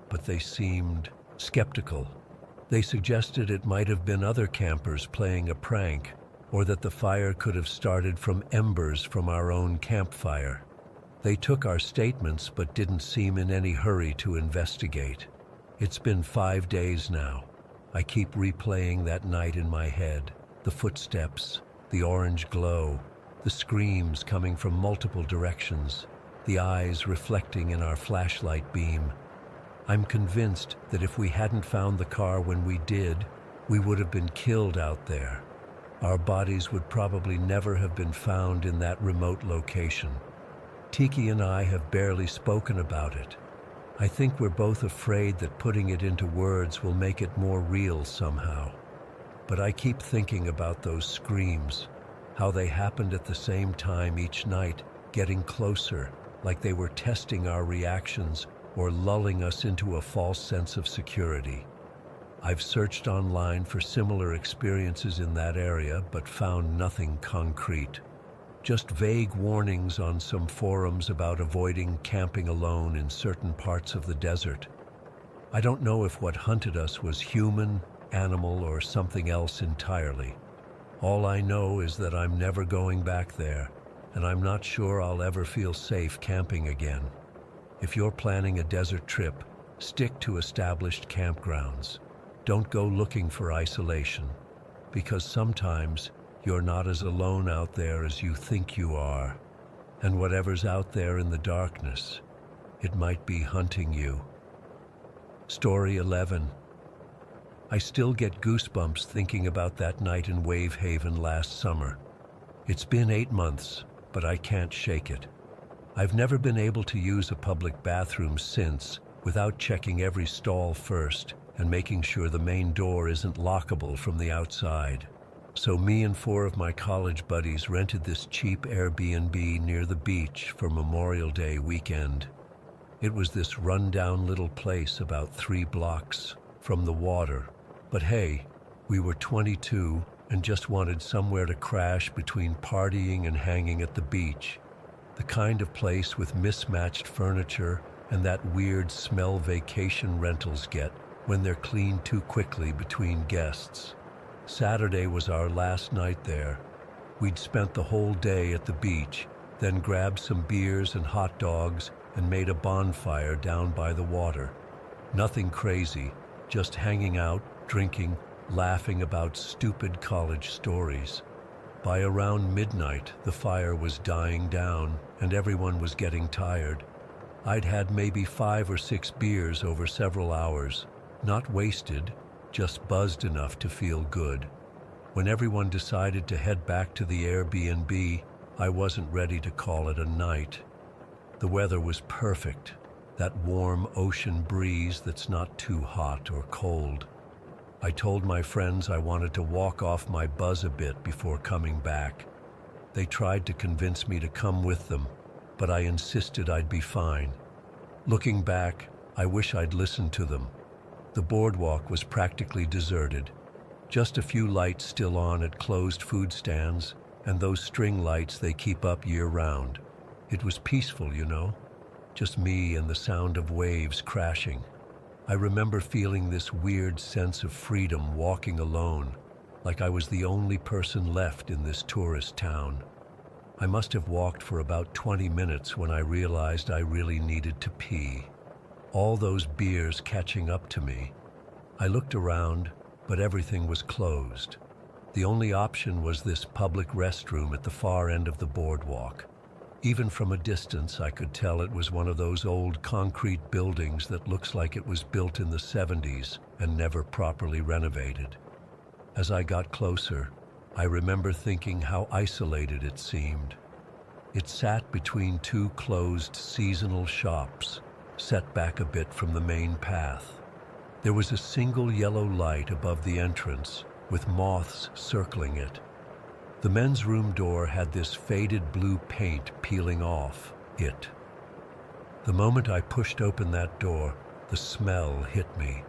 but they seemed skeptical. They suggested it might have been other campers playing a prank, or that the fire could have started from embers from our own campfire. They took our statements but didn't seem in any hurry to investigate. It's been 5 days now. I keep replaying that night in my head, the footsteps, the orange glow, the screams coming from multiple directions, the eyes reflecting in our flashlight beam. I'm convinced that if we hadn't found the car when we did, we would have been killed out there. Our bodies would probably never have been found in that remote location. Tiki and I have barely spoken about it. I think we're both afraid that putting it into words will make it more real somehow. But I keep thinking about those screams, how they happened at the same time each night, getting closer, like they were testing our reactions or lulling us into a false sense of security. I've searched online for similar experiences in that area, but found nothing concrete. Just vague warnings on some forums about avoiding camping alone in certain parts of the desert. I don't know if what hunted us was human, animal, or something else entirely. All I know is that I'm never going back there, and I'm not sure I'll ever feel safe camping again. If you're planning a desert trip, stick to established campgrounds. Don't go looking for isolation, because sometimes you're not as alone out there as you think you are. And whatever's out there in the darkness, it might be hunting you. Story 11. I still get goosebumps thinking about that night in Wave Haven last summer. It's been 8 months, but I can't shake it. I've never been able to use a public bathroom since without checking every stall first and making sure the main door isn't lockable from the outside. So me and 4 of my college buddies rented this cheap Airbnb near the beach for Memorial Day weekend. It was this run-down little place about 3 blocks from the water. But hey, we were 22 and just wanted somewhere to crash between partying and hanging at the beach. The kind of place with mismatched furniture and that weird smell vacation rentals get when they're cleaned too quickly between guests. Saturday was our last night there. We'd spent the whole day at the beach, then grabbed some beers and hot dogs and made a bonfire down by the water. Nothing crazy, just hanging out, drinking, laughing about stupid college stories. By around midnight, the fire was dying down and everyone was getting tired. I'd had maybe 5 or 6 beers over several hours. Not wasted, just buzzed enough to feel good. When everyone decided to head back to the Airbnb, I wasn't ready to call it a night. The weather was perfect, that warm ocean breeze that's not too hot or cold. I told my friends I wanted to walk off my buzz a bit before coming back. They tried to convince me to come with them, but I insisted I'd be fine. Looking back, I wish I'd listened to them. The boardwalk was practically deserted. Just a few lights still on at closed food stands, and those string lights they keep up year-round. It was peaceful, you know? Just me and the sound of waves crashing. I remember feeling this weird sense of freedom walking alone, like I was the only person left in this tourist town. I must have walked for about 20 minutes when I realized I really needed to pee. All those beers catching up to me. I looked around, but everything was closed. The only option was this public restroom at the far end of the boardwalk. Even from a distance, I could tell it was one of those old concrete buildings that looks like it was built in the 70s and never properly renovated. As I got closer, I remember thinking how isolated it seemed. It sat between 2 closed seasonal shops, set back a bit from the main path. There was a single yellow light above the entrance, with moths circling it. The men's room door had this faded blue paint peeling off it. The moment I pushed open that door, the smell hit me,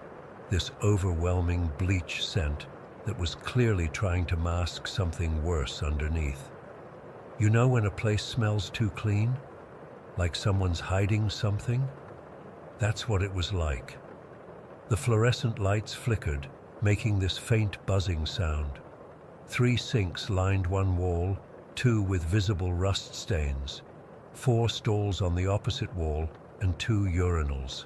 this overwhelming bleach scent that was clearly trying to mask something worse underneath. You know when a place smells too clean? Like someone's hiding something? That's what it was like. The fluorescent lights flickered, making this faint buzzing sound. 3 sinks lined one wall, 2 with visible rust stains, 4 stalls on the opposite wall, and 2 urinals.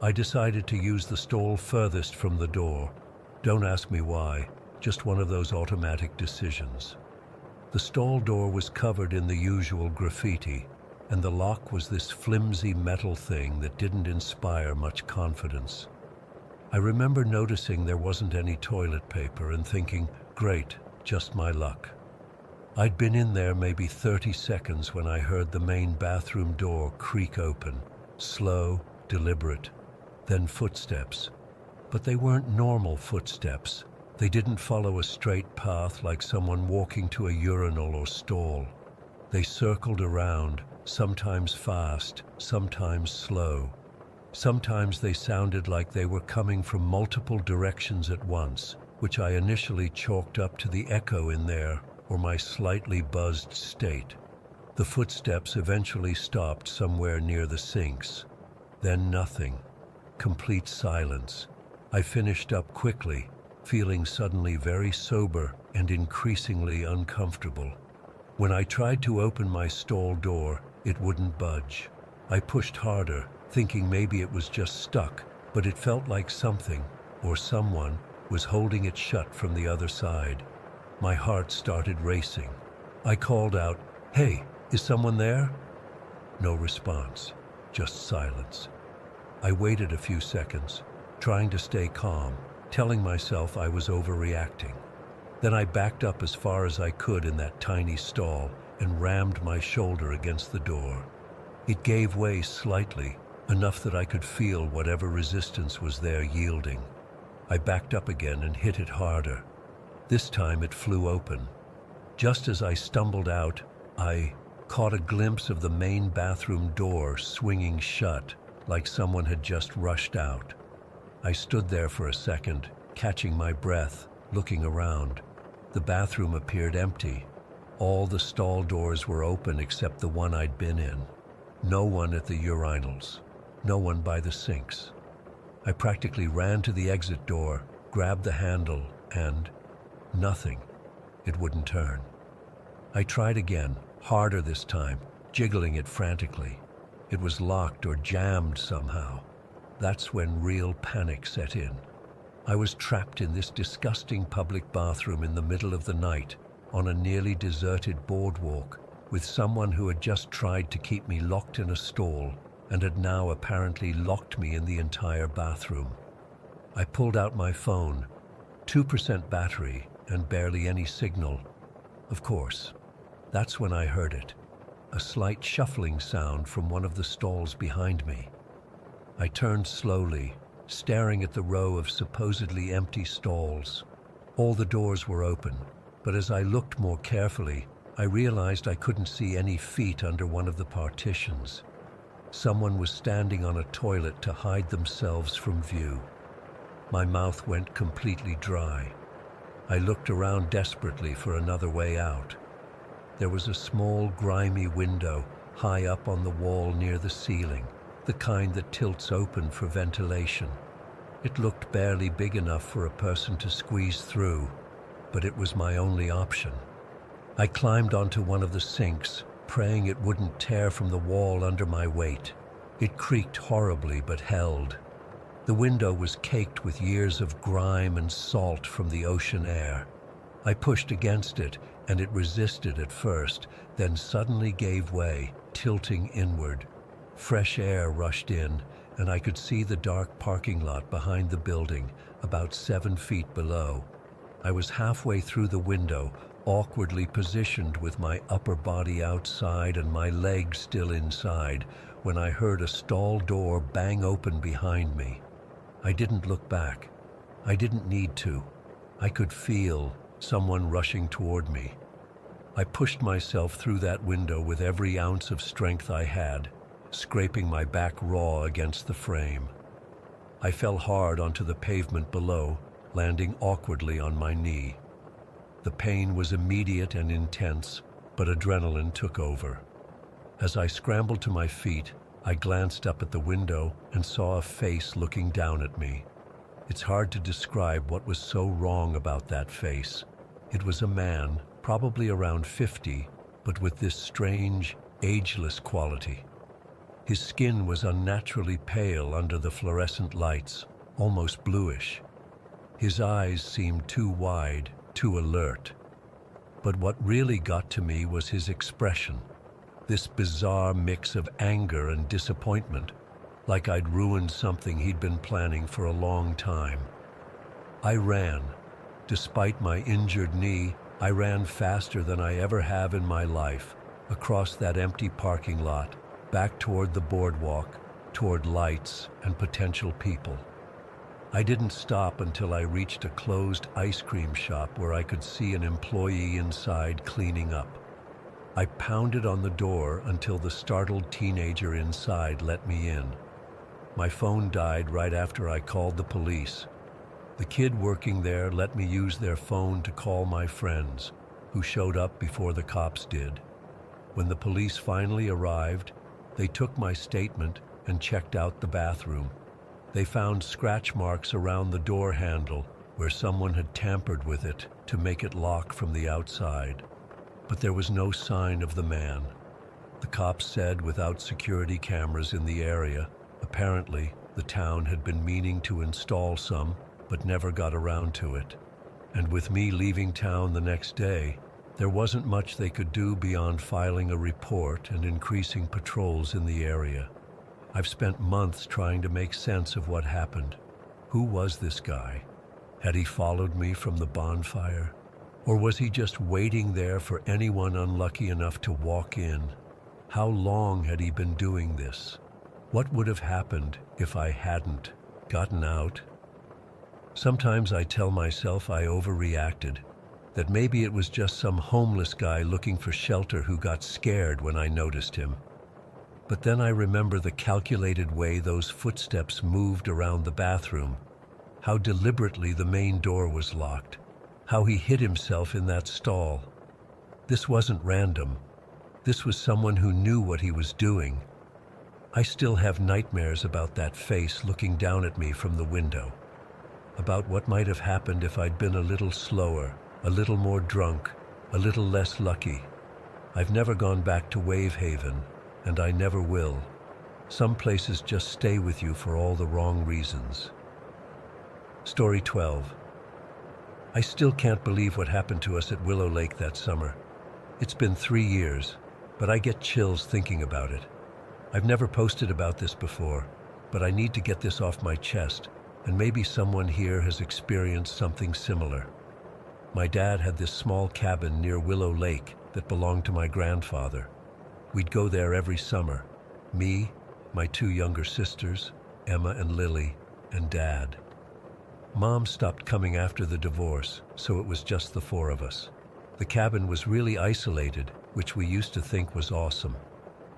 I decided to use the stall furthest from the door. Don't ask me why, just one of those automatic decisions. The stall door was covered in the usual graffiti, and the lock was this flimsy metal thing that didn't inspire much confidence. I remember noticing there wasn't any toilet paper and thinking, great, just my luck. I'd been in there maybe 30 seconds when I heard the main bathroom door creak open, slow, deliberate, then footsteps. But they weren't normal footsteps. They didn't follow a straight path like someone walking to a urinal or stall. They circled around, sometimes fast, sometimes slow. Sometimes they sounded like they were coming from multiple directions at once, which I initially chalked up to the echo in there or my slightly buzzed state. The footsteps eventually stopped somewhere near the sinks. Then nothing. Complete silence. I finished up quickly, feeling suddenly very sober and increasingly uncomfortable. When I tried to open my stall door, it wouldn't budge. I pushed harder, thinking maybe it was just stuck, but it felt like something, or someone, was holding it shut from the other side. My heart started racing. I called out, "Hey, is someone there?" No response, just silence. I waited a few seconds, trying to stay calm, telling myself I was overreacting. Then I backed up as far as I could in that tiny stall and rammed my shoulder against the door. It gave way slightly, enough that I could feel whatever resistance was there yielding. I backed up again and hit it harder. This time it flew open. Just as I stumbled out, I caught a glimpse of the main bathroom door swinging shut, like someone had just rushed out. I stood there for a second, catching my breath, looking around. The bathroom appeared empty. All the stall doors were open except the one I'd been in. No one at the urinals. No one by the sinks. I practically ran to the exit door, grabbed the handle, and nothing. It wouldn't turn. I tried again, harder this time, jiggling it frantically. It was locked or jammed somehow. That's when real panic set in. I was trapped in this disgusting public bathroom in the middle of the night, on a nearly deserted boardwalk, with someone who had just tried to keep me locked in a stall and had now apparently locked me in the entire bathroom. I pulled out my phone, 2% battery and barely any signal. Of course, that's when I heard it, a slight shuffling sound from one of the stalls behind me. I turned slowly, staring at the row of supposedly empty stalls. All the doors were open, but as I looked more carefully, I realized I couldn't see any feet under one of the partitions. Someone was standing on a toilet to hide themselves from view. My mouth went completely dry. I looked around desperately for another way out. There was a small, grimy window high up on the wall near the ceiling, the kind that tilts open for ventilation. It looked barely big enough for a person to squeeze through, but it was my only option. I climbed onto one of the sinks, praying it wouldn't tear from the wall under my weight. It creaked horribly but held. The window was caked with years of grime and salt from the ocean air. I pushed against it, and it resisted at first, then suddenly gave way, tilting inward. Fresh air rushed in, and I could see the dark parking lot behind the building, about 7 feet below. I was halfway through the window, awkwardly positioned with my upper body outside and my legs still inside, when I heard a stall door bang open behind me. I didn't look back. I didn't need to. I could feel someone rushing toward me. I pushed myself through that window with every ounce of strength I had, scraping my back raw against the frame. I fell hard onto the pavement below, landing awkwardly on my knee. The pain was immediate and intense, but adrenaline took over. As I scrambled to my feet, I glanced up at the window and saw a face looking down at me. It's hard to describe what was so wrong about that face. It was a man, probably around 50, but with this strange, ageless quality. His skin was unnaturally pale under the fluorescent lights, almost bluish. His eyes seemed too wide, too alert. But what really got to me was his expression, this bizarre mix of anger and disappointment, like I'd ruined something he'd been planning for a long time. I ran. Despite my injured knee, I ran faster than I ever have in my life, across that empty parking lot, back toward the boardwalk, toward lights and potential people. I didn't stop until I reached a closed ice cream shop where I could see an employee inside cleaning up. I pounded on the door until the startled teenager inside let me in. My phone died right after I called the police. The kid working there let me use their phone to call my friends, who showed up before the cops did. When the police finally arrived, they took my statement and checked out the bathroom. They found scratch marks around the door handle where someone had tampered with it to make it lock from the outside. But there was no sign of the man. The cops said without security cameras in the area, apparently the town had been meaning to install some, but never got around to it. And with me leaving town the next day, there wasn't much they could do beyond filing a report and increasing patrols in the area. I've spent months trying to make sense of what happened. Who was this guy? Had he followed me from the bonfire? Or was he just waiting there for anyone unlucky enough to walk in? How long had he been doing this? What would have happened if I hadn't gotten out? Sometimes I tell myself I overreacted, that maybe it was just some homeless guy looking for shelter who got scared when I noticed him. But then I remember the calculated way those footsteps moved around the bathroom, how deliberately the main door was locked, how he hid himself in that stall. This wasn't random. This was someone who knew what he was doing. I still have nightmares about that face looking down at me from the window, about what might have happened if I'd been a little slower, a little more drunk, a little less lucky. I've never gone back to Wave Haven, and I never will. Some places just stay with you for all the wrong reasons. Story 12. I still can't believe what happened to us at Willow Lake that summer. It's been 3 years, but I get chills thinking about it. I've never posted about this before, but I need to get this off my chest, and maybe someone here has experienced something similar. My dad had this small cabin near Willow Lake that belonged to my grandfather. We'd go there every summer, me, my 2 younger sisters, Emma and Lily, and Dad. Mom stopped coming after the divorce, so it was just the 4 of us. The cabin was really isolated, which we used to think was awesome.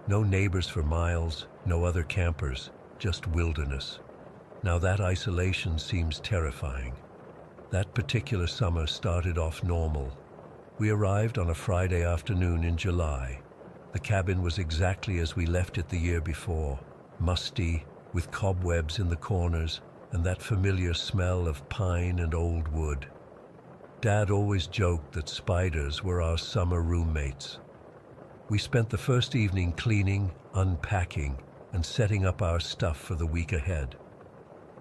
No neighbors for miles, no other campers, just wilderness. Now that isolation seems terrifying. That particular summer started off normal. We arrived on a Friday afternoon in July. The cabin was exactly as we left it the year before, musty, with cobwebs in the corners, and that familiar smell of pine and old wood. Dad always joked that spiders were our summer roommates. We spent the first evening cleaning, unpacking, and setting up our stuff for the week ahead.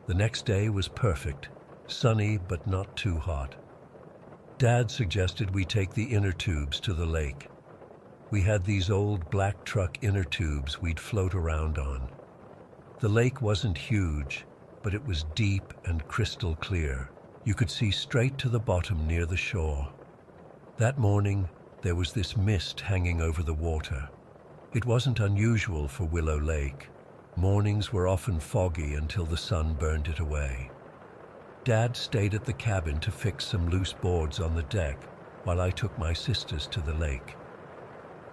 The next day was perfect, sunny but not too hot. Dad suggested we take the inner tubes to the lake. We had these old black truck inner tubes we'd float around on. The lake wasn't huge, but it was deep and crystal clear. You could see straight to the bottom near the shore. That morning, there was this mist hanging over the water. It wasn't unusual for Willow Lake. Mornings were often foggy until the sun burned it away. Dad stayed at the cabin to fix some loose boards on the deck while I took my sisters to the lake.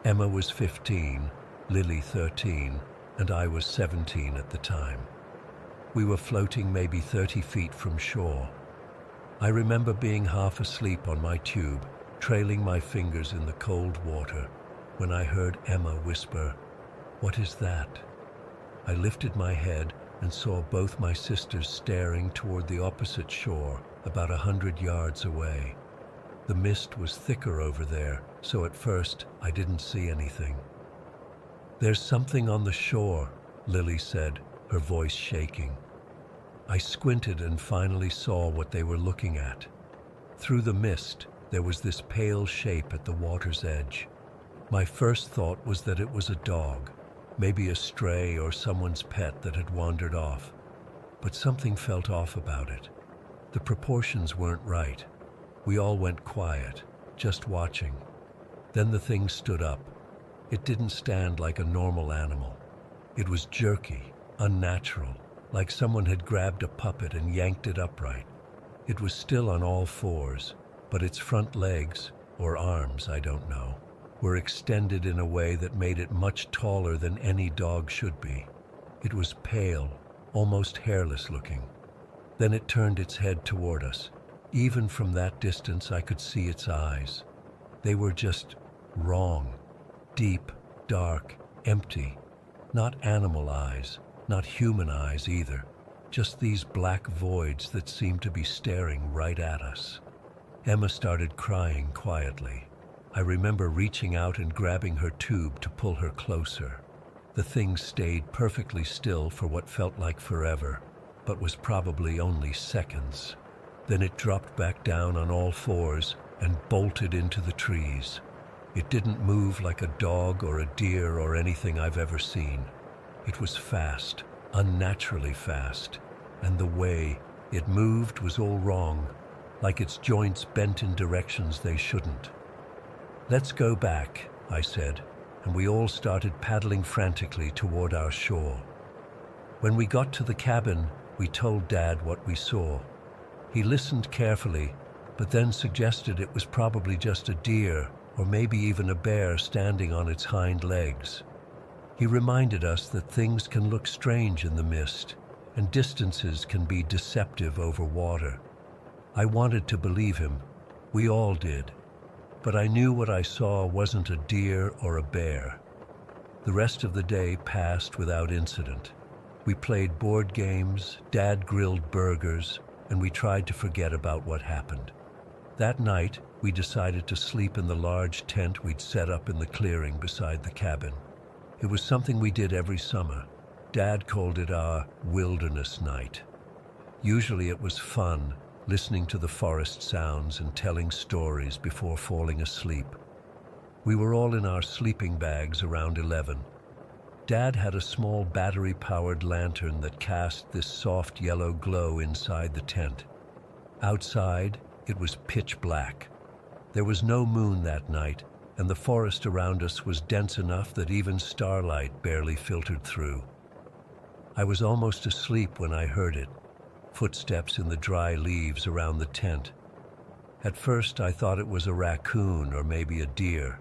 Emma was 15, Lily 13, and I was 17 at the time. We were floating maybe 30 feet from shore. I remember being half asleep on my tube, trailing my fingers in the cold water, when I heard Emma whisper, "What is that?" I lifted my head and saw both my sisters staring toward the opposite shore, about 100 yards away. The mist was thicker over there, so at first I didn't see anything. "There's something on the shore," Lily said, her voice shaking. I squinted and finally saw what they were looking at. Through the mist, there was this pale shape at the water's edge. My first thought was that it was a dog, maybe a stray or someone's pet that had wandered off. But something felt off about it. The proportions weren't right. We all went quiet, just watching. Then the thing stood up. It didn't stand like a normal animal. It was jerky, unnatural, like someone had grabbed a puppet and yanked it upright. It was still on all fours, but its front legs, or arms, I don't know, were extended in a way that made it much taller than any dog should be. It was pale, almost hairless looking. Then it turned its head toward us. Even from that distance, I could see its eyes. They were just wrong. Deep, dark, empty. Not animal eyes, not human eyes either. Just these black voids that seemed to be staring right at us. Emma started crying quietly. I remember reaching out and grabbing her tube to pull her closer. The thing stayed perfectly still for what felt like forever, but was probably only seconds. Then it dropped back down on all fours and bolted into the trees. It didn't move like a dog or a deer or anything I've ever seen. It was fast, unnaturally fast, and the way it moved was all wrong, like its joints bent in directions they shouldn't. "Let's go back," I said, and we all started paddling frantically toward our shore. When we got to the cabin, we told Dad what we saw. He listened carefully, but then suggested it was probably just a deer or maybe even a bear standing on its hind legs. He reminded us that things can look strange in the mist, and distances can be deceptive over water. I wanted to believe him. We all did. But I knew what I saw wasn't a deer or a bear. The rest of the day passed without incident. We played board games, Dad grilled burgers, and we tried to forget about what happened. That night, we decided to sleep in the large tent we'd set up in the clearing beside the cabin. It was something we did every summer. Dad called it our wilderness night. Usually it was fun, listening to the forest sounds and telling stories before falling asleep. We were all in our sleeping bags around 11. Dad had a small battery-powered lantern that cast this soft yellow glow inside the tent. Outside, it was pitch black. There was no moon that night, and the forest around us was dense enough that even starlight barely filtered through. I was almost asleep when I heard it, footsteps in the dry leaves around the tent. At first, I thought it was a raccoon or maybe a deer.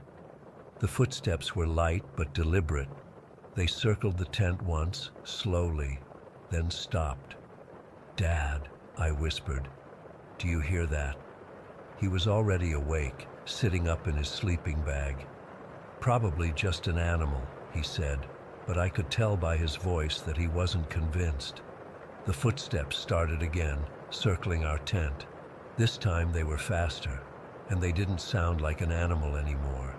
The footsteps were light but deliberate. They circled the tent once, slowly, then stopped. "Dad," I whispered, "do you hear that?" He was already awake, sitting up in his sleeping bag. "Probably just an animal," he said, but I could tell by his voice that he wasn't convinced. The footsteps started again, circling our tent. This time they were faster, and they didn't sound like an animal anymore.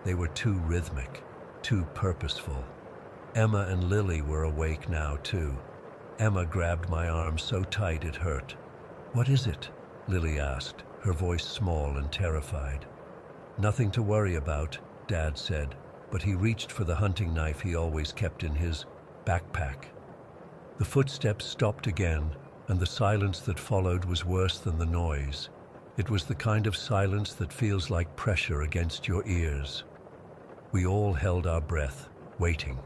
They were too rhythmic, too purposeful. Emma and Lily were awake now, too. Emma grabbed my arm so tight it hurt. "What is it?" Lily asked, her voice small and terrified. "Nothing to worry about," Dad said, but he reached for the hunting knife he always kept in his backpack. The footsteps stopped again, and the silence that followed was worse than the noise. It was the kind of silence that feels like pressure against your ears. We all held our breath, waiting.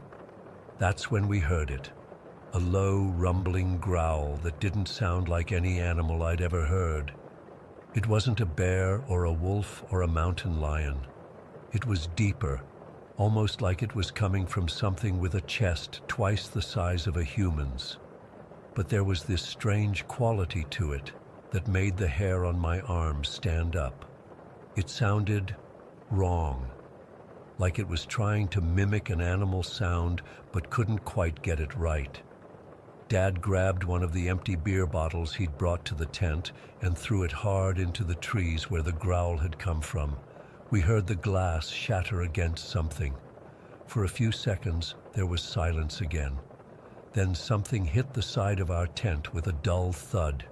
That's when we heard it. A low, rumbling growl that didn't sound like any animal I'd ever heard. It wasn't a bear or a wolf or a mountain lion. It was deeper, almost like it was coming from something with a chest twice the size of a human's. But there was this strange quality to it that made the hair on my arm stand up. It sounded wrong, like it was trying to mimic an animal sound but couldn't quite get it right. Dad grabbed one of the empty beer bottles he'd brought to the tent and threw it hard into the trees where the growl had come from. We heard the glass shatter against something. For a few seconds, there was silence again. Then something hit the side of our tent with a dull thud.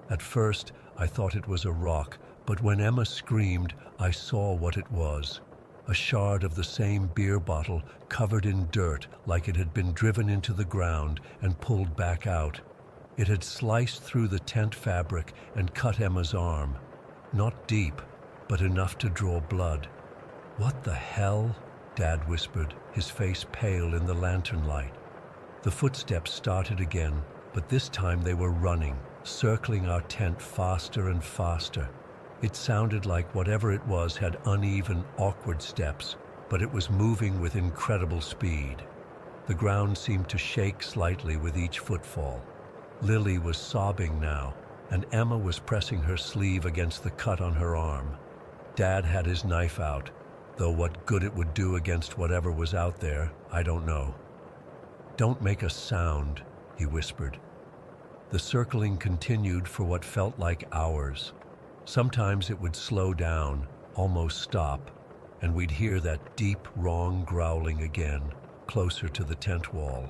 At first, I thought it was a rock, but when Emma screamed, I saw what it was. A shard of the same beer bottle covered in dirt like it had been driven into the ground and pulled back out. It had sliced through the tent fabric and cut Emma's arm. Not deep, but enough to draw blood. "What the hell?" Dad whispered, his face pale in the lantern light. The footsteps started again, but this time they were running, circling our tent faster and faster. It sounded like whatever it was had uneven, awkward steps, but it was moving with incredible speed. The ground seemed to shake slightly with each footfall. Lily was sobbing now, and Emma was pressing her sleeve against the cut on her arm. Dad had his knife out, though what good it would do against whatever was out there, I don't know. "Don't make a sound," he whispered. The circling continued for what felt like hours. Sometimes it would slow down, almost stop, and we'd hear that deep, wrong growling again, closer to the tent wall.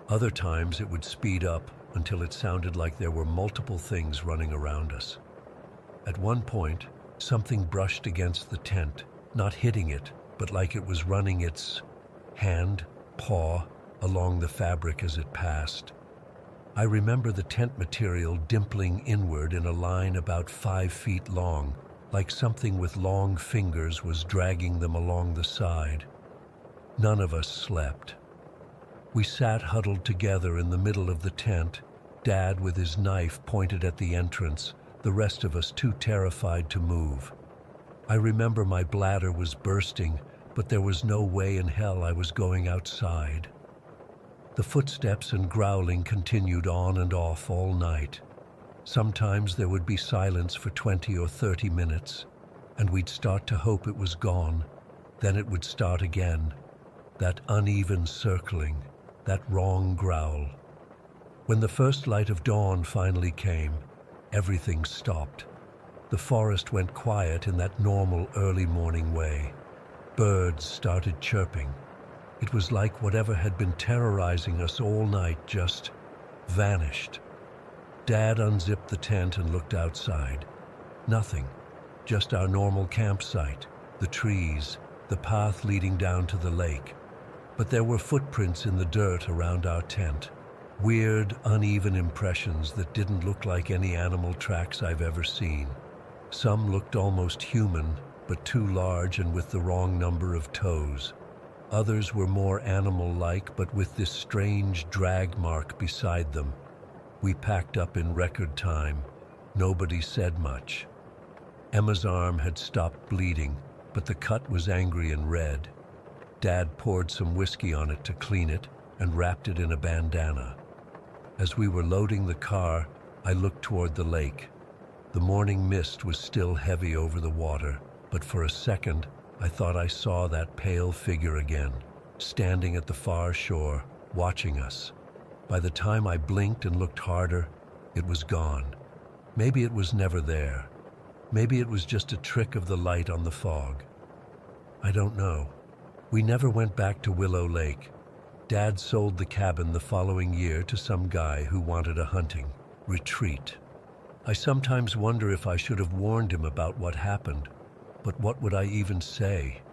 Other times it would speed up until it sounded like there were multiple things running around us. At one point, something brushed against the tent, not hitting it, but like it was running its hand, paw, along the fabric as it passed. I remember the tent material dimpling inward in a line about 5 feet long, like something with long fingers was dragging them along the side. None of us slept. We sat huddled together in the middle of the tent, Dad with his knife pointed at the entrance, the rest of us too terrified to move. I remember my bladder was bursting, but there was no way in hell I was going outside. The footsteps and growling continued on and off all night. Sometimes there would be silence for 20 or 30 minutes, and we'd start to hope it was gone. Then it would start again. That uneven circling, that wrong growl. When the first light of dawn finally came, everything stopped. The forest went quiet in that normal early morning way. Birds started chirping. It was like whatever had been terrorizing us all night just vanished. Dad unzipped the tent and looked outside. Nothing, just our normal campsite, the trees, the path leading down to the lake. But there were footprints in the dirt around our tent. Weird, uneven impressions that didn't look like any animal tracks I've ever seen. Some looked almost human, but too large and with the wrong number of toes. Others were more animal-like, but with this strange drag mark beside them. We packed up in record time. Nobody said much. Emma's arm had stopped bleeding, but the cut was angry and red. Dad poured some whiskey on it to clean it and wrapped it in a bandana. As we were loading the car, I looked toward the lake. The morning mist was still heavy over the water, but for a second, I thought I saw that pale figure again, standing at the far shore, watching us. By the time I blinked and looked harder, it was gone. Maybe it was never there. Maybe it was just a trick of the light on the fog. I don't know. We never went back to Willow Lake. Dad sold the cabin the following year to some guy who wanted a hunting retreat. I sometimes wonder if I should have warned him about what happened, but what would I even say?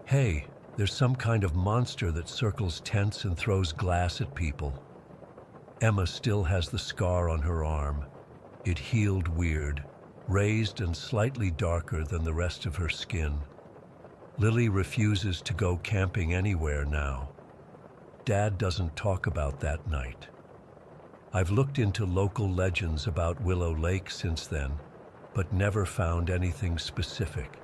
Hey, there's some kind of monster that circles tents and throws glass at people. Emma still has the scar on her arm. It healed weird, raised and slightly darker than the rest of her skin. Lily refuses to go camping anywhere now. Dad doesn't talk about that night. I've looked into local legends about Willow Lake since then, but never found anything specific.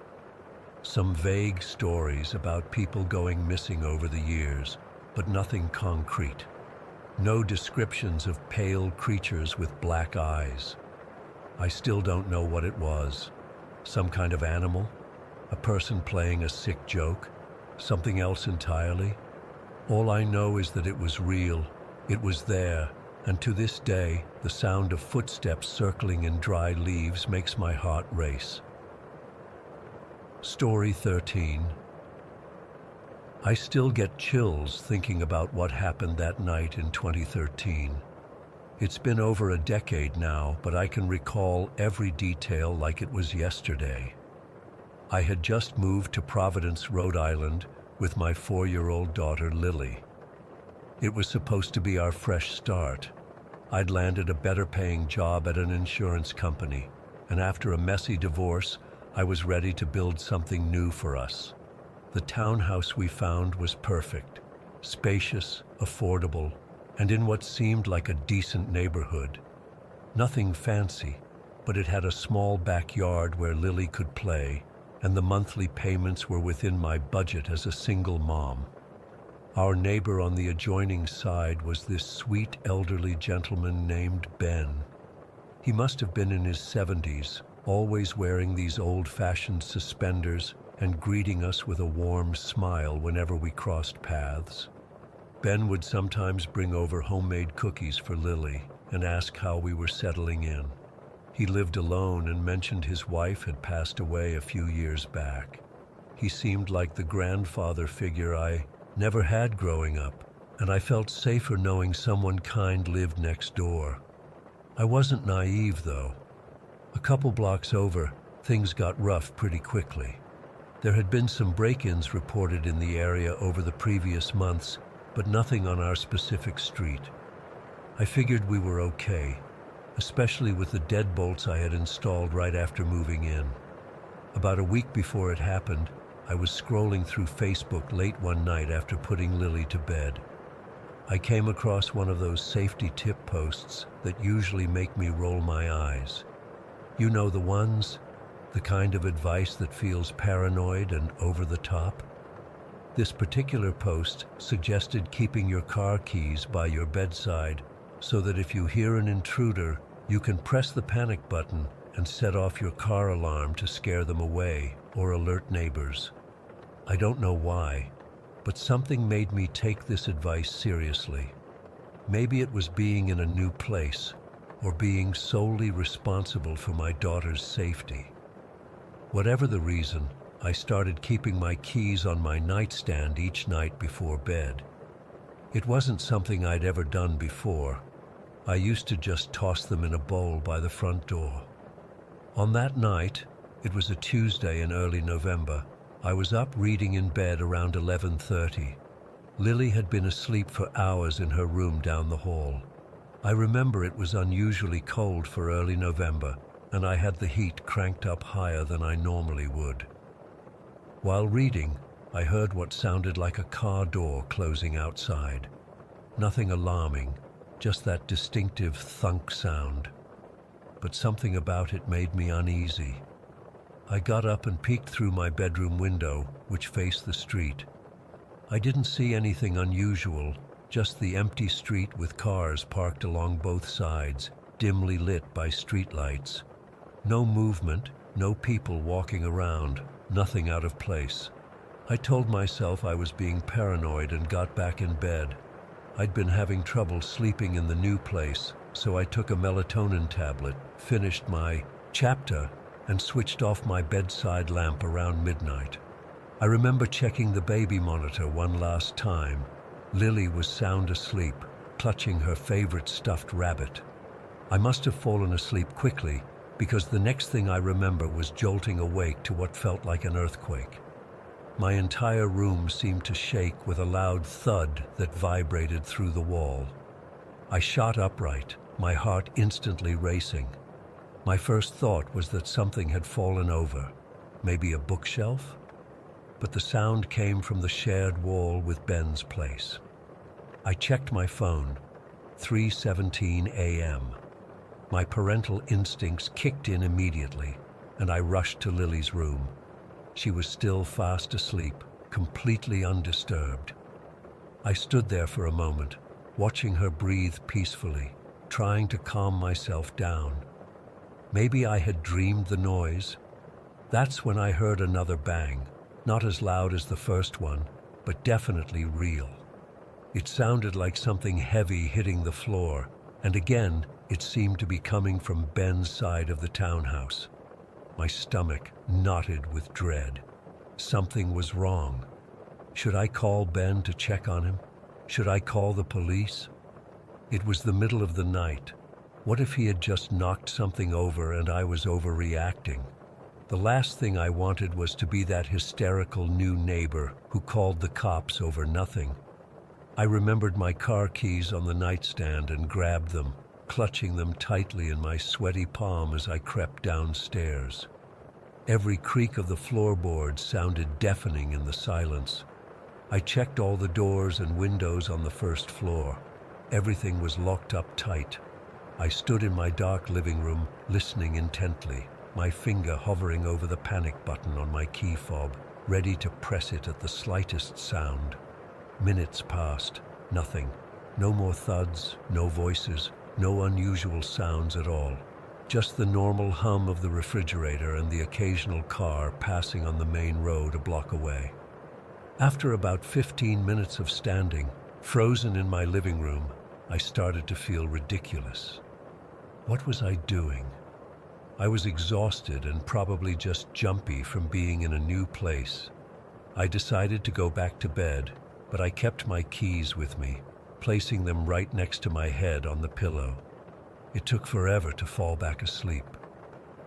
Some vague stories about people going missing over the years, but nothing concrete. No descriptions of pale creatures with black eyes. I still don't know what it was. Some kind of animal? A person playing a sick joke? Something else entirely? All I know is that it was real. It was there. And to this day, the sound of footsteps circling in dry leaves makes my heart race. Story 13. I still get chills thinking about what happened that night in 2013. It's been over a decade now, but I can recall every detail like it was yesterday. I had just moved to Providence, Rhode Island, with my 4-year-old daughter, Lily. It was supposed to be our fresh start. I'd landed a better-paying job at an insurance company, and after a messy divorce, I was ready to build something new for us. The townhouse we found was perfect, spacious, affordable, and in what seemed like a decent neighborhood. Nothing fancy, but it had a small backyard where Lily could play, and the monthly payments were within my budget as a single mom. Our neighbor on the adjoining side was this sweet elderly gentleman named Ben. He must have been in his 70s, always wearing these old-fashioned suspenders and greeting us with a warm smile whenever we crossed paths. Ben would sometimes bring over homemade cookies for Lily and ask how we were settling in. He lived alone and mentioned his wife had passed away a few years back. He seemed like the grandfather figure I never had growing up, and I felt safer knowing someone kind lived next door. I wasn't naive, though. A couple blocks over, things got rough pretty quickly. There had been some break-ins reported in the area over the previous months, but nothing on our specific street. I figured we were okay, especially with the deadbolts I had installed right after moving in. About a week before it happened, I was scrolling through Facebook late one night after putting Lily to bed. I came across one of those safety tip posts that usually make me roll my eyes. You know the ones? The kind of advice that feels paranoid and over the top? This particular post suggested keeping your car keys by your bedside so that if you hear an intruder, you can press the panic button and set off your car alarm to scare them away or alert neighbors. I don't know why, but something made me take this advice seriously. Maybe it was being in a new place or being solely responsible for my daughter's safety. Whatever the reason, I started keeping my keys on my nightstand each night before bed. It wasn't something I'd ever done before. I used to just toss them in a bowl by the front door. On that night, it was a Tuesday in early November, I was up reading in bed around 11:30. Lily had been asleep for hours in her room down the hall. I remember it was unusually cold for early November, and I had the heat cranked up higher than I normally would. While reading, I heard what sounded like a car door closing outside. Nothing alarming, just that distinctive thunk sound. But something about it made me uneasy. I got up and peeked through my bedroom window, which faced the street. I didn't see anything unusual, just the empty street with cars parked along both sides, dimly lit by streetlights. No movement, no people walking around, nothing out of place. I told myself I was being paranoid and got back in bed. I'd been having trouble sleeping in the new place, so I took a melatonin tablet, finished my chapter, and switched off my bedside lamp around midnight. I remember checking the baby monitor one last time. Lily was sound asleep, clutching her favorite stuffed rabbit. I must have fallen asleep quickly, because the next thing I remember was jolting awake to what felt like an earthquake. My entire room seemed to shake with a loud thud that vibrated through the wall. I shot upright, my heart instantly racing. My first thought was that something had fallen over, maybe a bookshelf? But the sound came from the shared wall with Ben's place. I checked my phone, 3:17 a.m. My parental instincts kicked in immediately, and I rushed to Lily's room. She was still fast asleep, completely undisturbed. I stood there for a moment, watching her breathe peacefully, trying to calm myself down. Maybe I had dreamed the noise. That's when I heard another bang, not as loud as the first one, but definitely real. It sounded like something heavy hitting the floor, and again, it seemed to be coming from Ben's side of the townhouse. My stomach knotted with dread. Something was wrong. Should I call Ben to check on him? Should I call the police? It was the middle of the night. What if he had just knocked something over and I was overreacting? The last thing I wanted was to be that hysterical new neighbor who called the cops over nothing. I remembered my car keys on the nightstand and grabbed them, clutching them tightly in my sweaty palm as I crept downstairs. Every creak of the floorboards sounded deafening in the silence. I checked all the doors and windows on the first floor. Everything was locked up tight. I stood in my dark living room, listening intently, my finger hovering over the panic button on my key fob, ready to press it at the slightest sound. Minutes passed. Nothing. No more thuds, no voices, no unusual sounds at all. Just the normal hum of the refrigerator and the occasional car passing on the main road a block away. After about 15 minutes of standing, frozen in my living room, I started to feel ridiculous. What was I doing? I was exhausted and probably just jumpy from being in a new place. I decided to go back to bed, but I kept my keys with me, placing them right next to my head on the pillow. It took forever to fall back asleep.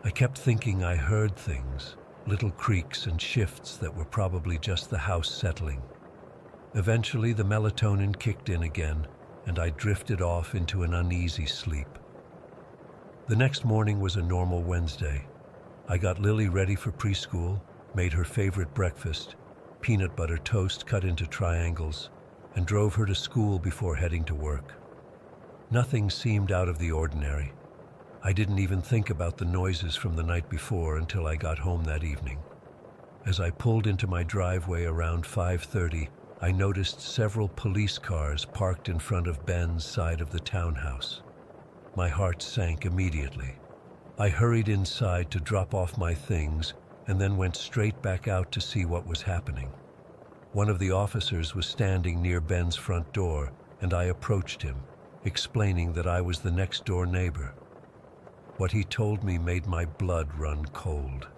I kept thinking I heard things, little creaks and shifts that were probably just the house settling. Eventually, the melatonin kicked in again, and I drifted off into an uneasy sleep. The next morning was a normal Wednesday. I got Lily ready for preschool, made her favorite breakfast, peanut butter toast cut into triangles, and drove her to school before heading to work. Nothing seemed out of the ordinary. I didn't even think about the noises from the night before until I got home that evening. As I pulled into my driveway around 5:30, I noticed several police cars parked in front of Ben's side of the townhouse. My heart sank immediately. I hurried inside to drop off my things and then went straight back out to see what was happening. One of the officers was standing near Ben's front door, and I approached him, explaining that I was the next-door neighbor. What he told me made my blood run cold.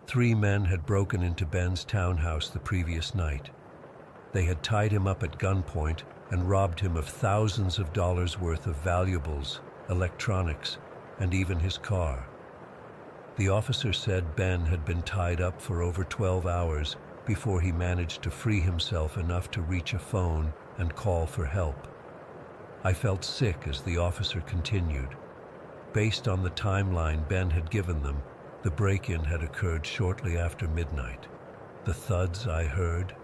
3 men had broken into Ben's townhouse the previous night. They had tied him up at gunpoint and robbed him of thousands of dollars worth of valuables, electronics, and even his car. The officer said Ben had been tied up for over 12 hours before he managed to free himself enough to reach a phone and call for help. I felt sick as the officer continued. Based on the timeline Ben had given them, the break-in had occurred shortly after midnight. The thuds I heard,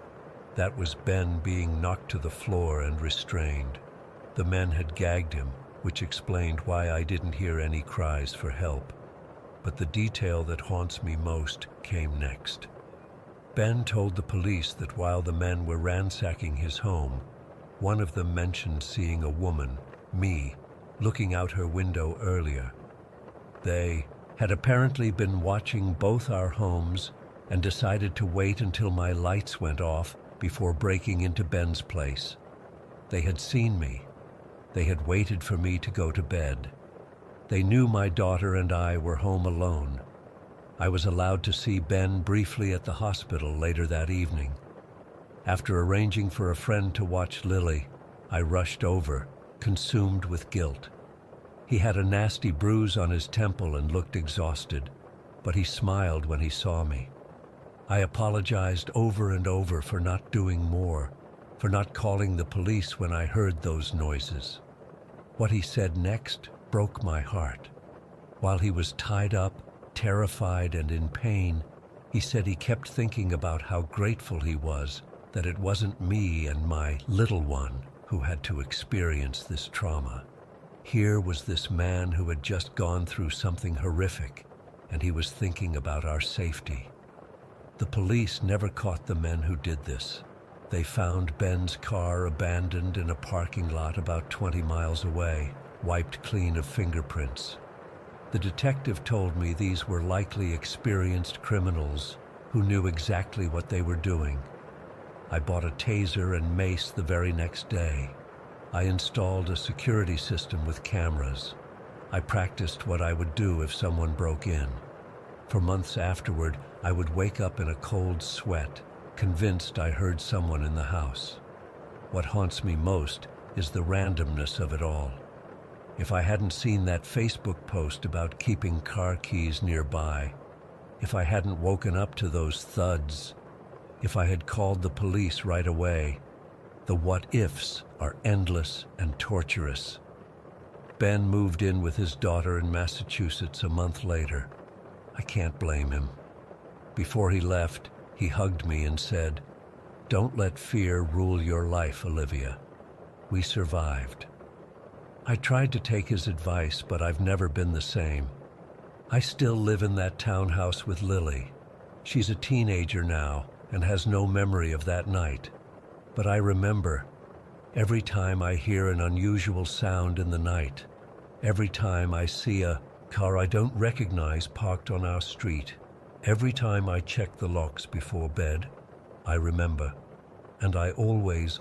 that was Ben being knocked to the floor and restrained. The men had gagged him, which explained why I didn't hear any cries for help. But the detail that haunts me most came next. Ben told the police that while the men were ransacking his home, one of them mentioned seeing a woman, me, looking out her window earlier. They had apparently been watching both our homes and decided to wait until my lights went off before breaking into Ben's place. They had seen me. They had waited for me to go to bed. They knew my daughter and I were home alone. I was allowed to see Ben briefly at the hospital later that evening. After arranging for a friend to watch Lily, I rushed over, consumed with guilt. He had a nasty bruise on his temple and looked exhausted, but he smiled when he saw me. I apologized over and over for not doing more, for not calling the police when I heard those noises. What he said next broke my heart. While he was tied up, terrified and in pain, he said he kept thinking about how grateful he was that it wasn't me and my little one who had to experience this trauma. Here was this man who had just gone through something horrific, and he was thinking about our safety. The police never caught the men who did this. They found Ben's car abandoned in a parking lot about 20 miles away, wiped clean of fingerprints. The detective told me these were likely experienced criminals who knew exactly what they were doing. I bought a taser and mace the very next day. I installed a security system with cameras. I practiced what I would do if someone broke in. For months afterward, I would wake up in a cold sweat, convinced I heard someone in the house. What haunts me most is the randomness of it all. If I hadn't seen that Facebook post about keeping car keys nearby, if I hadn't woken up to those thuds, if I had called the police right away, the what-ifs are endless and torturous. Ben moved in with his daughter in Massachusetts a month later. I can't blame him. Before he left, he hugged me and said, "Don't let fear rule your life, Olivia. We survived. I tried to take his advice, but I've never been the same. I still live in that townhouse with Lily. She's a teenager now and has no memory of that night. But I remember every time I hear an unusual sound in the night, every time I see a car I don't recognize parked on our street, every time I check the locks before bed, I remember. And I always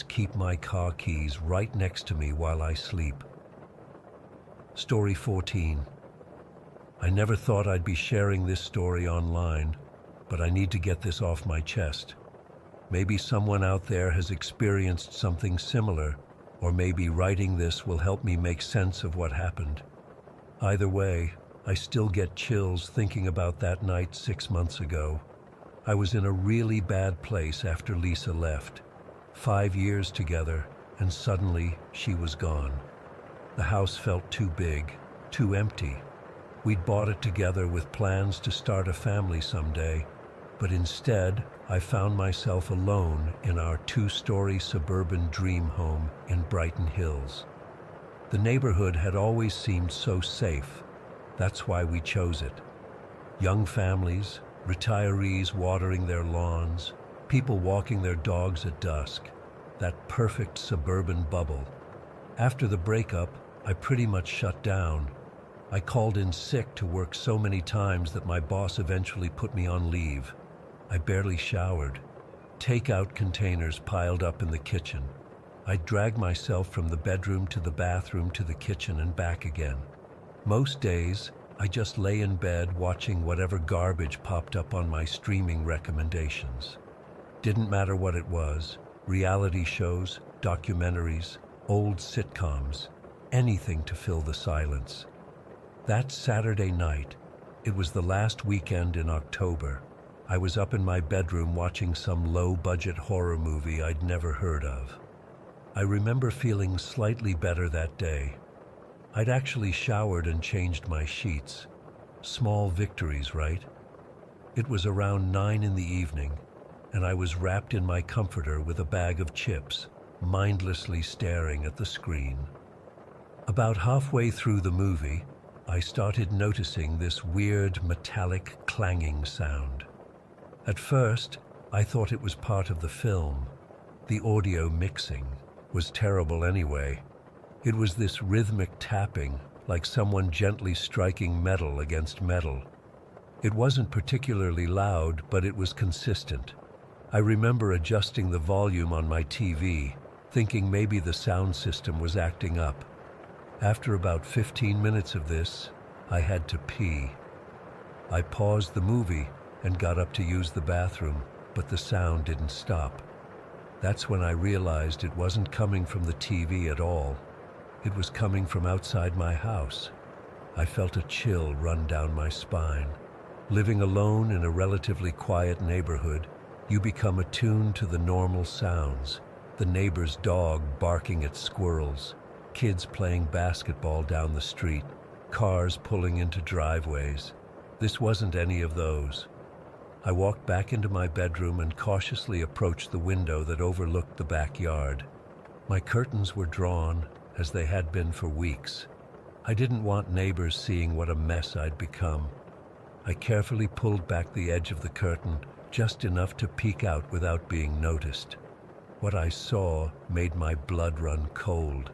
keep my car keys right next to me while I sleep. Story 14. I never thought I'd be sharing this story online, but I need to get this off my chest. Maybe someone out there has experienced something similar, or maybe writing this will help me make sense of what happened. Either way, I still get chills thinking about that night 6 months ago. I was in a really bad place after Lisa left. 5 years together, and suddenly she was gone. The house felt too big, too empty. We'd bought it together with plans to start a family someday, but instead I found myself alone in our 2-story suburban dream home in Brighton Hills. The neighborhood had always seemed so safe. That's why we chose it. Young families, retirees watering their lawns, people walking their dogs at dusk, that perfect suburban bubble. After the breakup, I pretty much shut down. I called in sick to work so many times that my boss eventually put me on leave. I barely showered. Takeout containers piled up in the kitchen. I'd drag myself from the bedroom to the bathroom to the kitchen and back again. Most days, I just lay in bed watching whatever garbage popped up on my streaming recommendations. Didn't matter what it was, reality shows, documentaries, old sitcoms, anything to fill the silence. That Saturday night, it was the last weekend in October, I was up in my bedroom watching some low-budget horror movie I'd never heard of. I remember feeling slightly better that day. I'd actually showered and changed my sheets. Small victories, right? It was around 9 in the evening, and I was wrapped in my comforter with a bag of chips, mindlessly staring at the screen. About halfway through the movie, I started noticing this weird metallic clanging sound. At first, I thought it was part of the film. The audio mixing was terrible anyway. It was this rhythmic tapping, like someone gently striking metal against metal. It wasn't particularly loud, but it was consistent. I remember adjusting the volume on my TV, thinking maybe the sound system was acting up. After about 15 minutes of this, I had to pee. I paused the movie and got up to use the bathroom, but the sound didn't stop. That's when I realized it wasn't coming from the TV at all. It was coming from outside my house. I felt a chill run down my spine. Living alone in a relatively quiet neighborhood, you become attuned to the normal sounds. The neighbor's dog barking at squirrels, kids playing basketball down the street, cars pulling into driveways. This wasn't any of those. I walked back into my bedroom and cautiously approached the window that overlooked the backyard. My curtains were drawn, as they had been for weeks. I didn't want neighbors seeing what a mess I'd become. I carefully pulled back the edge of the curtain, just enough to peek out without being noticed. What I saw made my blood run cold.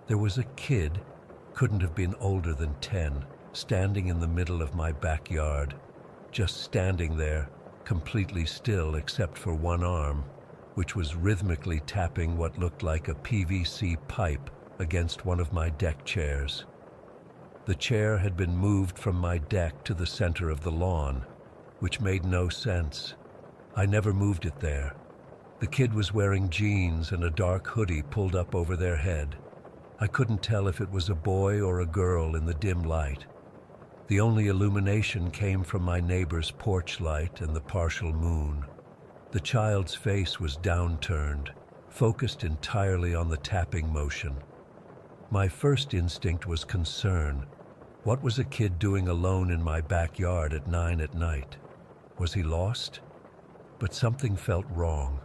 There was a kid, couldn't have been older than 10, standing in the middle of my backyard, just standing there, completely still except for one arm, which was rhythmically tapping what looked like a PVC pipe against one of my deck chairs. The chair had been moved from my deck to the center of the lawn, which made no sense. I never moved it there. The kid was wearing jeans and a dark hoodie pulled up over their head. I couldn't tell if it was a boy or a girl in the dim light. The only illumination came from my neighbor's porch light and the partial moon. The child's face was downturned, focused entirely on the tapping motion. My first instinct was concern. What was a kid doing alone in my backyard at 9 at night? Was he lost? But something felt wrong.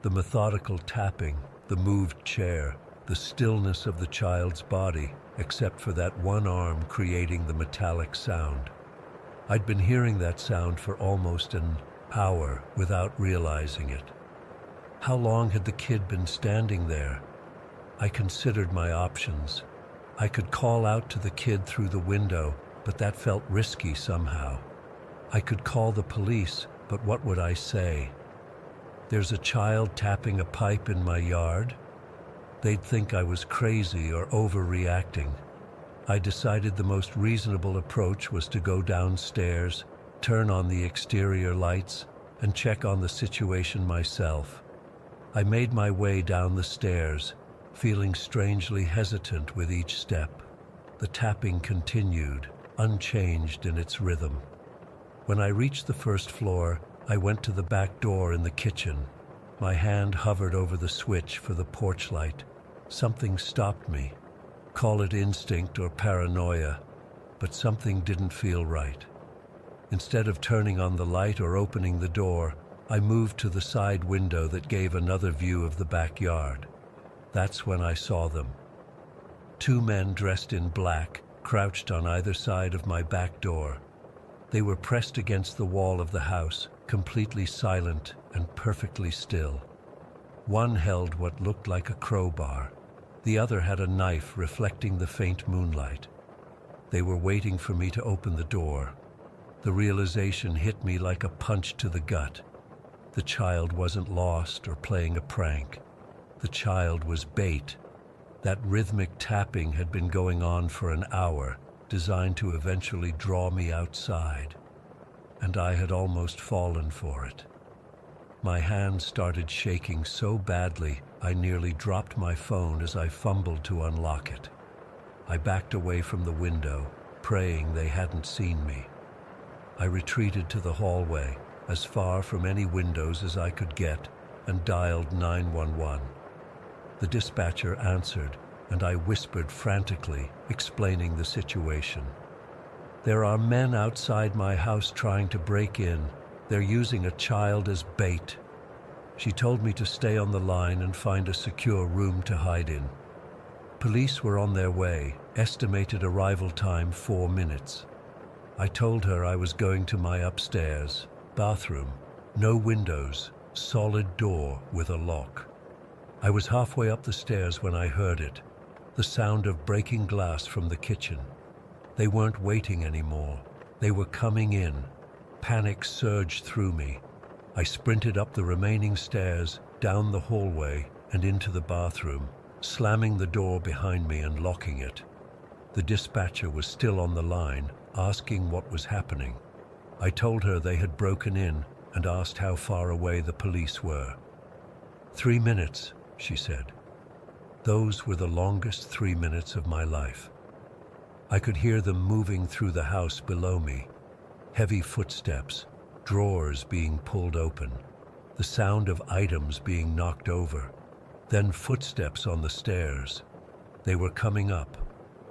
The methodical tapping, the moved chair, the stillness of the child's body, except for that one arm creating the metallic sound. I'd been hearing that sound for almost an hour without realizing it. How long had the kid been standing there? I considered my options. I could call out to the kid through the window, but that felt risky somehow. I could call the police, but what would I say? There's a child tapping a pipe in my yard? They'd think I was crazy or overreacting. I decided the most reasonable approach was to go downstairs, turn on the exterior lights, and check on the situation myself. I made my way down the stairs, feeling strangely hesitant with each step. The tapping continued, unchanged in its rhythm. When I reached the first floor, I went to the back door in the kitchen. My hand hovered over the switch for the porch light. Something stopped me. Call it instinct or paranoia, but something didn't feel right. Instead of turning on the light or opening the door, I moved to the side window that gave another view of the backyard. That's when I saw them. Two men dressed in black crouched on either side of my back door. They were pressed against the wall of the house, completely silent and perfectly still. One held what looked like a crowbar. The other had a knife reflecting the faint moonlight. They were waiting for me to open the door. The realization hit me like a punch to the gut. The child wasn't lost or playing a prank. The child was bait. That rhythmic tapping had been going on for an hour, designed to eventually draw me outside. And I had almost fallen for it. My hand started shaking so badly, I nearly dropped my phone as I fumbled to unlock it. I backed away from the window, praying they hadn't seen me. I retreated to the hallway, as far from any windows as I could get, and dialed 911. The dispatcher answered, and I whispered frantically, explaining the situation. There are men outside my house trying to break in. They're using a child as bait. She told me to stay on the line and find a secure room to hide in. Police were on their way, estimated arrival time 4 minutes. I told her I was going to my upstairs bathroom, no windows, solid door with a lock. I was halfway up the stairs when I heard it, the sound of breaking glass from the kitchen. They weren't waiting anymore. They were coming in. Panic surged through me. I sprinted up the remaining stairs, down the hallway, and into the bathroom, slamming the door behind me and locking it. The dispatcher was still on the line, asking what was happening. I told her they had broken in and asked how far away the police were. 3 minutes, she said. Those were the longest 3 minutes of my life. I could hear them moving through the house below me. Heavy footsteps, drawers being pulled open, the sound of items being knocked over, then footsteps on the stairs. They were coming up.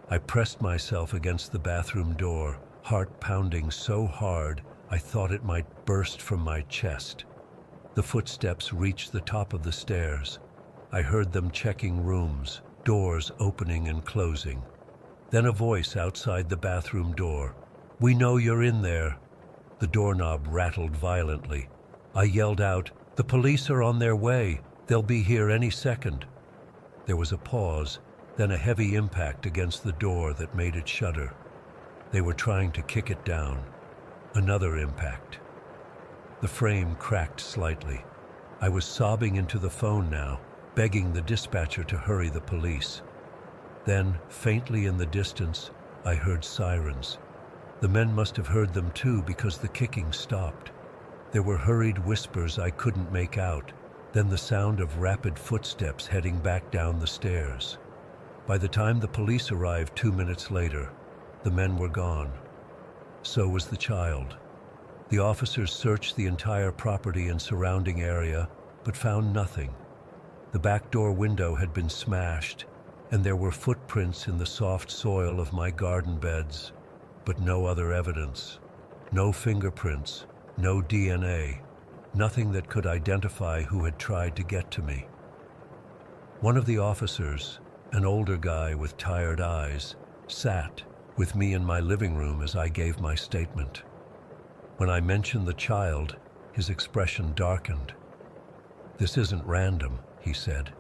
I pressed myself against the bathroom door, heart pounding so hard I thought it might burst from my chest. The footsteps reached the top of the stairs. I heard them checking rooms, doors opening and closing. Then a voice outside the bathroom door. "We know you're in there." The doorknob rattled violently. I yelled out, "The police are on their way. They'll be here any second." There was a pause, then a heavy impact against the door that made it shudder. They were trying to kick it down. Another impact. The frame cracked slightly. I was sobbing into the phone now, begging the dispatcher to hurry the police. Then, faintly in the distance, I heard sirens. The men must have heard them too because the kicking stopped. There were hurried whispers I couldn't make out, then the sound of rapid footsteps heading back down the stairs. By the time the police arrived 2 minutes later, the men were gone. So was the child. The officers searched the entire property and surrounding area, but found nothing. The back door window had been smashed, and there were footprints in the soft soil of my garden beds, but no other evidence. No fingerprints, no DNA, nothing that could identify who had tried to get to me. One of the officers, an older guy with tired eyes, sat with me in my living room as I gave my statement. When I mentioned the child, his expression darkened. "This isn't random," he said.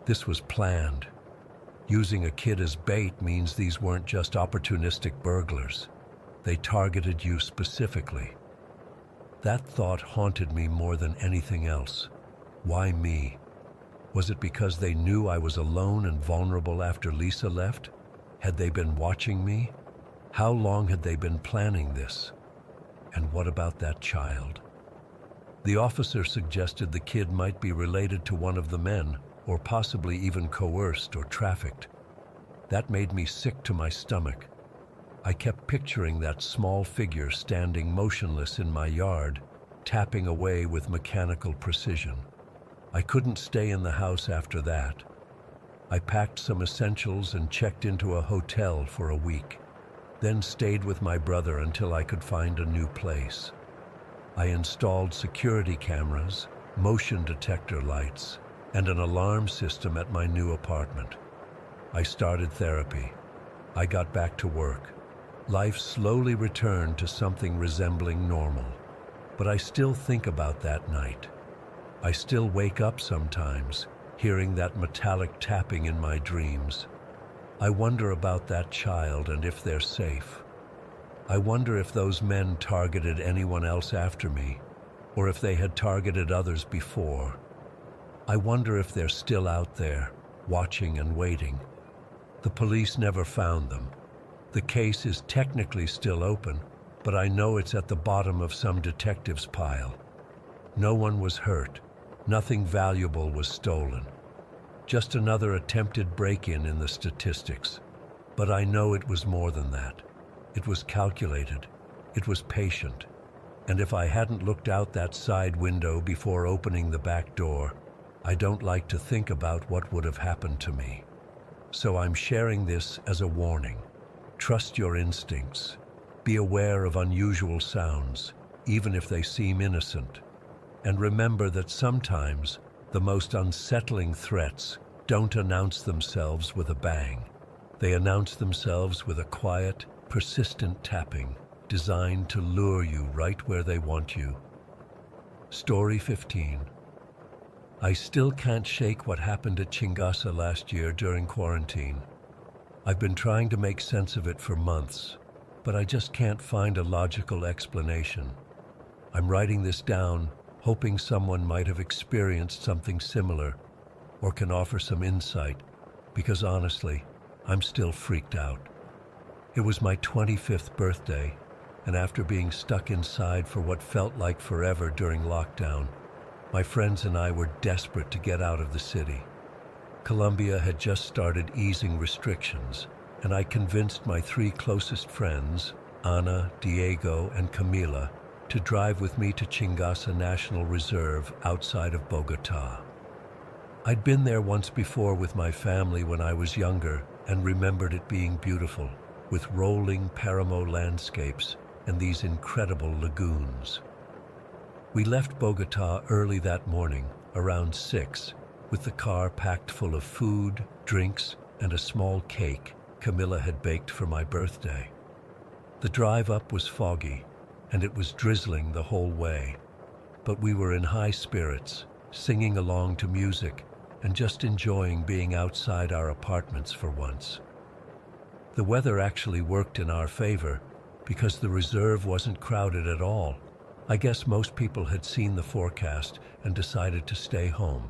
"This was planned. Using a kid as bait means these weren't just opportunistic burglars. They targeted you specifically." That thought haunted me more than anything else. Why me? Was it because they knew I was alone and vulnerable after Lisa left? Had they been watching me? How long had they been planning this? And what about that child? The officer suggested the kid might be related to one of the men, or possibly even coerced or trafficked. That made me sick to my stomach. I kept picturing that small figure standing motionless in my yard, tapping away with mechanical precision. I couldn't stay in the house after that. I packed some essentials and checked into a hotel for a week, then stayed with my brother until I could find a new place. I installed security cameras, motion detector lights, and an alarm system at my new apartment. I started therapy. I got back to work. Life slowly returned to something resembling normal. But I still think about that night. I still wake up sometimes, hearing that metallic tapping in my dreams. I wonder about that child and if they're safe. I wonder if those men targeted anyone else after me, or if they had targeted others before. I wonder if they're still out there, watching and waiting. The police never found them. The case is technically still open, but I know it's at the bottom of some detective's pile. No one was hurt. Nothing valuable was stolen. Just another attempted break-in in the statistics. But I know it was more than that. It was calculated. It was patient. And if I hadn't looked out that side window before opening the back door, I don't like to think about what would have happened to me. So I'm sharing this as a warning. Trust your instincts. Be aware of unusual sounds, even if they seem innocent. And remember that sometimes the most unsettling threats don't announce themselves with a bang. They announce themselves with a quiet, persistent tapping designed to lure you right where they want you. Story 15. I still can't shake what happened at Chingasa last year during quarantine. I've been trying to make sense of it for months, but I just can't find a logical explanation. I'm writing this down, hoping someone might have experienced something similar or can offer some insight, because honestly, I'm still freaked out. It was my 25th birthday, and after being stuck inside for what felt like forever during lockdown, my friends and I were desperate to get out of the city. Colombia had just started easing restrictions, and I convinced my 3 closest friends, Ana, Diego, and Camila, to drive with me to Chingasa National Reserve outside of Bogotá. I'd been there once before with my family when I was younger and remembered it being beautiful, with rolling Paramo landscapes and these incredible lagoons. We left Bogotá early that morning, around 6, with the car packed full of food, drinks, and a small cake Camilla had baked for my birthday. The drive up was foggy, and it was drizzling the whole way, but we were in high spirits, singing along to music and just enjoying being outside our apartments for once. The weather actually worked in our favor because the reserve wasn't crowded at all. I guess most people had seen the forecast and decided to stay home.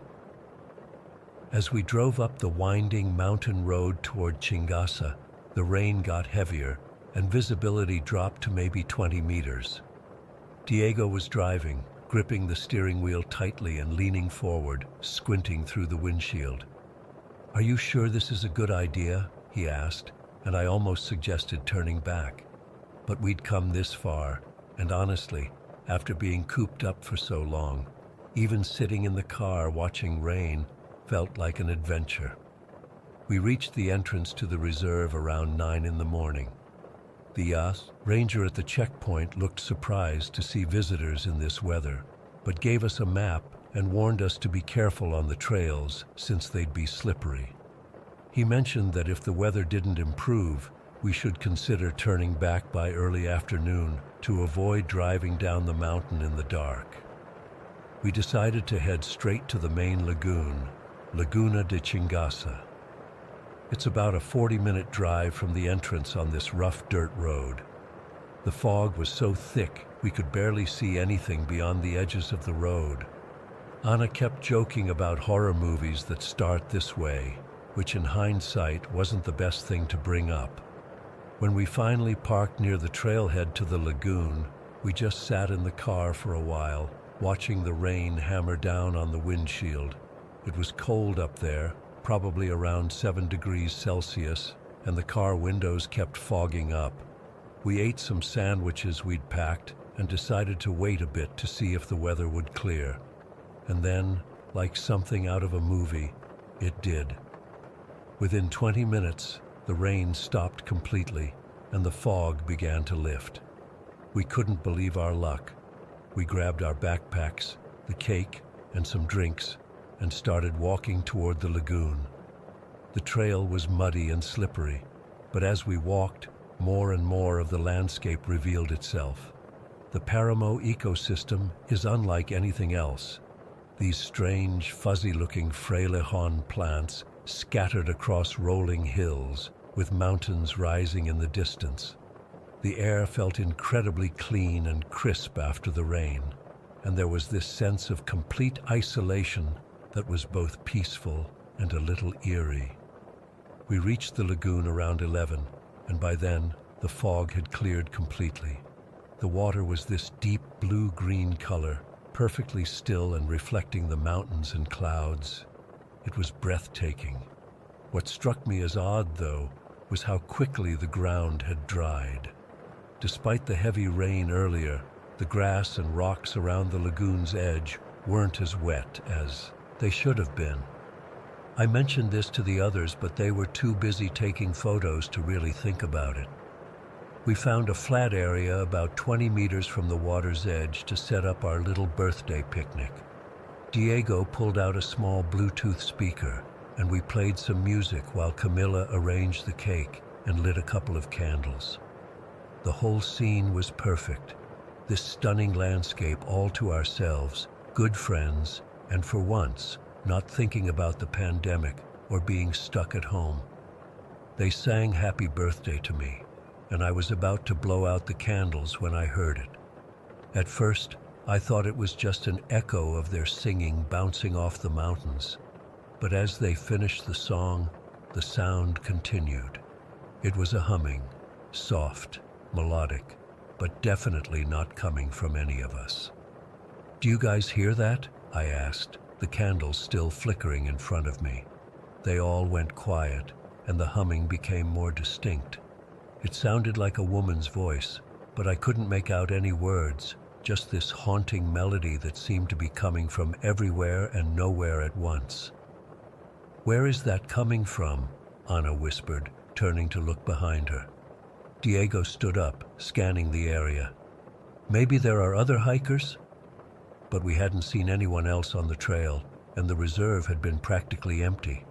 As we drove up the winding mountain road toward Chingasa, the rain got heavier and visibility dropped to maybe 20 meters. Diego was driving, gripping the steering wheel tightly and leaning forward, squinting through the windshield. "Are you sure this is a good idea?" he asked, and I almost suggested turning back. But we'd come this far, and honestly, after being cooped up for so long, even sitting in the car watching rain felt like an adventure. We reached the entrance to the reserve around 9 in the morning. The ranger at the checkpoint looked surprised to see visitors in this weather, but gave us a map and warned us to be careful on the trails since they'd be slippery. He mentioned that if the weather didn't improve, we should consider turning back by early afternoon to avoid driving down the mountain in the dark. We decided to head straight to the main lagoon, Laguna de Chingasa. It's about a 40-minute drive from the entrance on this rough dirt road. The fog was so thick we could barely see anything beyond the edges of the road. Anna kept joking about horror movies that start this way, which in hindsight wasn't the best thing to bring up. When we finally parked near the trailhead to the lagoon, we just sat in the car for a while, watching the rain hammer down on the windshield. It was cold up there, probably around 7 degrees Celsius, and the car windows kept fogging up. We ate some sandwiches we'd packed and decided to wait a bit to see if the weather would clear. And then, like something out of a movie, it did. Within 20 minutes, the rain stopped completely and the fog began to lift. We couldn't believe our luck. We grabbed our backpacks, the cake, and some drinks, and started walking toward the lagoon. The trail was muddy and slippery, but as we walked, more and more of the landscape revealed itself. The Paramo ecosystem is unlike anything else. These strange, fuzzy-looking frailejon plants scattered across rolling hills, with mountains rising in the distance. The air felt incredibly clean and crisp after the rain, and there was this sense of complete isolation that was both peaceful and a little eerie. We reached the lagoon around 11, and by then, the fog had cleared completely. The water was this deep blue-green color, perfectly still and reflecting the mountains and clouds. It was breathtaking. What struck me as odd, though, was how quickly the ground had dried. Despite the heavy rain earlier, the grass and rocks around the lagoon's edge weren't as wet as they should have been. I mentioned this to the others, but they were too busy taking photos to really think about it. We found a flat area about 20 meters from the water's edge to set up our little birthday picnic. Diego pulled out a small Bluetooth speaker, and we played some music while Camilla arranged the cake and lit a couple of candles. The whole scene was perfect. This stunning landscape all to ourselves, good friends, and for once, not thinking about the pandemic or being stuck at home. They sang happy birthday to me, and I was about to blow out the candles when I heard it. At first, I thought it was just an echo of their singing bouncing off the mountains. But as they finished the song, the sound continued. It was a humming, soft, melodic, but definitely not coming from any of us. "Do you guys hear that?" I asked, the candles still flickering in front of me. They all went quiet, and the humming became more distinct. It sounded like a woman's voice, but I couldn't make out any words, just this haunting melody that seemed to be coming from everywhere and nowhere at once. "Where is that coming from?" Anna whispered, turning to look behind her. Diego stood up, scanning the area. "Maybe there are other hikers?" But we hadn't seen anyone else on the trail, and the reserve had been practically empty.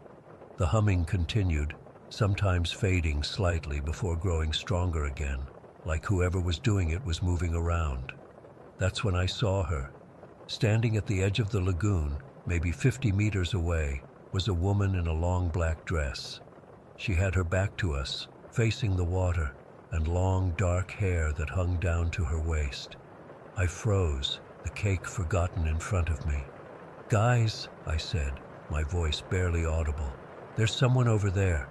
The humming continued, sometimes fading slightly before growing stronger again, like whoever was doing it was moving around. That's when I saw her. Standing at the edge of the lagoon, maybe 50 meters away, was a woman in a long black dress. She had her back to us, facing the water, and long dark hair that hung down to her waist. I froze, the cake forgotten in front of me. "Guys," I said, my voice barely audible, "there's someone over there."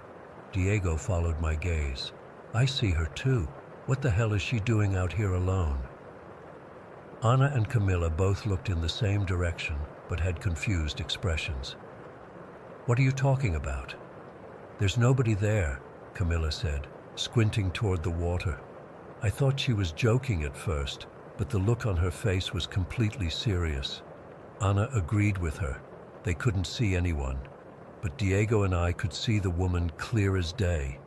Diego followed my gaze. "I see her too. What the hell is she doing out here alone?" Anna and Camilla both looked in the same direction, but had confused expressions. "What are you talking about?" "There's nobody there," Camilla said, squinting toward the water. I thought she was joking at first, but the look on her face was completely serious. Anna agreed with her. They couldn't see anyone, but Diego and I could see the woman clear as day.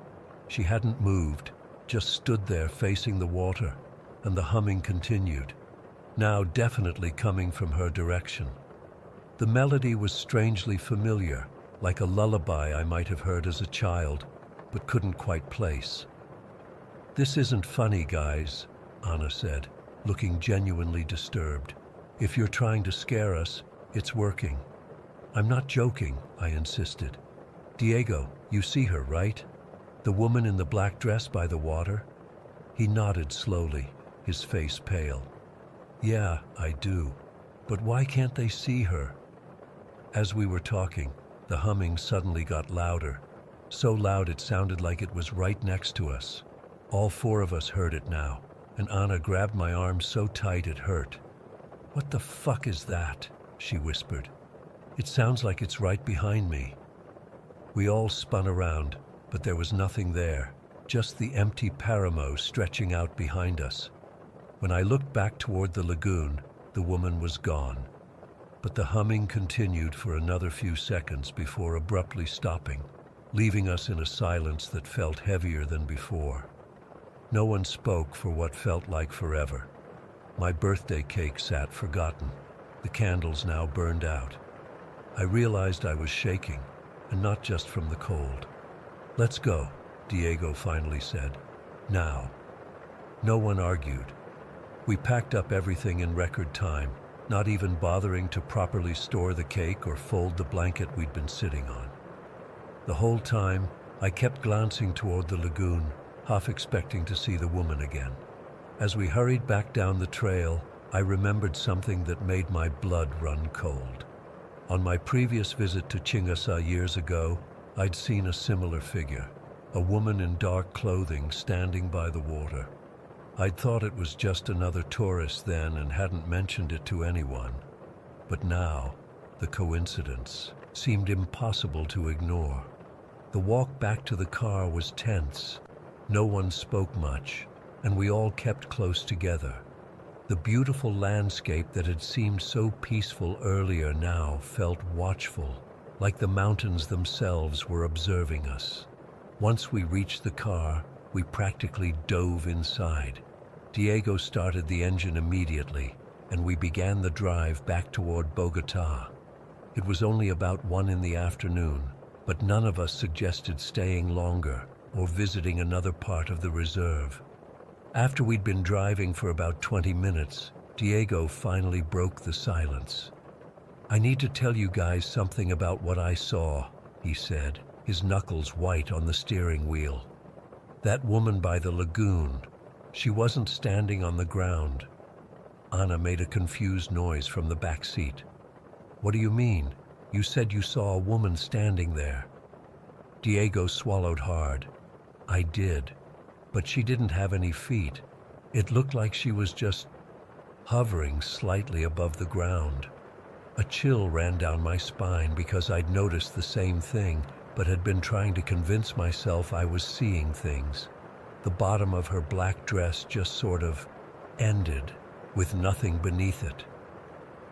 She hadn't moved, just stood there facing the water, and the humming continued, now definitely coming from her direction. The melody was strangely familiar, like a lullaby I might have heard as a child, but couldn't quite place. "This isn't funny, guys," Anna said, looking genuinely disturbed. "If you're trying to scare us, it's working." "I'm not joking," I insisted. "Diego, you see her, right? The woman in the black dress by the water?" He nodded slowly, his face pale. "Yeah, I do. But why can't they see her?" As we were talking, the humming suddenly got louder, so loud it sounded like it was right next to us. All four of us heard it now, and Anna grabbed my arm so tight it hurt. "What the fuck is that?" she whispered. "It sounds like it's right behind me." We all spun around, but there was nothing there, just the empty Paramo stretching out behind us. When I looked back toward the lagoon, the woman was gone. But the humming continued for another few seconds before abruptly stopping, leaving us in a silence that felt heavier than before. No one spoke for what felt like forever. My birthday cake sat forgotten, the candles now burned out. I realized I was shaking, and not just from the cold. "Let's go," Diego finally said. "Now." No one argued. We packed up everything in record time, not even bothering to properly store the cake or fold the blanket we'd been sitting on. The whole time, I kept glancing toward the lagoon, half expecting to see the woman again. As we hurried back down the trail, I remembered something that made my blood run cold. On my previous visit to Chingasa years ago, I'd seen a similar figure, a woman in dark clothing standing by the water. I'd thought it was just another tourist then and hadn't mentioned it to anyone. But now, the coincidence seemed impossible to ignore. The walk back to the car was tense. No one spoke much, and we all kept close together. The beautiful landscape that had seemed so peaceful earlier now felt watchful, like the mountains themselves were observing us. Once we reached the car, we practically dove inside. Diego started the engine immediately, and we began the drive back toward Bogotá. It was only about 1 in the afternoon, but none of us suggested staying longer or visiting another part of the reserve. After we'd been driving for about 20 minutes, Diego finally broke the silence. "I need to tell you guys something about what I saw," he said, his knuckles white on the steering wheel. "That woman by the lagoon, she wasn't standing on the ground." Anna made a confused noise from the back seat. "What do you mean? You said you saw a woman standing there." Diego swallowed hard. "I did, but she didn't have any feet. It looked like she was just hovering slightly above the ground." A chill ran down my spine because I'd noticed the same thing, but had been trying to convince myself I was seeing things. The bottom of her black dress just sort of ended, with nothing beneath it.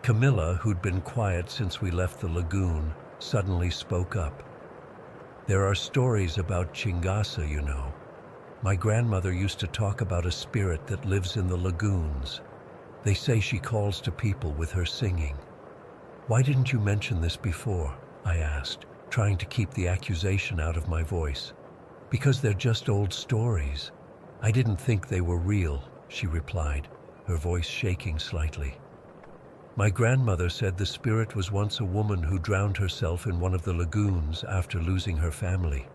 Camilla, who'd been quiet since we left the lagoon, suddenly spoke up. "There are stories about Chingasa, you know. My grandmother used to talk about a spirit that lives in the lagoons. They say she calls to people with her singing." "Why didn't you mention this before?" I asked, trying to keep the accusation out of my voice. "Because they're just old stories. I didn't think they were real," she replied, her voice shaking slightly. "My grandmother said the spirit was once a woman who drowned herself in one of the lagoons after losing her family.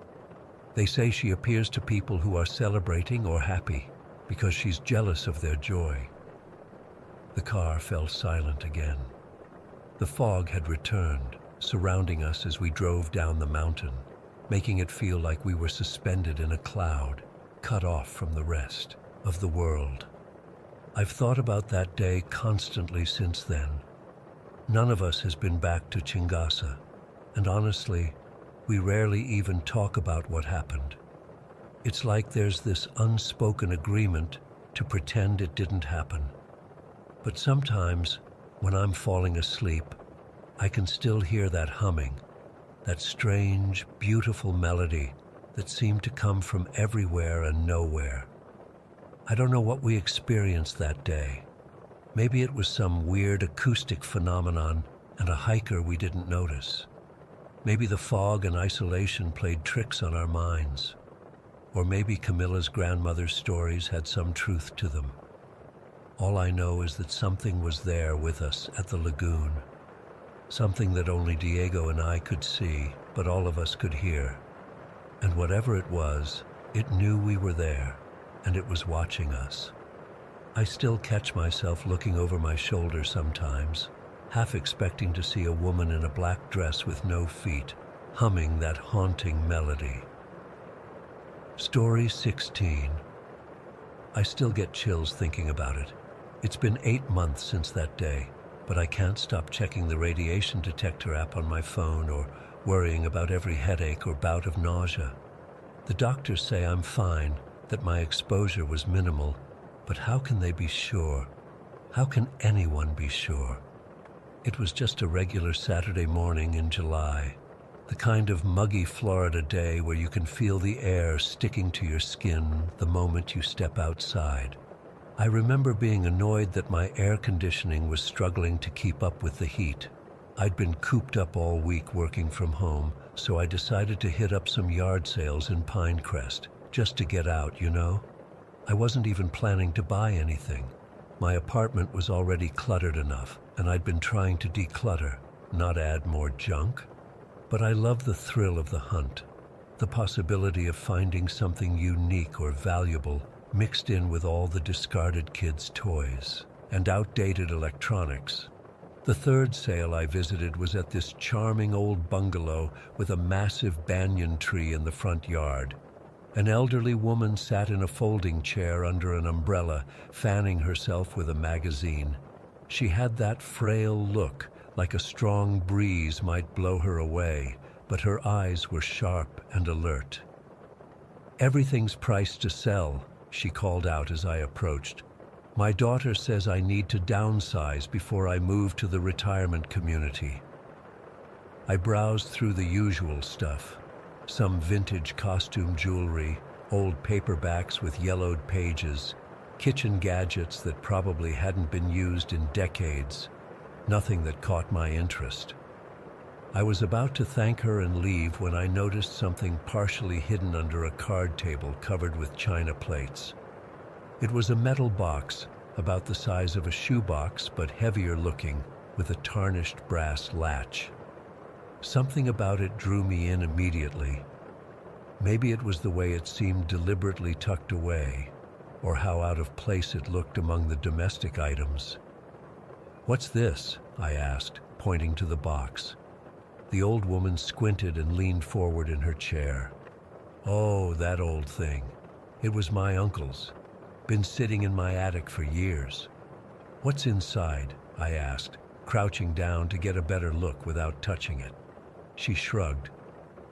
They say she appears to people who are celebrating or happy because she's jealous of their joy." The car fell silent again. The fog had returned, surrounding us as we drove down the mountain, making it feel like we were suspended in a cloud, cut off from the rest of the world. I've thought about that day constantly since then. None of us has been back to Chingasa, and honestly, we rarely even talk about what happened. It's like there's this unspoken agreement to pretend it didn't happen. But sometimes, when I'm falling asleep, I can still hear that humming, that strange, beautiful melody that seemed to come from everywhere and nowhere. I don't know what we experienced that day. Maybe it was some weird acoustic phenomenon and a hiker we didn't notice. Maybe the fog and isolation played tricks on our minds. Or maybe Camilla's grandmother's stories had some truth to them. All I know is that something was there with us at the lagoon. Something that only Diego and I could see, but all of us could hear. And whatever it was, it knew we were there, and it was watching us. I still catch myself looking over my shoulder sometimes, half expecting to see a woman in a black dress with no feet, humming that haunting melody. Story 16. I still get chills thinking about it. It's been 8 months since that day, but I can't stop checking the radiation detector app on my phone or worrying about every headache or bout of nausea. The doctors say I'm fine, that my exposure was minimal, but how can they be sure? How can anyone be sure? It was just a regular Saturday morning in July, the kind of muggy Florida day where you can feel the air sticking to your skin the moment you step outside. I remember being annoyed that my air conditioning was struggling to keep up with the heat. I'd been cooped up all week working from home, so I decided to hit up some yard sales in Pinecrest, just to get out, you know? I wasn't even planning to buy anything. My apartment was already cluttered enough, and I'd been trying to declutter, not add more junk. But I love the thrill of the hunt, the possibility of finding something unique or valuable mixed in with all the discarded kids' toys and outdated electronics. The third sale I visited was at this charming old bungalow with a massive banyan tree in the front yard. An elderly woman sat in a folding chair under an umbrella, fanning herself with a magazine. She had that frail look, like a strong breeze might blow her away, but her eyes were sharp and alert. "Everything's priced to sell," she called out as I approached. "My daughter says I need to downsize before I move to the retirement community." I browsed through the usual stuff. Some vintage costume jewelry, old paperbacks with yellowed pages, kitchen gadgets that probably hadn't been used in decades. Nothing that caught my interest. I was about to thank her and leave when I noticed something partially hidden under a card table covered with china plates. It was a metal box, about the size of a shoebox but heavier looking, with a tarnished brass latch. Something about it drew me in immediately. Maybe it was the way it seemed deliberately tucked away, or how out of place it looked among the domestic items. "What's this?" I asked, pointing to the box. The old woman squinted and leaned forward in her chair. "Oh, that old thing. It was my uncle's. Been sitting in my attic for years." "What's inside?" I asked, crouching down to get a better look without touching it. She shrugged.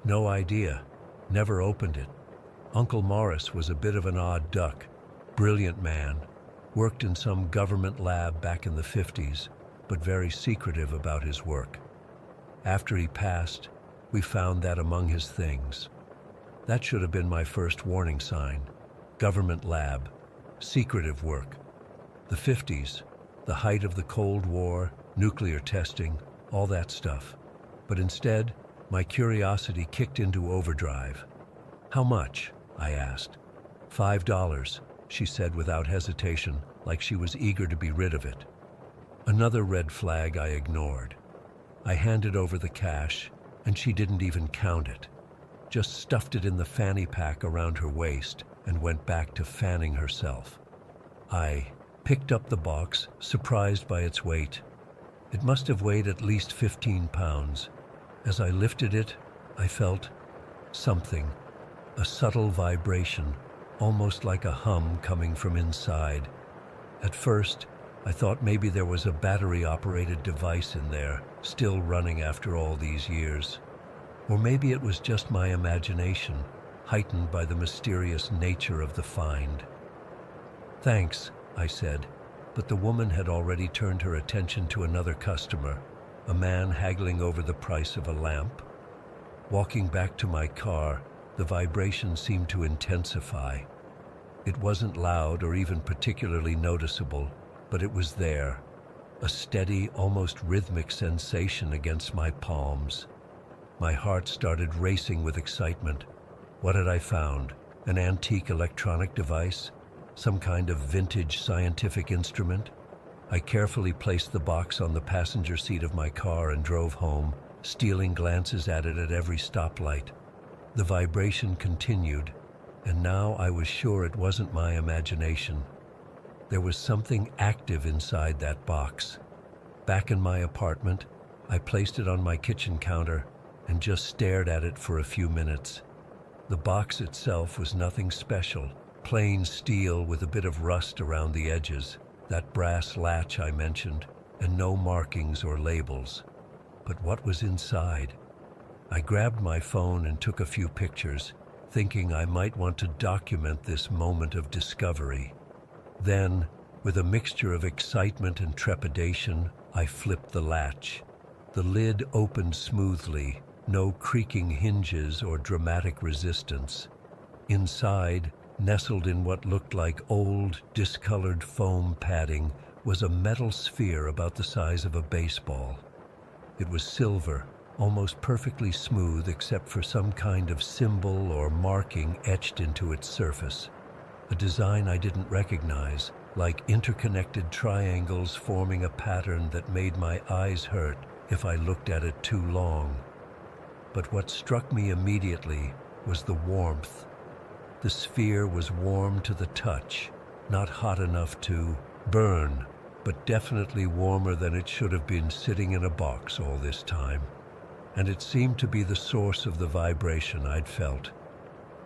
"No idea. Never opened it. Uncle Morris was a bit of an odd duck. Brilliant man. Worked in some government lab back in the 50s, but very secretive about his work. After he passed, we found that among his things. That should have been my first warning sign. Government lab. Secretive work. The 50s, the height of the Cold War, nuclear testing, all that stuff. But instead, my curiosity kicked into overdrive. "How much?" I asked. $5, she said without hesitation, like she was eager to be rid of it. Another red flag I ignored. I handed over the cash, and she didn't even count it. Just stuffed it in the fanny pack around her waist and went back to fanning herself. I picked up the box, surprised by its weight. It must have weighed at least 15 pounds. As I lifted it, I felt something, a subtle vibration, almost like a hum coming from inside. At first, I thought maybe there was a battery-operated device in there, still running after all these years. Or maybe it was just my imagination, heightened by the mysterious nature of the find. "Thanks," I said, but the woman had already turned her attention to another customer, a man haggling over the price of a lamp. Walking back to my car, the vibration seemed to intensify. It wasn't loud or even particularly noticeable, but it was there. a steady, almost rhythmic sensation against my palms. My heart started racing with excitement. What had I found? An antique electronic device? Some kind of vintage scientific instrument? I carefully placed the box on the passenger seat of my car and drove home, stealing glances at it at every stoplight. The vibration continued, and now I was sure it wasn't my imagination. There was something active inside that box. Back in my apartment, I placed it on my kitchen counter and just stared at it for a few minutes. The box itself was nothing special, plain steel with a bit of rust around the edges, that brass latch I mentioned, and no markings or labels. But what was inside? I grabbed my phone and took a few pictures, thinking I might want to document this moment of discovery. Then, with a mixture of excitement and trepidation, I flipped the latch. The lid opened smoothly, no creaking hinges or dramatic resistance. Inside, nestled in what looked like old, discolored foam padding, was a metal sphere about the size of a baseball. It was silver, almost perfectly smooth except for some kind of symbol or marking etched into its surface. A design I didn't recognize, like interconnected triangles forming a pattern that made my eyes hurt if I looked at it too long. But what struck me immediately was the warmth. The sphere was warm to the touch, not hot enough to burn, but definitely warmer than it should have been sitting in a box all this time. And it seemed to be the source of the vibration I'd felt.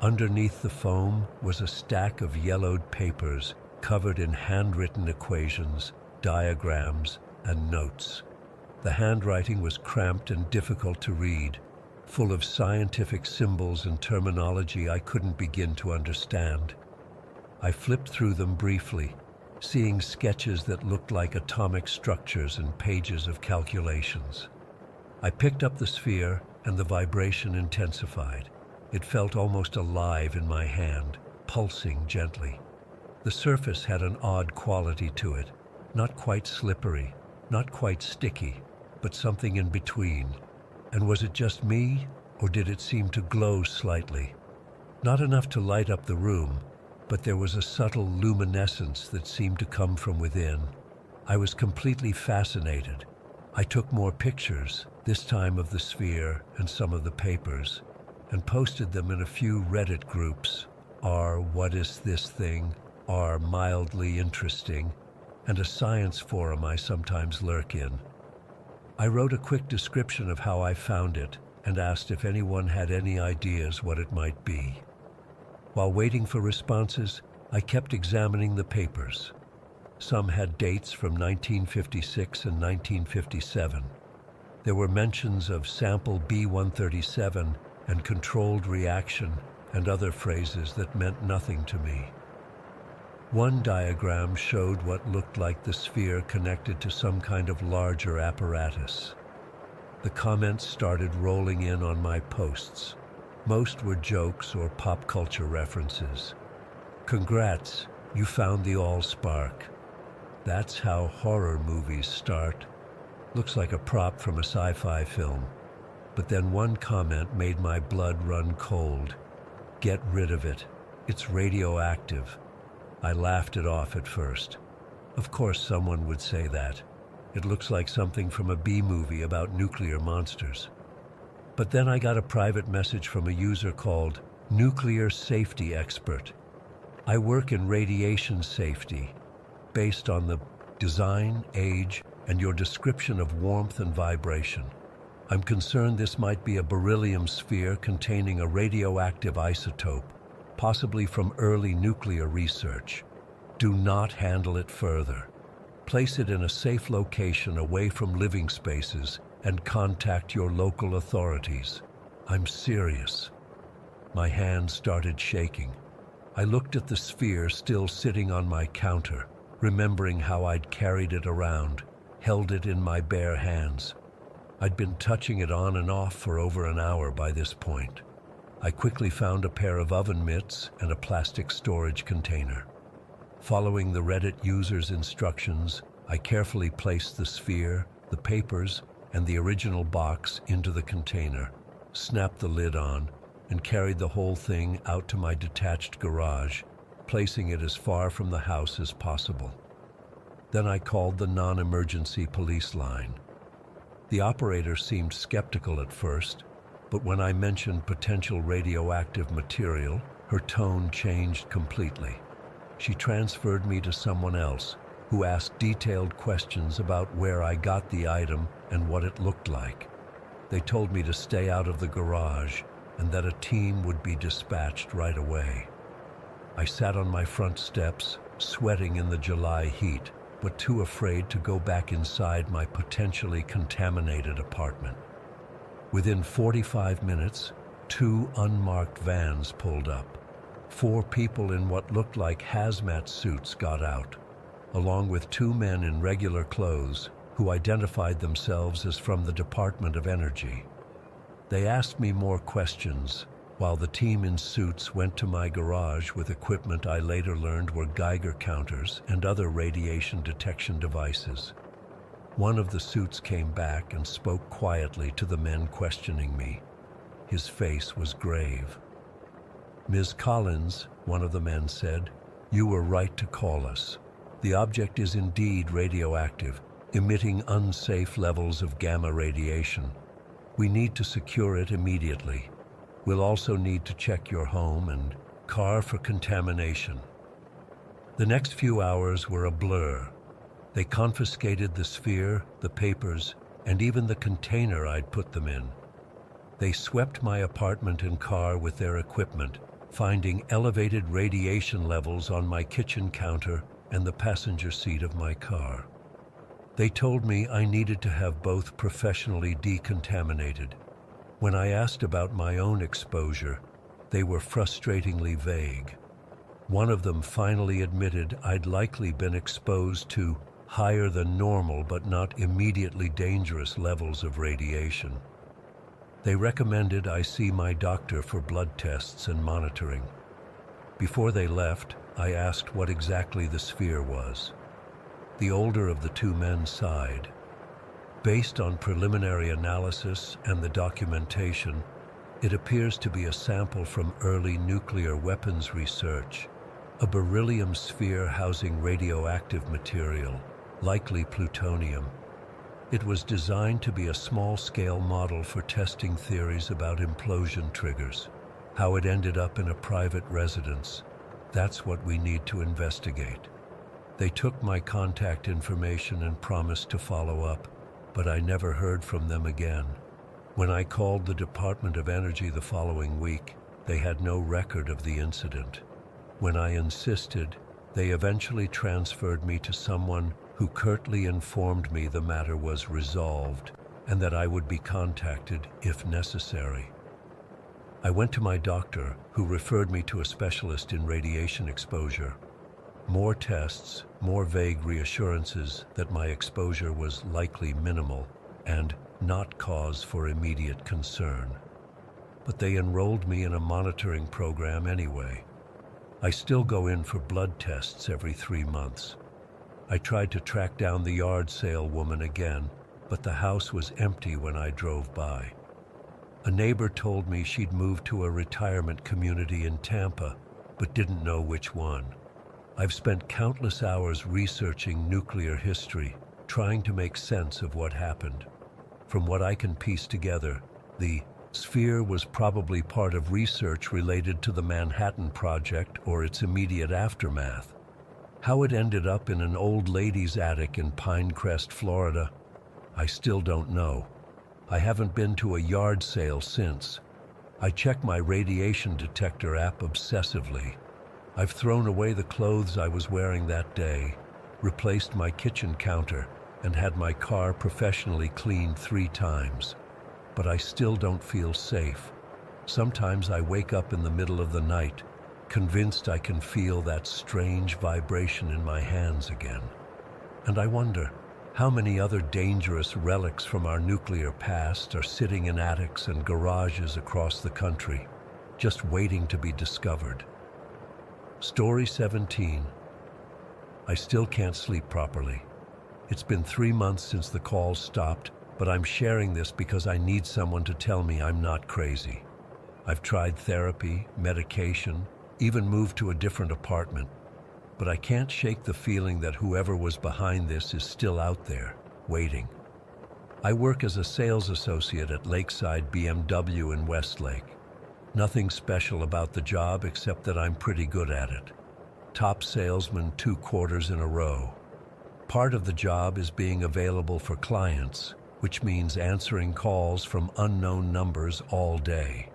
Underneath the foam was a stack of yellowed papers covered in handwritten equations, diagrams, and notes. The handwriting was cramped and difficult to read, full of scientific symbols and terminology I couldn't begin to understand. I flipped through them briefly, seeing sketches that looked like atomic structures and pages of calculations. I picked up the sphere, and the vibration intensified. It felt almost alive in my hand, pulsing gently. The surface had an odd quality to it, not quite slippery, not quite sticky, but something in between. And was it just me, or did it seem to glow slightly? Not enough to light up the room, but there was a subtle luminescence that seemed to come from within. I was completely fascinated. I took more pictures, this time of the sphere and some of the papers, and posted them in a few Reddit groups, What is this thing? Mildly interesting, and a science forum I sometimes lurk in. I wrote a quick description of how I found it and asked if anyone had any ideas what it might be. While waiting for responses, I kept examining the papers. Some had dates from 1956 and 1957. There were mentions of sample B-137 and controlled reaction and other phrases that meant nothing to me. One diagram showed what looked like the sphere connected to some kind of larger apparatus. The comments started rolling in on my posts. Most were jokes or pop culture references. Congrats, you found the All-Spark. That's how horror movies start. Looks like a prop from a sci-fi film. But then one comment made my blood run cold. Get rid of it. It's radioactive. I laughed it off at first. Of course someone would say that. It looks like something from a B-movie about nuclear monsters. But then I got a private message from a user called Nuclear Safety Expert. I work in radiation safety, based on the design, age, and your description of warmth and vibration. I'm concerned this might be a beryllium sphere containing a radioactive isotope, possibly from early nuclear research. Do not handle it further. Place it in a safe location away from living spaces and contact your local authorities. I'm serious. My hands started shaking. I looked at the sphere still sitting on my counter, remembering how I'd carried it around, held it in my bare hands. I'd been touching it on and off for over an hour by this point. I quickly found a pair of oven mitts and a plastic storage container. Following the Reddit user's instructions, I carefully placed the sphere, the papers, and the original box into the container, snapped the lid on, and carried the whole thing out to my detached garage, placing it as far from the house as possible. Then I called the non-emergency police line. The operator seemed skeptical at first, but when I mentioned potential radioactive material, her tone changed completely. She transferred me to someone else, who asked detailed questions about where I got the item and what it looked like. They told me to stay out of the garage and that a team would be dispatched right away. I sat on my front steps, sweating in the July heat, but too afraid to go back inside my potentially contaminated apartment. Within 45 minutes, 2 unmarked vans pulled up. 4 people in what looked like hazmat suits got out, along with 2 men in regular clothes who identified themselves as from the Department of Energy. They asked me more questions, while the team in suits went to my garage with equipment I later learned were Geiger counters and other radiation detection devices. One of the suits came back and spoke quietly to the men questioning me. His face was grave. "Ms. Collins," one of the men said, "you were right to call us. The object is indeed radioactive, emitting unsafe levels of gamma radiation. We need to secure it immediately. We'll also need to check your home and car for contamination." The next few hours were a blur. They confiscated the sphere, the papers, and even the container I'd put them in. They swept my apartment and car with their equipment, finding elevated radiation levels on my kitchen counter and the passenger seat of my car. They told me I needed to have both professionally decontaminated. When I asked about my own exposure, they were frustratingly vague. One of them finally admitted I'd likely been exposed to higher than normal but not immediately dangerous levels of radiation. They recommended I see my doctor for blood tests and monitoring. Before they left, I asked what exactly the sphere was. The older of the 2 men sighed. Based on preliminary analysis and the documentation, it appears to be a sample from early nuclear weapons research, a beryllium sphere housing radioactive material, likely plutonium. It was designed to be a small-scale model for testing theories about implosion triggers. How it ended up in a private residence, that's what we need to investigate. They took my contact information and promised to follow up, but I never heard from them again. When I called the Department of Energy the following week, they had no record of the incident. When I insisted, they eventually transferred me to someone who curtly informed me the matter was resolved and that I would be contacted if necessary. I went to my doctor, who referred me to a specialist in radiation exposure. More tests, more vague reassurances that my exposure was likely minimal and not cause for immediate concern. But they enrolled me in a monitoring program anyway. I still go in for blood tests every 3 months. I tried to track down the yard sale woman again, but the house was empty when I drove by. A neighbor told me she'd moved to a retirement community in Tampa, but didn't know which one. I've spent countless hours researching nuclear history, trying to make sense of what happened. From what I can piece together, the sphere was probably part of research related to the Manhattan Project or its immediate aftermath. How it ended up in an old lady's attic in Pinecrest, Florida, I still don't know. I haven't been to a yard sale since. I check my radiation detector app obsessively. I've thrown away the clothes I was wearing that day, replaced my kitchen counter, and had my car professionally cleaned 3 times. But I still don't feel safe. Sometimes I wake up in the middle of the night, convinced I can feel that strange vibration in my hands again. And I wonder, how many other dangerous relics from our nuclear past are sitting in attics and garages across the country, just waiting to be discovered? Story 17. I still can't sleep properly. It's been 3 months since the calls stopped, but I'm sharing this because I need someone to tell me I'm not crazy. I've tried therapy, medication, even moved to a different apartment, but I can't shake the feeling that whoever was behind this is still out there, waiting. I work as a sales associate at Lakeside BMW in Westlake. Nothing special about the job except that I'm pretty good at it. Top salesman 2 quarters in a row. Part of the job is being available for clients, which means answering calls from unknown numbers all day.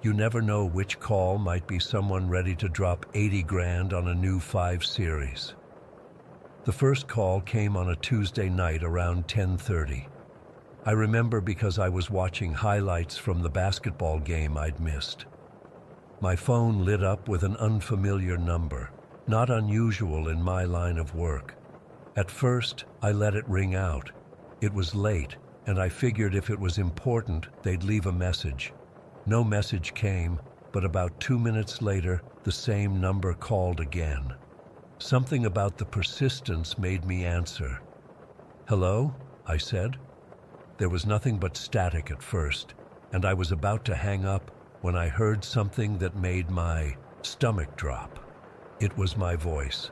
You never know which call might be someone ready to drop 80 grand on a new 5 Series. The first call came on a Tuesday night around 10:30. I remember because I was watching highlights from the basketball game I'd missed. My phone lit up with an unfamiliar number, not unusual in my line of work. At first, I let it ring out. It was late, and I figured if it was important, they'd leave a message. No message came, but about 2 minutes later, the same number called again. Something about the persistence made me answer. "Hello?" I said. There was nothing but static at first, and I was about to hang up when I heard something that made my stomach drop. It was my voice,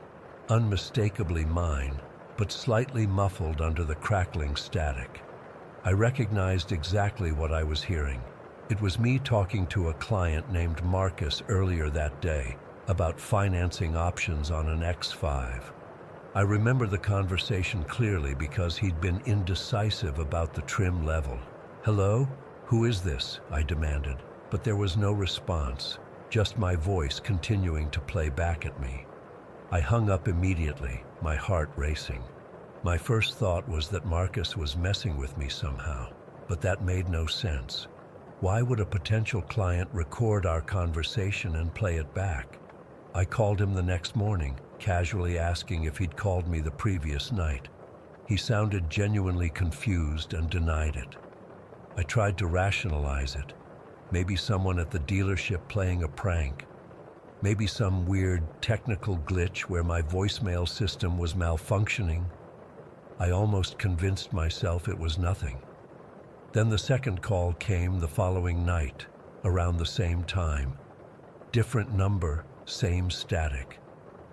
unmistakably mine, but slightly muffled under the crackling static. I recognized exactly what I was hearing. It was me talking to a client named Marcus earlier that day about financing options on an X5. I remember the conversation clearly because he'd been indecisive about the trim level. "Hello? Who is this?" I demanded, but there was no response, just my voice continuing to play back at me. I hung up immediately, my heart racing. My first thought was that Marcus was messing with me somehow, but that made no sense. Why would a potential client record our conversation and play it back? I called him the next morning, casually asking if he'd called me the previous night. He sounded genuinely confused and denied it. I tried to rationalize it. Maybe someone at the dealership playing a prank. Maybe some weird technical glitch where my voicemail system was malfunctioning. I almost convinced myself it was nothing. Then the second call came the following night, around the same time. Different number, same static.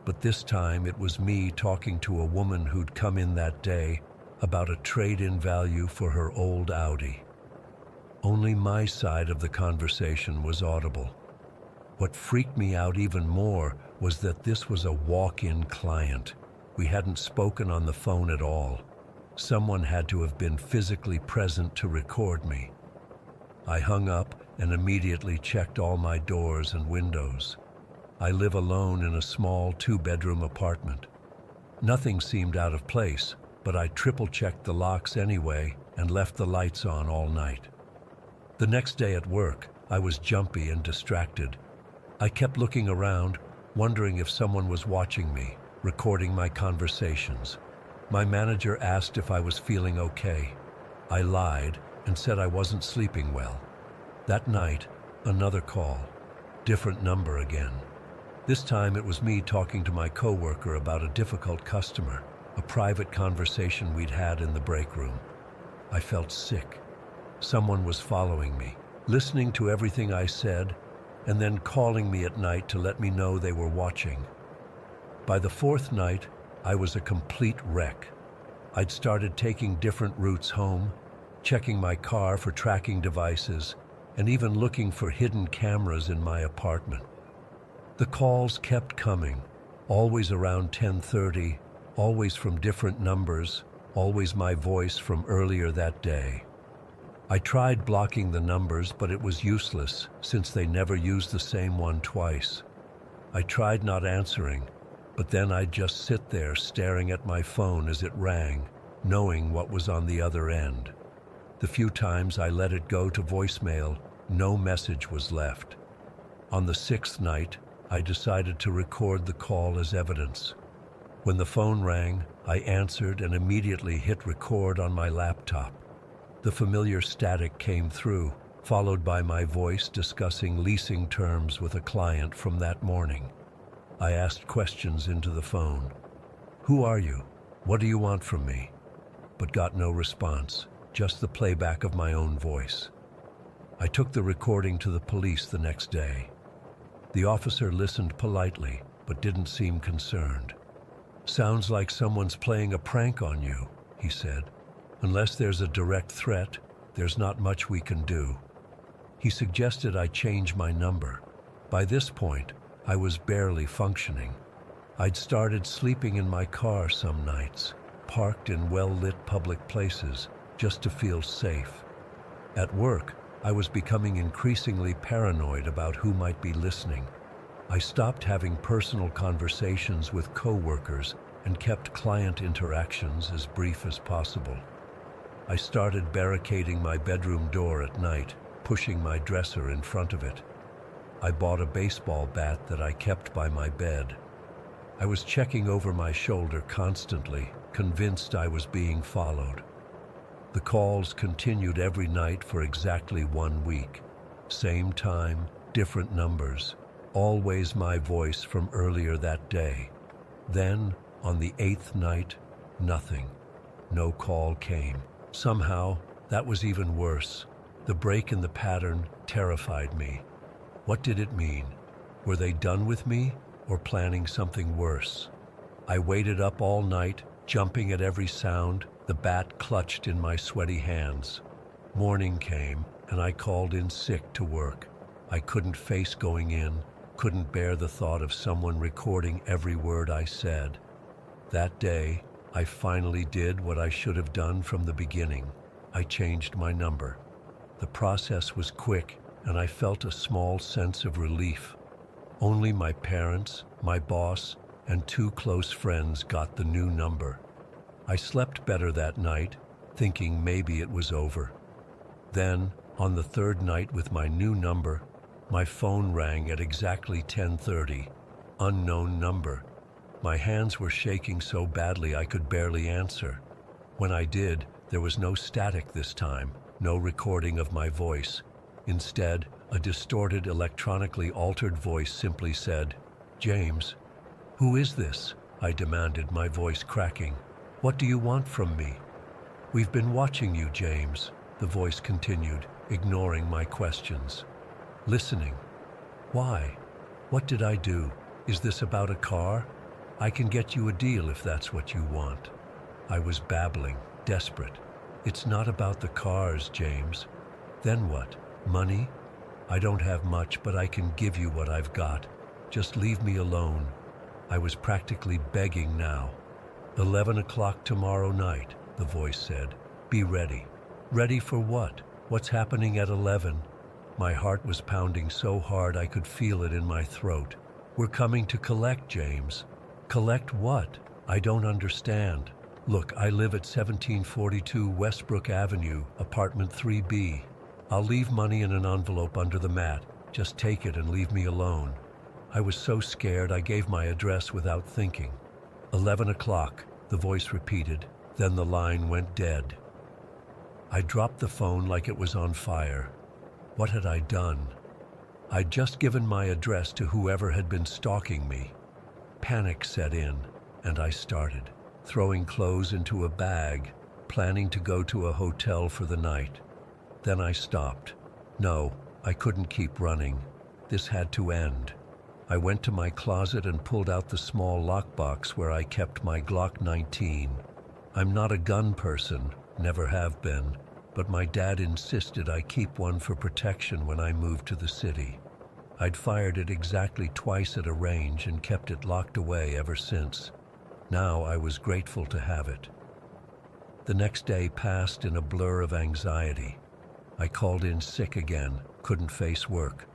But this time it was me talking to a woman who'd come in that day about a trade-in value for her old Audi. Only my side of the conversation was audible. What freaked me out even more was that this was a walk-in client. We hadn't spoken on the phone at all. Someone had to have been physically present to record me. I hung up and immediately checked all my doors and windows. I live alone in a small 2-bedroom apartment. Nothing seemed out of place, but I triple-checked the locks anyway and left the lights on all night. The next day at work, I was jumpy and distracted. I kept looking around, wondering if someone was watching me, recording my conversations. My manager asked if I was feeling okay. I lied and said I wasn't sleeping well. That night, another call. Different number again. This time it was me talking to my coworker about a difficult customer, a private conversation we'd had in the break room. I felt sick. Someone was following me, listening to everything I said, and then calling me at night to let me know they were watching. By the 4th night, I was a complete wreck. I'd started taking different routes home, checking my car for tracking devices, and even looking for hidden cameras in my apartment. The calls kept coming, always around 10:30, always from different numbers, always my voice from earlier that day. I tried blocking the numbers, but it was useless since they never used the same one twice. I tried not answering, but then I'd just sit there staring at my phone as it rang, knowing what was on the other end. The few times I let it go to voicemail, no message was left. On the 6th night, I decided to record the call as evidence. When the phone rang, I answered and immediately hit record on my laptop. The familiar static came through, followed by my voice discussing leasing terms with a client from that morning. I asked questions into the phone. "Who are you? What do you want from me? but got no response, just the playback of my own voice. I took the recording to the police the next day. The officer listened politely, but didn't seem concerned. "Sounds like someone's playing a prank on you," he said. "Unless there's a direct threat, there's not much we can do." He suggested I change my number. By this point, I was barely functioning. I'd started sleeping in my car some nights, parked in well-lit public places, just to feel safe. At work, I was becoming increasingly paranoid about who might be listening. I stopped having personal conversations with coworkers and kept client interactions as brief as possible. I started barricading my bedroom door at night, pushing my dresser in front of it. I bought a baseball bat that I kept by my bed. I was checking over my shoulder constantly, convinced I was being followed. The calls continued every night for exactly 1 week. Same time, different numbers, always my voice from earlier that day. Then, on the 8th night, nothing. No call came. Somehow, that was even worse. The break in the pattern terrified me. What did it mean? Were they done with me or planning something worse? I waited up all night, jumping at every sound, the bat clutched in my sweaty hands. Morning came, and I called in sick to work. I couldn't face going in, couldn't bear the thought of someone recording every word I said. That day, I finally did what I should have done from the beginning. I changed my number. The process was quick, and I felt a small sense of relief. Only my parents, my boss, and 2 close friends got the new number. I slept better that night, thinking maybe it was over. Then, on the 3rd night with my new number, my phone rang at exactly 10:30. Unknown number. My hands were shaking so badly I could barely answer. When I did, there was no static this time, no recording of my voice. Instead, a distorted, electronically altered voice simply said, "James." "Who is this?" I demanded, my voice cracking. "What do you want from me?" "We've been watching you, James," the voice continued, ignoring my questions. "Listening. Why? What did I do? Is this about a car? I can get you a deal if that's what you want." I was babbling, desperate. "It's not about the cars, James." "Then what? Money?" "I don't have much, but I can give you what I've got. Just leave me alone." I was practically begging now. 11 o'clock tomorrow night, the voice said. "Be ready." "Ready for what? What's happening at 11? My heart was pounding so hard I could feel it in my throat. "We're coming to collect, James." "Collect what? I don't understand." "Look, I live at 1742 Westbrook Avenue, apartment 3B. I'll leave money in an envelope under the mat. Just take it and leave me alone." I was so scared I gave my address without thinking. 11 o'clock, the voice repeated, then the line went dead. I dropped the phone like it was on fire. What had I done? I'd just given my address to whoever had been stalking me. Panic set in, and I started, throwing clothes into a bag, planning to go to a hotel for the night. Then I stopped. No, I couldn't keep running. This had to end. I went to my closet and pulled out the small lockbox where I kept my Glock 19. I'm not a gun person, never have been, but my dad insisted I keep one for protection when I moved to the city. I'd fired it exactly twice at a range and kept it locked away ever since. Now I was grateful to have it. The next day passed in a blur of anxiety. I called in sick again, couldn't face work.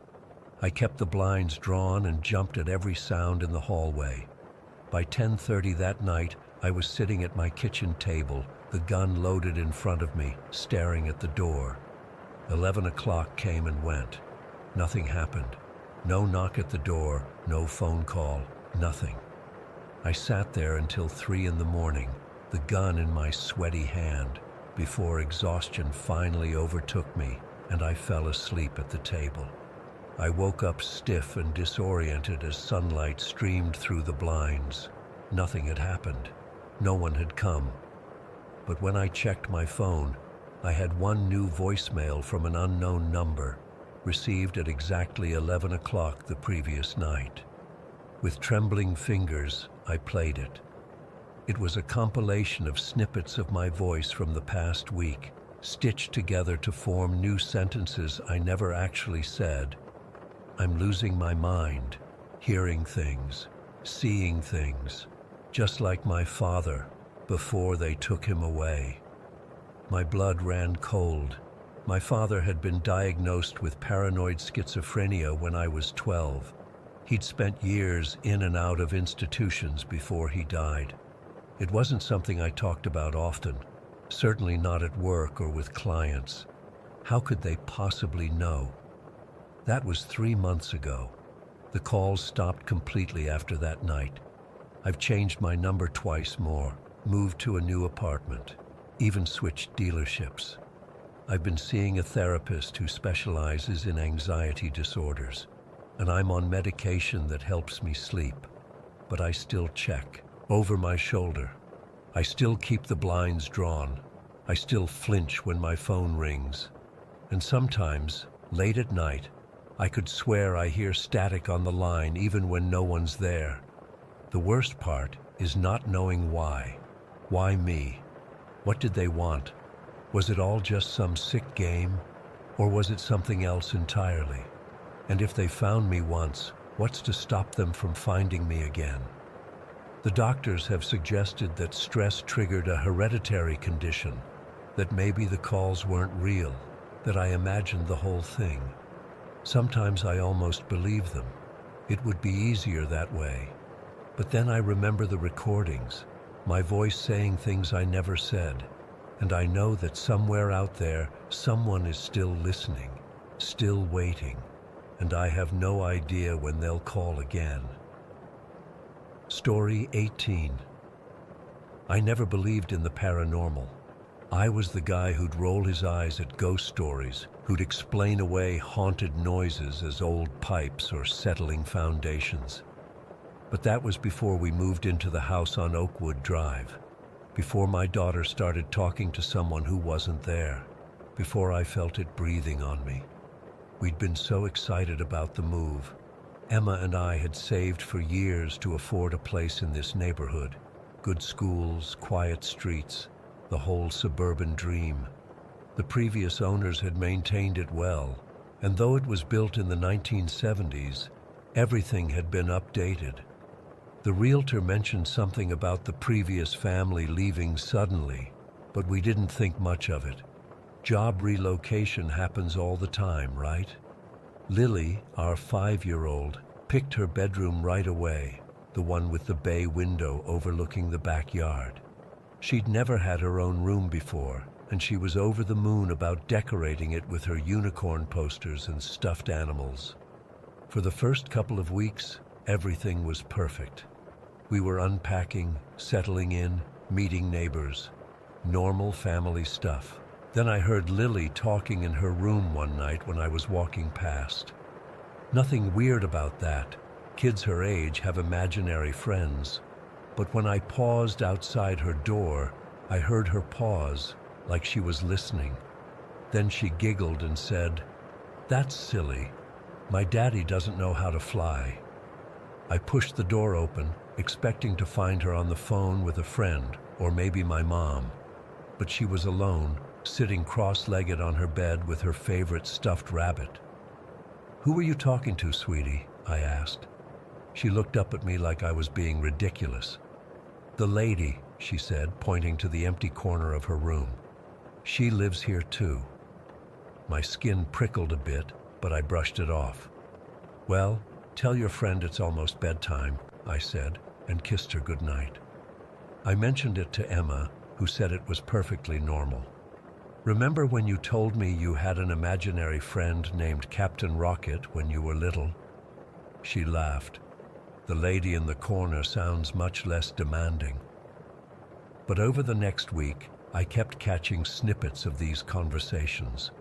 I kept the blinds drawn and jumped at every sound in the hallway. By 10:30 that night, I was sitting at my kitchen table, the gun loaded in front of me, staring at the door. 11 o'clock came and went. Nothing happened. No knock at the door, no phone call, nothing. I sat there until 3 in the morning, the gun in my sweaty hand, before exhaustion finally overtook me and I fell asleep at the table. I woke up stiff and disoriented as sunlight streamed through the blinds. Nothing had happened. No one had come. but when I checked my phone, I had one new voicemail from an unknown number, received at exactly 11 o'clock the previous night. With trembling fingers, I played it. It was a compilation of snippets of my voice from the past week, stitched together to form new sentences I never actually said. I'm losing my mind, hearing things, seeing things, just like my father before they took him away. My blood ran cold. My father had been diagnosed with paranoid schizophrenia when I was 12. He'd spent years in and out of institutions before he died. It wasn't something I talked about often, certainly not at work or with clients. How could they possibly know? That was 3 months ago. The calls stopped completely after that night. I've changed my number twice more, moved to a new apartment, even switched dealerships. I've been seeing a therapist who specializes in anxiety disorders, and I'm on medication that helps me sleep. But I still check, over my shoulder. I still keep the blinds drawn. I still flinch when my phone rings. And sometimes, late at night, I could swear I hear static on the line even when no one's there. The worst part is not knowing why. Why me? What did they want? Was it all just some sick game? Or was it something else entirely? And if they found me once, what's to stop them from finding me again? The doctors have suggested that stress triggered a hereditary condition, that maybe the calls weren't real, that I imagined the whole thing. Sometimes I almost believe them. It would be easier that way. But then I remember the recordings, my voice saying things I never said, and I know that somewhere out there, someone is still listening, still waiting, and I have no idea when they'll call again. Story 18. I never believed in the paranormal. I was the guy who'd roll his eyes at ghost stories, who'd explain away haunted noises as old pipes or settling foundations. But that was before we moved into the house on Oakwood Drive, before my daughter started talking to someone who wasn't there, before I felt it breathing on me. We'd been so excited about the move. Emma and I had saved for years to afford a place in this neighborhood. Good schools, quiet streets, the whole suburban dream. The previous owners had maintained it well, and though it was built in the 1970s, everything had been updated. The realtor mentioned something about the previous family leaving suddenly, but we didn't think much of it. Job relocation happens all the time, right? Lily, our 5-year-old, picked her bedroom right away, the one with the bay window overlooking the backyard. She'd never had her own room before, and she was over the moon about decorating it with her unicorn posters and stuffed animals. For the first couple of weeks, everything was perfect. We were unpacking, settling in, meeting neighbors. Normal family stuff. Then I heard Lily talking in her room one night when I was walking past. Nothing weird about that. Kids her age have imaginary friends. But when I paused outside her door, I heard her pause, like she was listening. Then she giggled and said, "That's silly. My daddy doesn't know how to fly." I pushed the door open, expecting to find her on the phone with a friend, or maybe my mom. But she was alone, sitting cross-legged on her bed with her favorite stuffed rabbit. "Who were you talking to, sweetie?" I asked. She looked up at me like I was being ridiculous. "The lady," she said, pointing to the empty corner of her room. "She lives here too." My skin prickled a bit, but I brushed it off. "Well, tell your friend it's almost bedtime," I said, and kissed her goodnight. I mentioned it to Emma, who said it was perfectly normal. "Remember when you told me you had an imaginary friend named Captain Rocket when you were little?" She laughed. "The lady in the corner sounds much less demanding." But over the next week, I kept catching snippets of these conversations.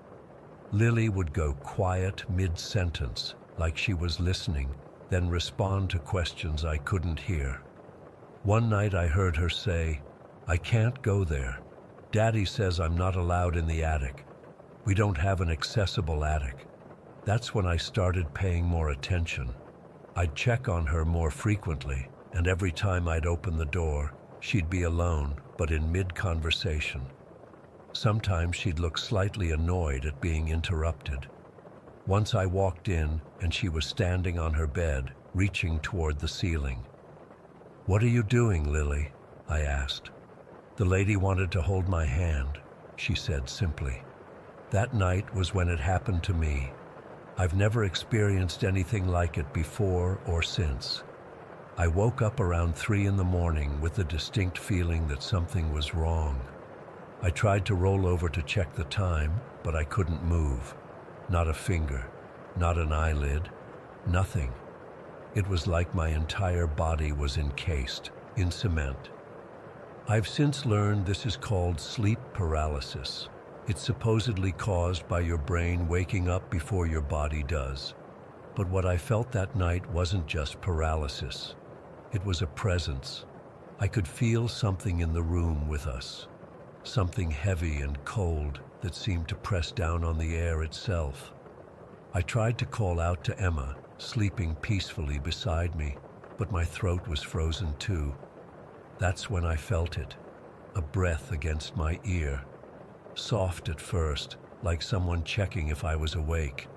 Lily would go quiet mid-sentence, like she was listening, then respond to questions I couldn't hear. One night I heard her say, "I can't go there." Daddy says I'm not allowed in the attic. We don't have an accessible attic. That's when I started paying more attention. I'd check on her more frequently, and every time I'd open the door, she'd be alone, but in mid-conversation. Sometimes she'd look slightly annoyed at being interrupted. Once I walked in, and she was standing on her bed, reaching toward the ceiling. "What are you doing, Lily?" I asked. "The lady wanted to hold my hand," she said simply. That night was when it happened to me. I've never experienced anything like it before or since. I woke up around 3 in the morning with the distinct feeling that something was wrong. I tried to roll over to check the time, but I couldn't move. Not a finger, not an eyelid, nothing. It was like my entire body was encased in cement. I've since learned this is called sleep paralysis. It's supposedly caused by your brain waking up before your body does. But what I felt that night wasn't just paralysis. It was a presence. I could feel something in the room with us. Something heavy and cold that seemed to press down on the air itself. I tried to call out to Emma, sleeping peacefully beside me, but my throat was frozen too. That's when I felt it, a breath against my ear. Soft at first, like someone checking if I was awake,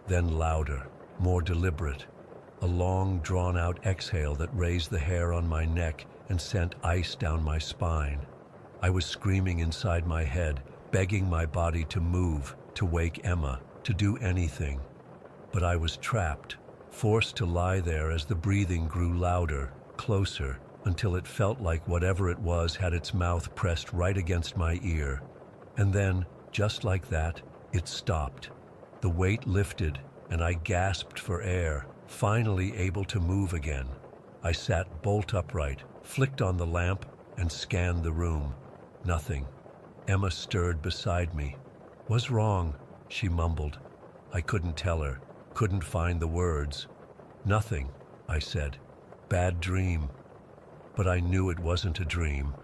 then louder, more deliberate. A long, drawn-out exhale that raised the hair on my neck and sent ice down my spine. I was screaming inside my head, begging my body to move, to wake Emma, to do anything. But I was trapped, forced to lie there as the breathing grew louder, closer, until it felt like whatever it was had its mouth pressed right against my ear. And then, just like that, it stopped. The weight lifted, and I gasped for air, finally able to move again. I sat bolt upright, flicked on the lamp, and scanned the room. Nothing. Emma stirred beside me. "What's wrong?" she mumbled. I couldn't tell her, couldn't find the words. "Nothing," I said. "Bad dream." But I knew it wasn't a dream,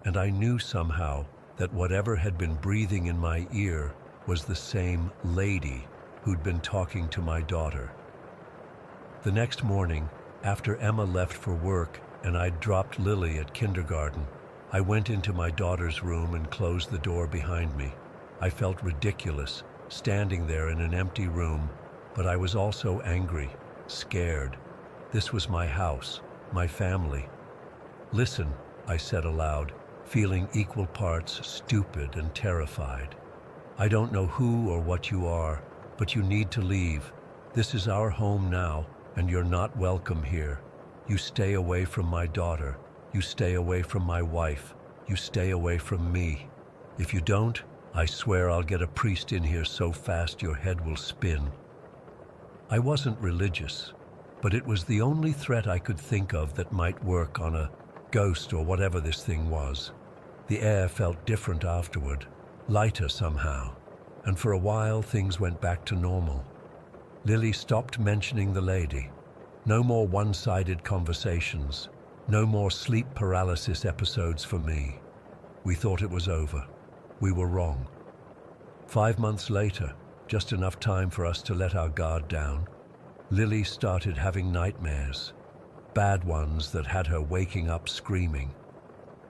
and I knew somehow that whatever had been breathing in my ear was the same lady who'd been talking to my daughter. The next morning, after Emma left for work and I'd dropped Lily at kindergarten, I went into my daughter's room and closed the door behind me. I felt ridiculous, standing there in an empty room, but I was also angry, scared. This was my house, my family. "Listen," I said aloud, feeling equal parts stupid and terrified. "I don't know who or what you are, but you need to leave. This is our home now, and you're not welcome here. You stay away from my daughter. You stay away from my wife. You stay away from me. If you don't, I swear I'll get a priest in here so fast your head will spin." I wasn't religious, but it was the only threat I could think of that might work on a ghost or whatever this thing was. The air felt different afterward, lighter somehow, and for a while things went back to normal. Lily stopped mentioning the lady. No more one-sided conversations. No more sleep paralysis episodes for me. We thought it was over. We were wrong. 5 months later, just enough time for us to let our guard down, Lily started having nightmares. Bad ones that had her waking up screaming.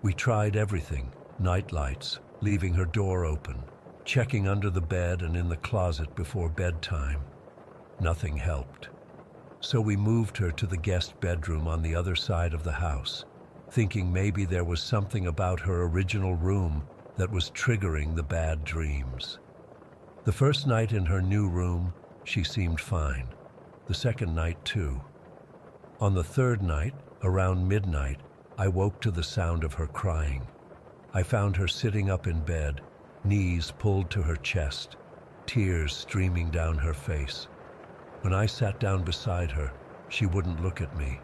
We tried everything, nightlights, leaving her door open, checking under the bed and in the closet before bedtime. Nothing helped. So we moved her to the guest bedroom on the other side of the house, thinking maybe there was something about her original room that was triggering the bad dreams. The first night in her new room, she seemed fine. The second night too. On the third night, around midnight, I woke to the sound of her crying. I found her sitting up in bed, knees pulled to her chest, tears streaming down her face. When I sat down beside her, she wouldn't look at me.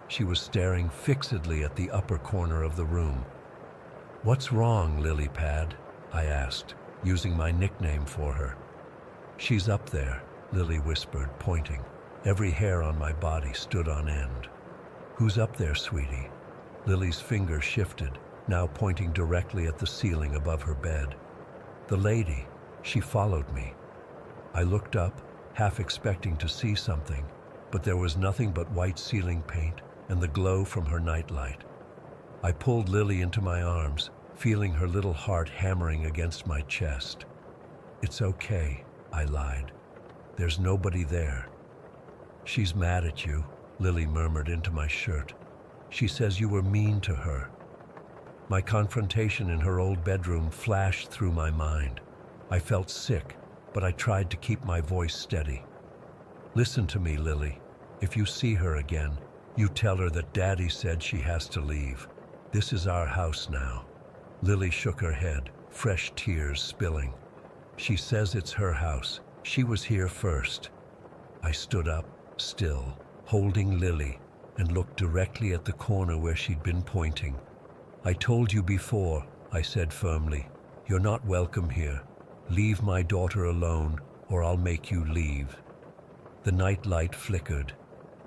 She was staring fixedly at the upper corner of the room. "What's wrong, Lily Pad?" I asked, using my nickname for her. "She's up there," Lily whispered, pointing. Every hair on my body stood on end. "Who's up there, sweetie?" Lily's finger shifted, now pointing directly at the ceiling above her bed. The lady, she followed me. I looked up, half expecting to see something, but there was nothing but white ceiling paint and the glow from her nightlight. I pulled Lily into my arms, feeling her little heart hammering against my chest. "It's okay," I lied. "There's nobody there." "She's mad at you," Lily murmured into my shirt. "She says you were mean to her." My confrontation in her old bedroom flashed through my mind. I felt sick, but I tried to keep my voice steady. "Listen to me, Lily. If you see her again, you tell her that Daddy said she has to leave. This is our house now." Lily shook her head, fresh tears spilling. "She says it's her house. She was here first." I stood up, still, holding Lily, and looked directly at the corner where she'd been pointing. "I told you before," I said firmly. "You're not welcome here. Leave my daughter alone, or I'll make you leave." The night light flickered.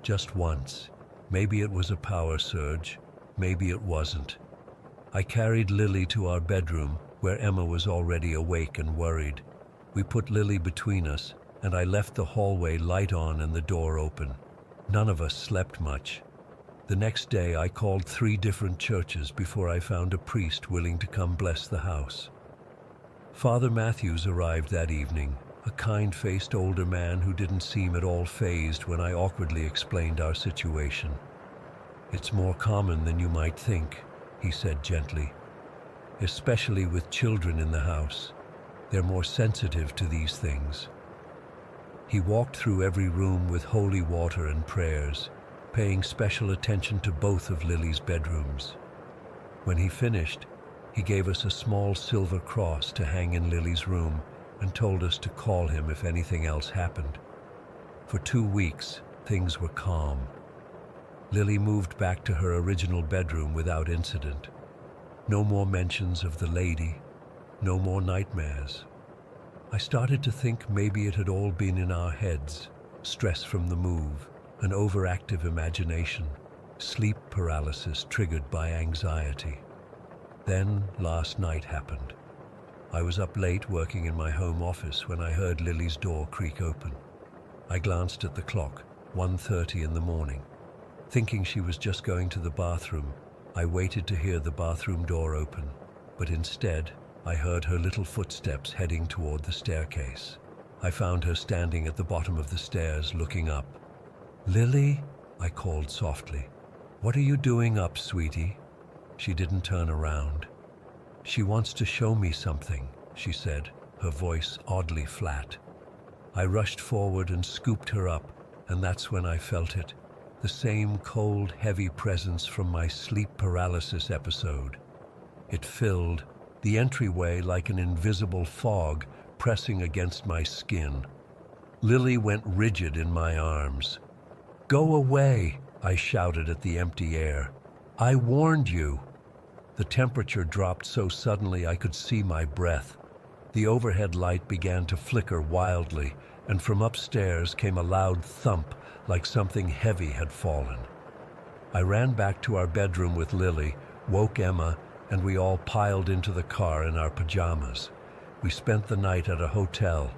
Just once. Maybe it was a power surge. Maybe it wasn't. I carried Lily to our bedroom, where Emma was already awake and worried. We put Lily between us, and I left the hallway light on and the door open. None of us slept much. The next day I called 3 different churches before I found a priest willing to come bless the house. Father Matthews arrived that evening, a kind-faced older man who didn't seem at all fazed when I awkwardly explained our situation. "It's more common than you might think," he said gently. "Especially with children in the house. They're more sensitive to these things." He walked through every room with holy water and prayers, paying special attention to both of Lily's bedrooms. When he finished, he gave us a small silver cross to hang in Lily's room and told us to call him if anything else happened. For 2 weeks, things were calm. Lily moved back to her original bedroom without incident. No more mentions of the lady, no more nightmares. I started to think maybe it had all been in our heads, stress from the move, an overactive imagination, sleep paralysis triggered by anxiety. Then last night happened. I was up late working in my home office when I heard Lily's door creak open. I glanced at the clock, 1:30 in the morning. Thinking she was just going to the bathroom, I waited to hear the bathroom door open, but instead, I heard her little footsteps heading toward the staircase. I found her standing at the bottom of the stairs, looking up. "Lily?" I called softly. "What are you doing up, sweetie?" She didn't turn around. "She wants to show me something," she said, her voice oddly flat. I rushed forward and scooped her up, and that's when I felt it. The same cold, heavy presence from my sleep paralysis episode. It filled the entryway like an invisible fog pressing against my skin. Lily went rigid in my arms. "Go away," I shouted at the empty air. "I warned you." The temperature dropped so suddenly I could see my breath. The overhead light began to flicker wildly, and from upstairs came a loud thump like something heavy had fallen. I ran back to our bedroom with Lily, woke Emma, and we all piled into the car in our pajamas. We spent the night at a hotel.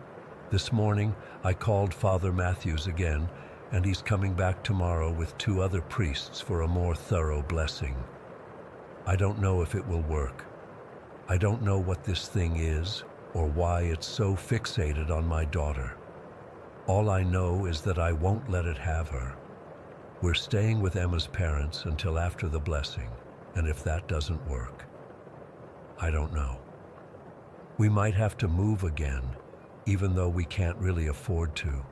This morning, I called Father Matthews again, and he's coming back tomorrow with 2 other priests for a more thorough blessing. I don't know if it will work. I don't know what this thing is or why it's so fixated on my daughter. All I know is that I won't let it have her. We're staying with Emma's parents until after the blessing, and if that doesn't work, I don't know. We might have to move again, even though we can't really afford to.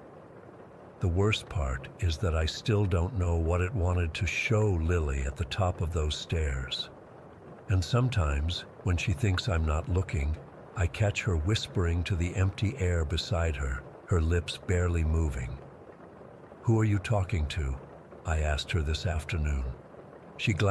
The worst part is that I still don't know what it wanted to show Lily at the top of those stairs. And sometimes, when she thinks I'm not looking, I catch her whispering to the empty air beside her, her lips barely moving. "Who are you talking to?" I asked her this afternoon. She glanced